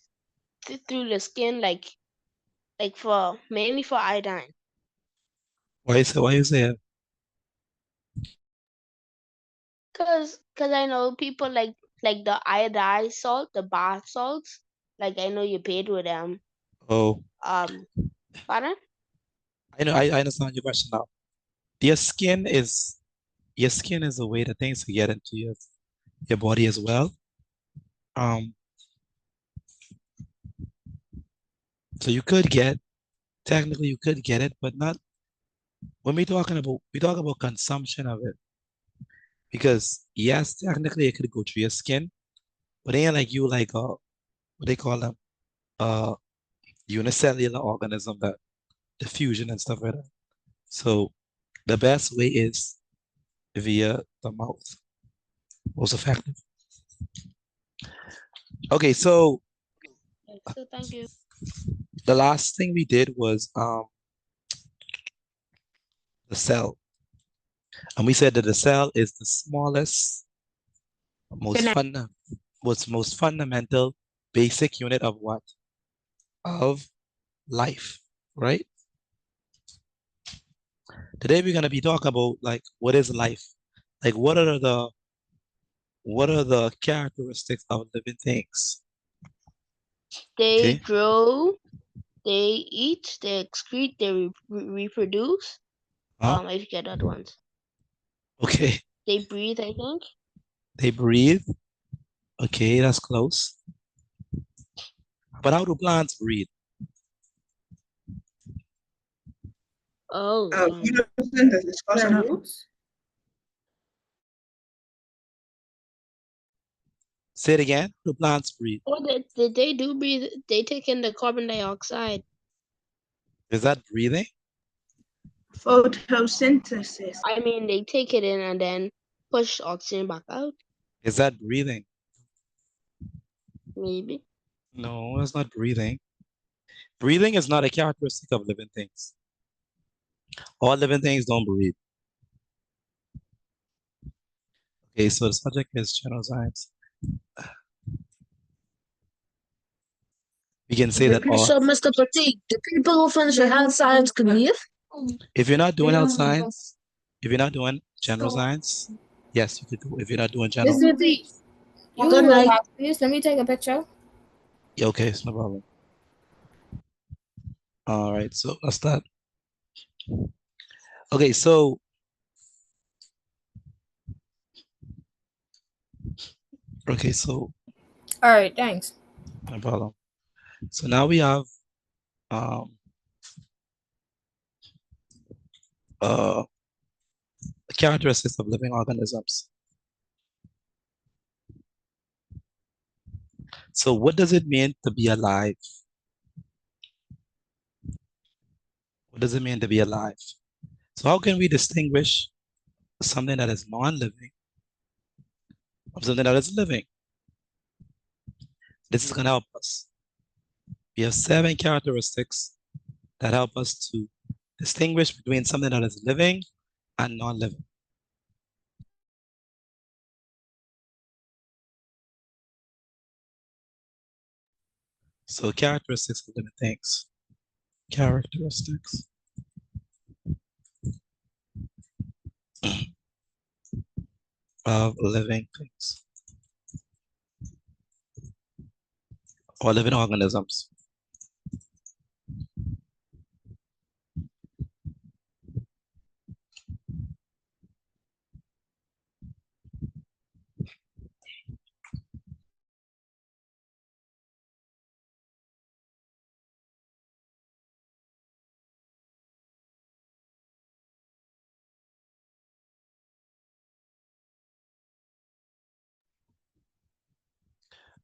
through the skin like for mainly for iodine? Why you say it? Cause I know people like the iodized salt, the bath salts. Like I know you paid with them. Oh, Pardon? I understand your question now. Your skin is a way that things to get into your body as well. So technically you could get it, but not when we talk about consumption of it. Because yes, technically it could go through your skin, but it ain't like you what they call them, unicellular organism that diffusion and stuff like that. So the best way is via the mouth, most effective. Okay, so So thank you. the last thing we did was the cell. And we said that the cell is the smallest, most fundamental basic unit of what? Of life, right? Today we're gonna be talking about like what is life? Like what are the characteristics of living things? They Okay. grow, they eat, they excrete, they reproduce. Huh? I forget that ones. Okay. They breathe, I think. They breathe. Okay, that's close. But how do plants breathe? Oh, photosynthesis, close Their enough. roots? Say it again. Do plants breathe? Oh, they do breathe. They take in the carbon dioxide. Is that breathing? Photosynthesis. I mean, they take it in and then push oxygen back out. Is that breathing? Maybe. No, that's not breathing. Breathing is not a characteristic of living things. All living things don't breathe. Okay, so the subject is general science. We can say that all. So, Mr. Petit, the people who finish a health science can leave? If you're not doing health science, if you're not doing general science, yes, you could do. If you're not doing general, Mr. Petit, good night. Please, let me take a picture. yeah, okay, it's no problem. All right, so let's start. Okay, so All right, thanks. no problem. So now we have the characteristics of living organisms. So what does it mean to be alive? What does it mean to be alive? So how can we distinguish something that is non-living from something that is living? This is going to help us. We have 7 characteristics that help us to distinguish between something that is living and non-living. So characteristics of living things. Characteristics of living things or living organisms.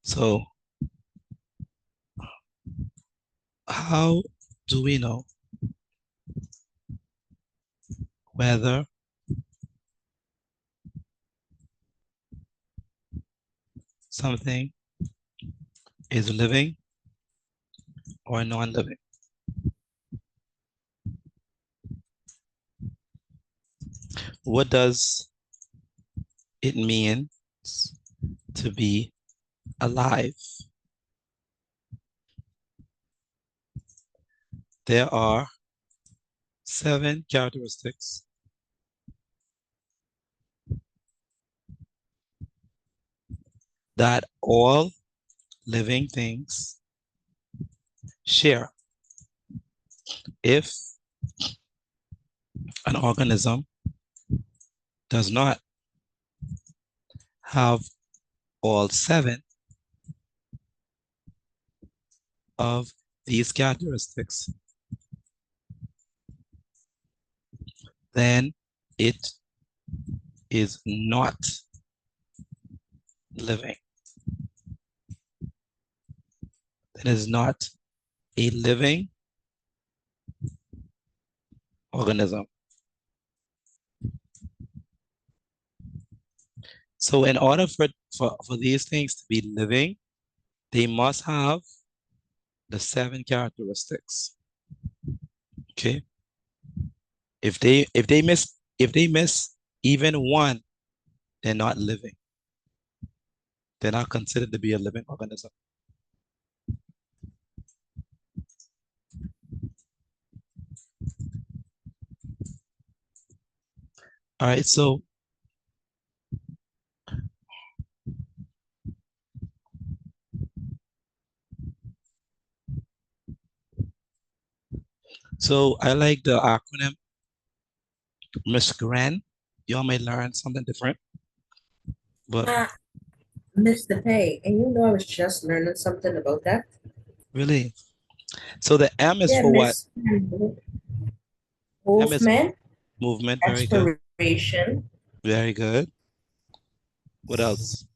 So how do we know whether something is living or non-living? What does it mean to be alive? There are 7 characteristics that all living things share. If an organism does not have all 7 of these characteristics, then it is not living. then it's not a living organism. So in order for these things to be living, they must have the 7 characteristics. Okay. If they miss even one, they're not living. They're not considered to be a living organism. All right, so I like the acronym Miss Gran. Y'all may learn something different. But Mr. Pay, and you know I was just learning something about that. really, so the M is Yeah, for what? M is Movement, movement. Very good. expiration, Very good. What else?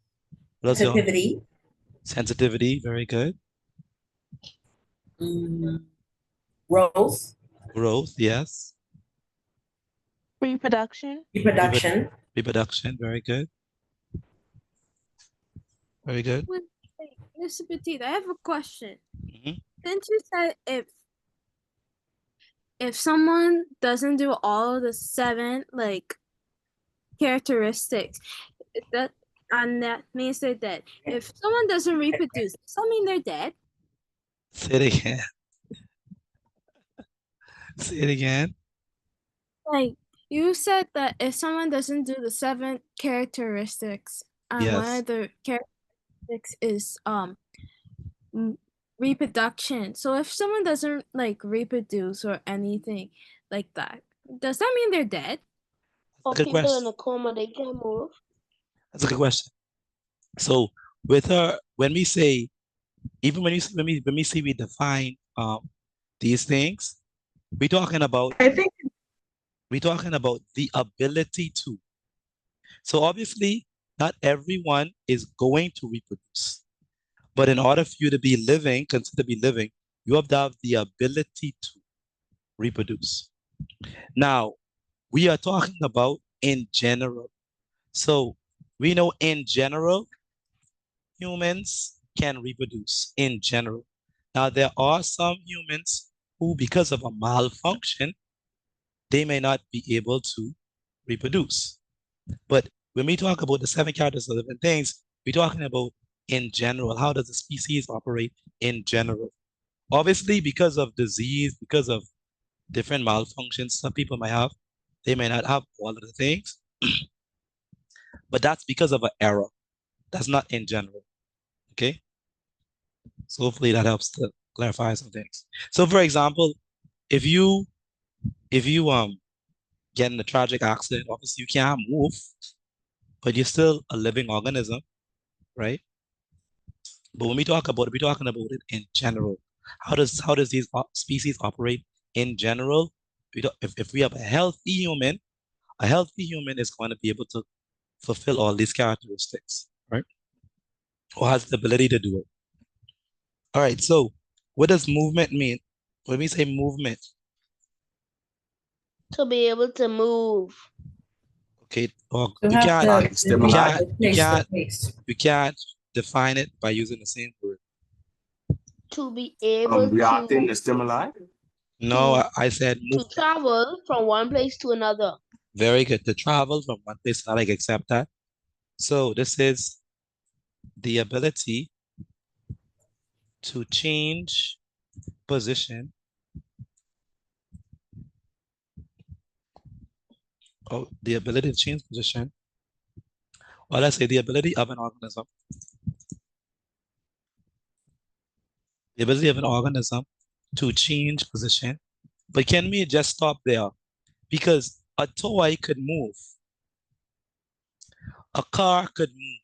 What else, y'all? sensitivity, Sensitivity. Very good. growth, Growth. Yes. Reproduction. reproduction. Reproduction. Very good. Very good. Wait, Mr. Petit, I have a question. Mhm. Since you said if someone doesn't do all the 7 like characteristics, that means they're dead. If someone doesn't reproduce, does that mean they're dead? Say it again. Say it again. Like you said that if someone doesn't do the 7 characteristics, and one Yes. of the characteristics is reproduction. So if someone doesn't like reproduce or anything like that, does that mean they're dead? Or Good people in question. a coma, they can't move. That's a good question. So with her, when we say, even when we say we define these things, we're talking about the ability to. So obviously, not everyone is going to reproduce. But in order for you to be living, consider to be living, you have to have the ability to reproduce. Now, we are talking about in general. So we know in general, humans can reproduce in general. Now, there are some humans who, because of a malfunction, they may not be able to reproduce. But when we talk about the 7 characters of living things, we're talking about in general. How does the species operate in general? Obviously, because of disease, because of different malfunctions some people might have, they may not have all of the things. But that's because of an error. That's not in general. Okay? So hopefully that helps to clarify some things. So for example, if you get in a tragic accident, obviously you can't move, but you're still a living organism, right? But when we talk about it, we're talking about it in general. How does these species operate in general? If we have a healthy human is going to be able to fulfill all these characteristics, right? Or has the ability to do it. All right, so what does movement mean? When we say movement, To be able to move. okay, or You you have can't, to Stimuli. you can't define it by using the same word. To be able Reacting to to stimuli. No, I said to move. travel from one place to another. Very good. To travel from one place to another, I accept that. So this is the ability to change position. Oh, the ability to change position. Or let's say the ability of an organism. The ability of an organism to change position. But can we just stop there? Because a toy could move. A car could move.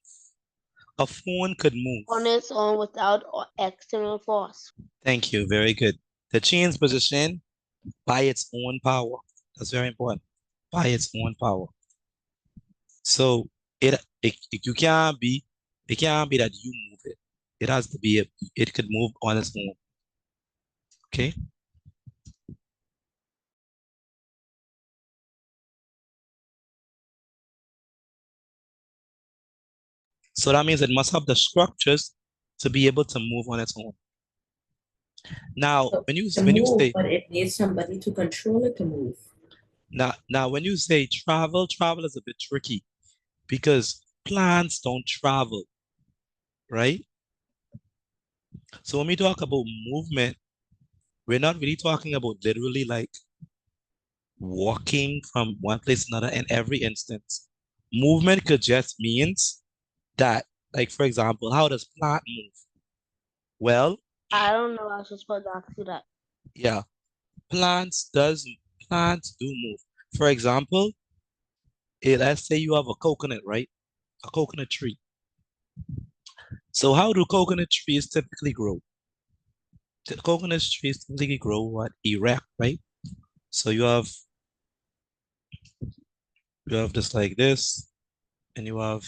A phone could move. On its own without external force. Thank you. Very good. To change position by its own power. That's very important. By its own power. So it can't be that you move it. It has to be, it could move on its own. Okay. So that means it must have the structures to be able to move on its own. Now, So when you to move, say but it needs somebody to control it to move. now when you say travel is a bit tricky because plants don't travel, right? So when we talk about movement, we're not really talking about literally like walking from one place to another in every instance. Movement could just means that, like for example, how does plant move? Well, I don't know. I was just supposed to ask you that. yeah, plants do move. For example, let's say you have a coconut, right? A coconut tree. So how do coconut trees typically grow? The coconut trees typically grow what? Erect, right? So you have this like this, and you have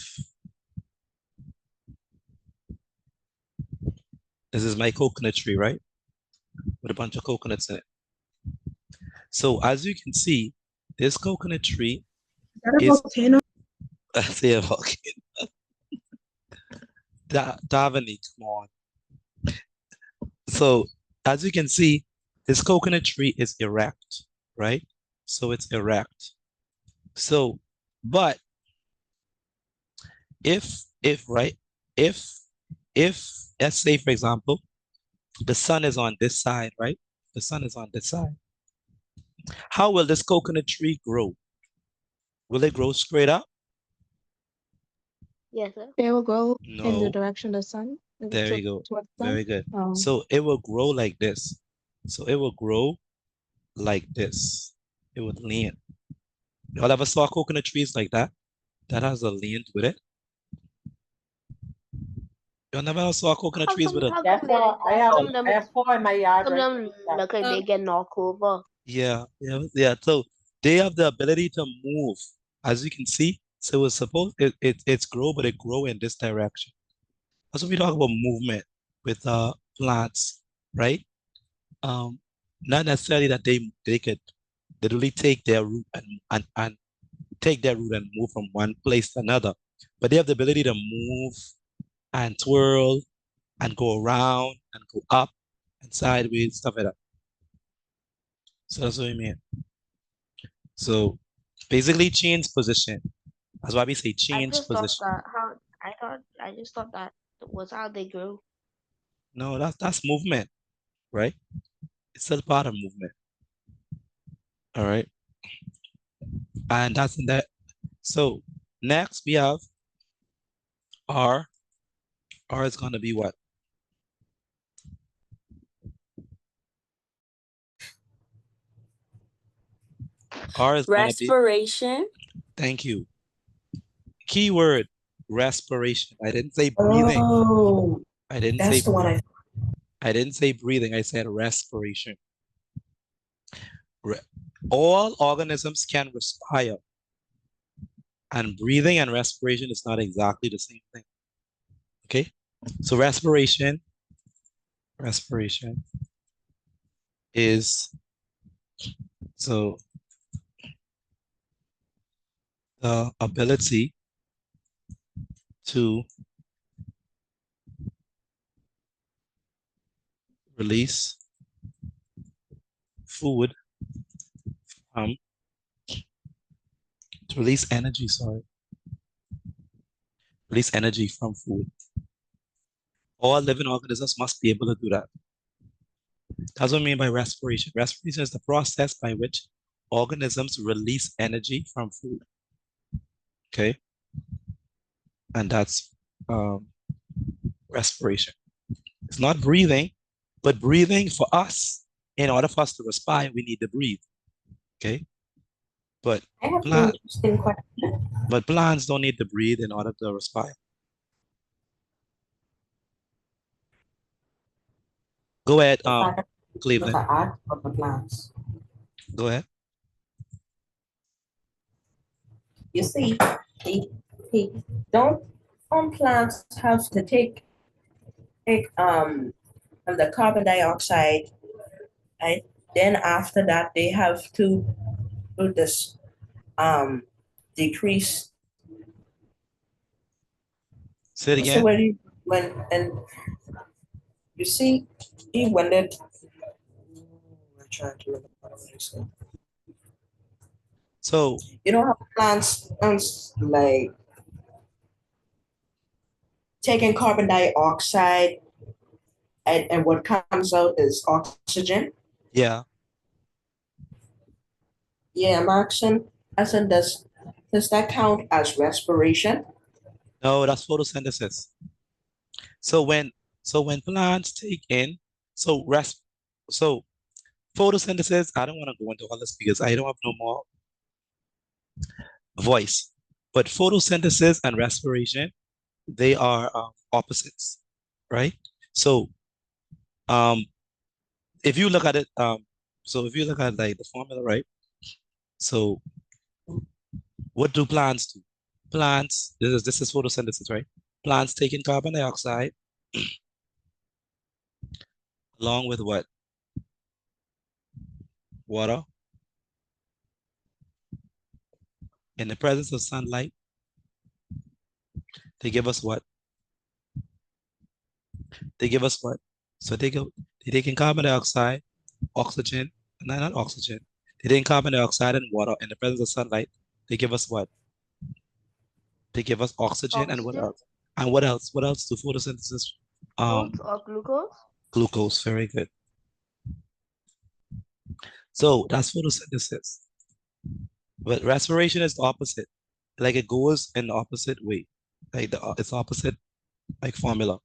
this is my coconut tree, right? With a bunch of coconuts in it. So as you can see, this coconut tree Is that a is volcano? I say a volcano. Davani, come on. So as you can see, this coconut tree is erect, right? So it's erect. So, but if right, if let's say for example, the sun is on this side, right? The sun is on this side. How will this coconut tree grow? Will it grow straight up? Yes, sir. They will go in the No. direction of the sun. There you go. Towards the sun. Very good. Oh. So it will grow like this. So it will grow like this. It would lean. Y'all ever saw coconut trees like that? That has a lean with it? Y'all never saw coconut trees with a How That's come they why like that? Some of them, I have four in my yard some right of them now. look like they get knocked over. yeah. So they have the ability to move, as you can see. So it's supposed it's grow, but it grow in this direction. That's what we talk about movement with plants, right? Not necessarily that they could literally take their root and take their root and move from one place to another, but they have the ability to move and twirl and go around and go up and sideways, stuff like that. So that's what I mean. So basically change position. That's why we say I change just thought position. that I just thought that was how they grew. No, that's movement, right? It's still part of movement. All right. And that's in that. So next we have R. R is gonna be what? R is gonna be, Respiration. thank you. Keyword, respiration. I didn't say breathing. Oh, I didn't that's say the one I didn't say breathing, I said respiration. All organisms can respire. And breathing and respiration is not exactly the same thing. Okay? So respiration is so the ability to release food from to release energy, release energy from food. All living organisms must be able to do that. That's what I mean by respiration. Respiration is the process by which organisms release energy from food. Okay? And that's respiration. It's not breathing, but breathing for us, in order for us to respire, we need to breathe. Okay? But I have an interesting question. But plants don't need to breathe in order to respire. Go ahead, Cleveland. Of the plants. Go ahead. You see, don't some plants have to take take the carbon dioxide, right? Then after that, they have to do this decrease. Say it So again. when and you see, when it, I'm trying to remember what I said. So You know how plants like taking carbon dioxide and what comes out is oxygen. yeah, Yeah, I'm asking, does that count as respiration? no, that's photosynthesis. So when plants take in, so rest, so photosynthesis, I don't want to go into all this because I don't have no more voice. But photosynthesis and respiration, they are opposites, right? So if you look at it, so if you look at like the formula, right? So what do plants do? Plants, this is photosynthesis, right? Plants take in carbon dioxide along with what? Water. In the presence of sunlight, they give us what? They give us what? So they take in carbon dioxide, oxygen, no, not oxygen. They take in carbon dioxide and water in the presence of sunlight. They give us what? They give us oxygen and what Oxygen, else? And what else? What else do photosynthesis? salt or glucose. Glucose. Very good. So that's photosynthesis. But respiration is the opposite. Like it goes in the opposite way. Like it's opposite like formula.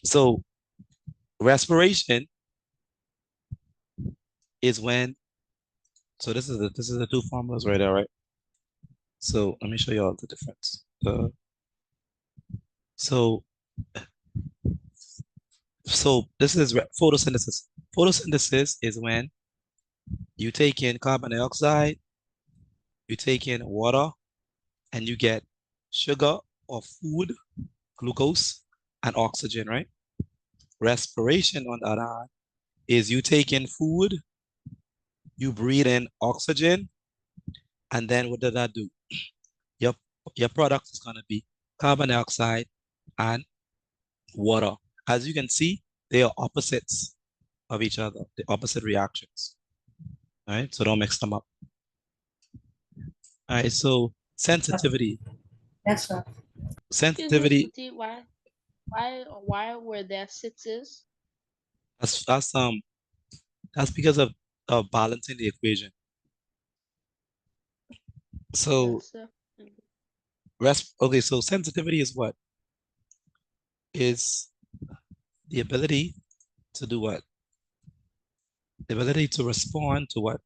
So respiration is when, so this is the two formulas right there, right? So let me show you all the difference. So this is photosynthesis. Photosynthesis is when you take in carbon dioxide, you take in water, and you get sugar or food, glucose, and oxygen, right? Respiration, on the other hand, is you take in food, you breathe in oxygen, and then what does that do? Your product is going to be carbon dioxide and water. As you can see, they are opposites of each other, the opposite reactions. All right, so don't mix them up. All right, so sensitivity. Yes, sir. Sensitivity, Excuse me, Tuti, why were there sixes? that's because of balancing the equation. So Yes, sir. okay, so sensitivity is what? Is the ability to do what? The ability to respond to what?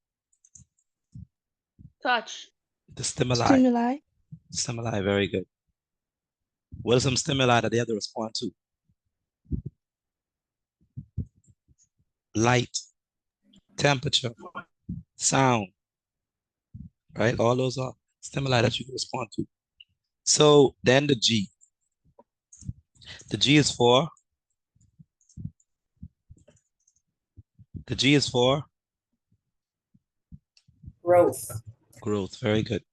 Touch. The stimuli. Stimuli. Stimuli, very good. What are some stimuli that they have to respond to? Light, temperature, sound, right? All those are stimuli that you can respond to. So then the G. The G is for Growth. Growth, very good.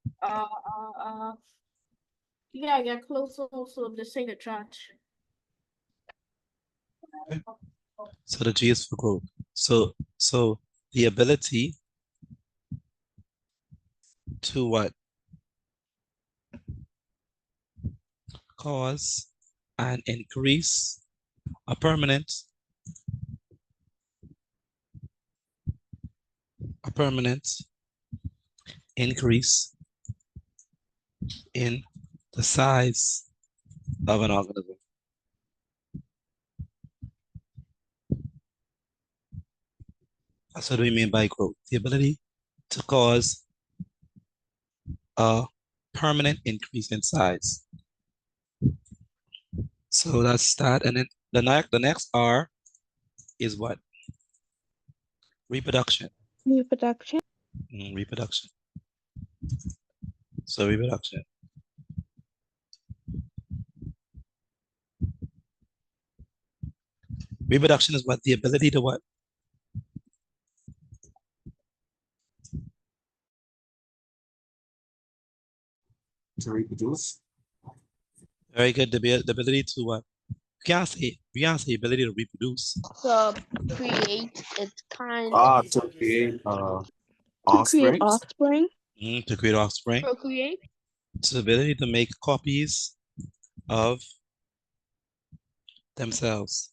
Yeah, get closer also to say the charge. Okay. So the G is for growth. So the ability to what? Cause an increase, a permanent increase in the size of an organism. That's what we mean by growth. The ability to cause a permanent increase in size. So that's that. And then the next R is what? Reproduction. Reproduction. Reproduction. So reproduction. Reproduction is what? The ability to what? To reproduce. Very good. The ability to what? You can't say ability to reproduce. To create its kind. To create To create offspring. offspring. To create offspring. Procreate. It's the ability to make copies of themselves.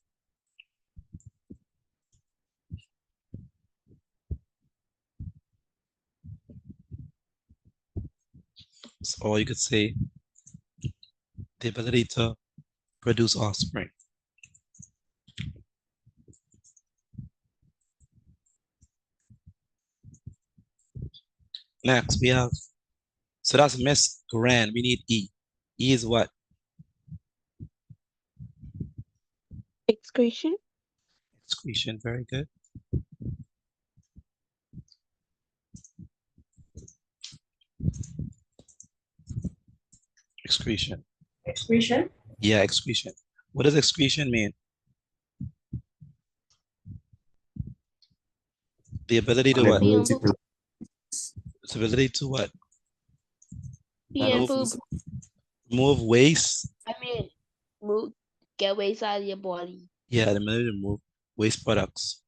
Or you could say the ability to produce offspring. Next, we have, so that's Miss Grand. We need E. E is what? Excretion. Excretion, very good. Excretion. Excretion? Yeah, excretion. What does excretion mean? The ability to what? Its ability to what? Move waste. I mean, get waste out of your body. Yeah, the ability to move waste products.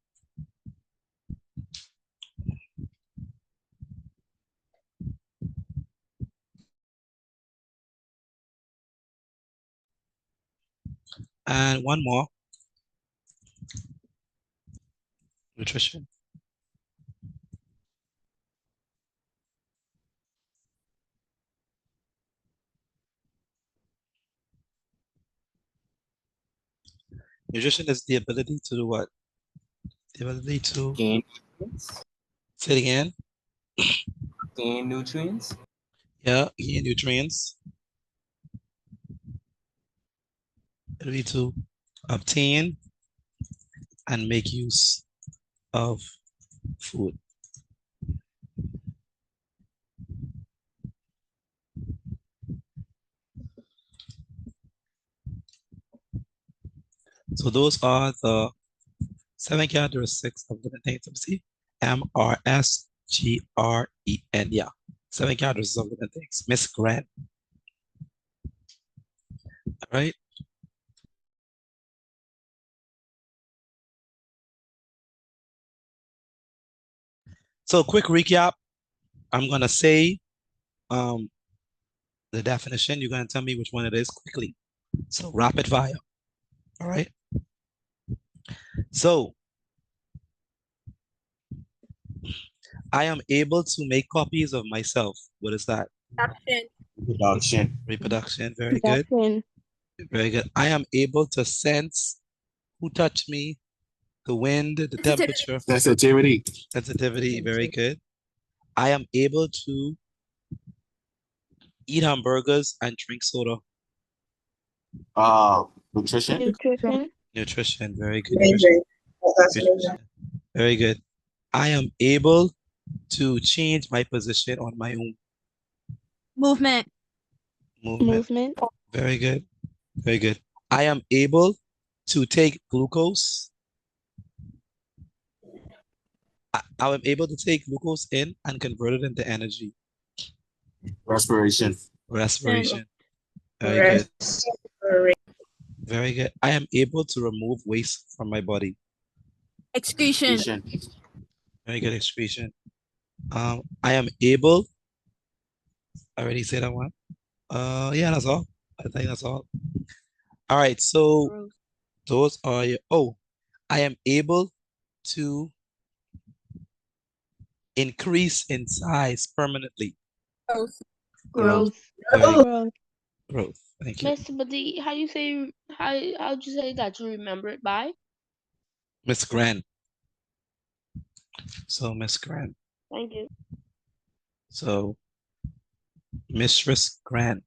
And one more. Nutrition. Nutrition is the ability to do what? The ability to gain nutrients. Say it again. Gain nutrients. Yeah, gain nutrients. Ability to obtain and make use of food. So those are the 7 characteristics of living things. Let me see. MRSGREN. Yeah. 7 characteristics of living things. Miss Grant. All right. So quick recap. I'm gonna say the definition. You're gonna tell me which one it is quickly. So rapid fire. All right. So I am able to make copies of myself. What is that? Reproduction. Reproduction. Very good. Very good. I am able to sense who touched me, the wind, the temperature. Sensitivity. Sensitivity. Very good. I am able to eat hamburgers and drink soda. Nutrition. Nutrition. Nutrition. Very good. Nutrition. Very good. I am able to change my position on my own. Movement. Movement. Very good. Very good. I am able to take glucose. I am able to take glucose in and convert it into energy. Respiration. Respiration. Very good. Very good. I am able to remove waste from my body. Excretion. Very good. Excretion. I am able. I already said that one. Yeah, that's all. I think that's all. All right. So those are your. Oh, I am able to increase in size permanently. Growth. Growth. Thank you. Mr. Buddy, how'd you say that you remember it by? Miss Grant. So Miss Grant. Thank you. So Mistress Grant.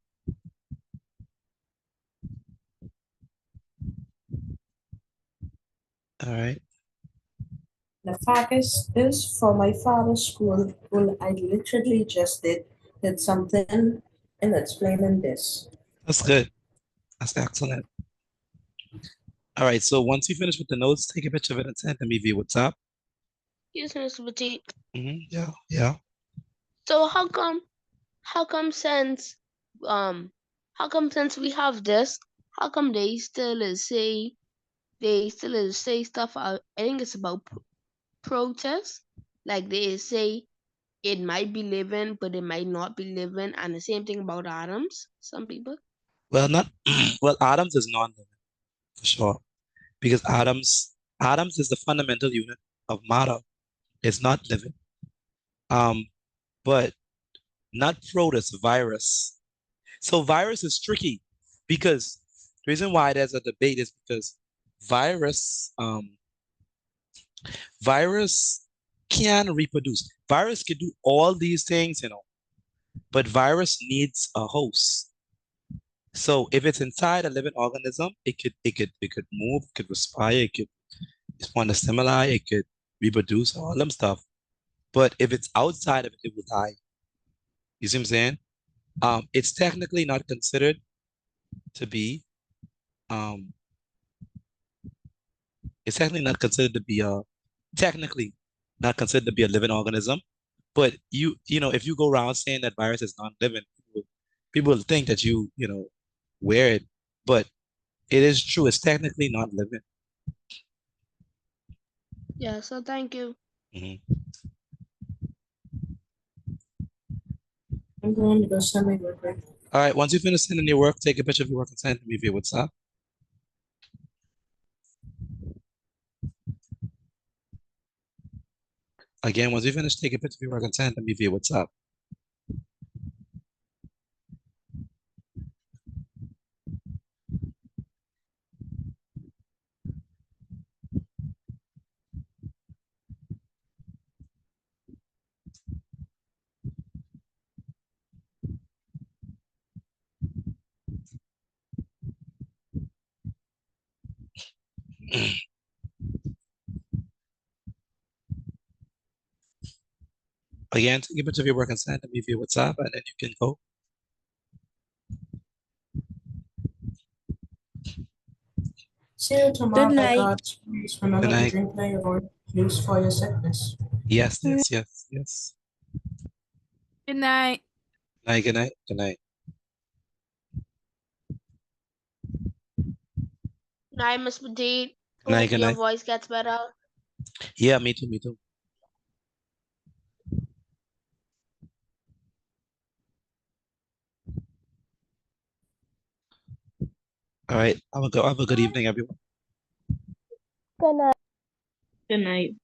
All right. The fact is for my father's school, I literally just did something and explaining this. That's good. That's excellent. All right, so once you finish with the notes, take a picture of it and send it to me via WhatsApp. Yes, Mr. Petit. Yeah, yeah. So how come since we have this, how come they still is say stuff out? I think it's about protest. Like they say it might be living, but it might not be living, and the same thing about atoms. Some people. Well, not well, atoms is non-living for sure. Because atoms is the fundamental unit of matter. It's not living. But not protist, virus. So virus is tricky because the reason why there's a debate is because virus virus can reproduce. Virus can do all these things, but virus needs a host. So if it's inside a living organism, it could move, it could respire, it could respond to stimuli, it could reproduce, all them stuff. But if it's outside of it, it will die. You see what I'm saying? It's technically not considered to be it's technically not considered to be a technically not considered to be a living organism. But if you go around saying that virus is non-living, people will think that you wear it. But it is true, it's technically not living. Yeah, so thank you. I'm going to go send my work right now. All right, once you finish sending your work, take a picture of your work and send it to me via WhatsApp. Again, once you finish, take a picture of your work and send it to me via WhatsApp. Again, take a picture of your work and send it to me via WhatsApp, and then you can go. See you tomorrow, Good my night. God. Please remember Good to night. drink plenty of orange juice for your sickness. Yes, yes, yes, yes. Good night. Night, good night, good night. Good night, Miss Petit. Good night, Hope good your night. voice gets better. Yeah, me too, me too. All right, have a good evening, everyone. Good night. Good night.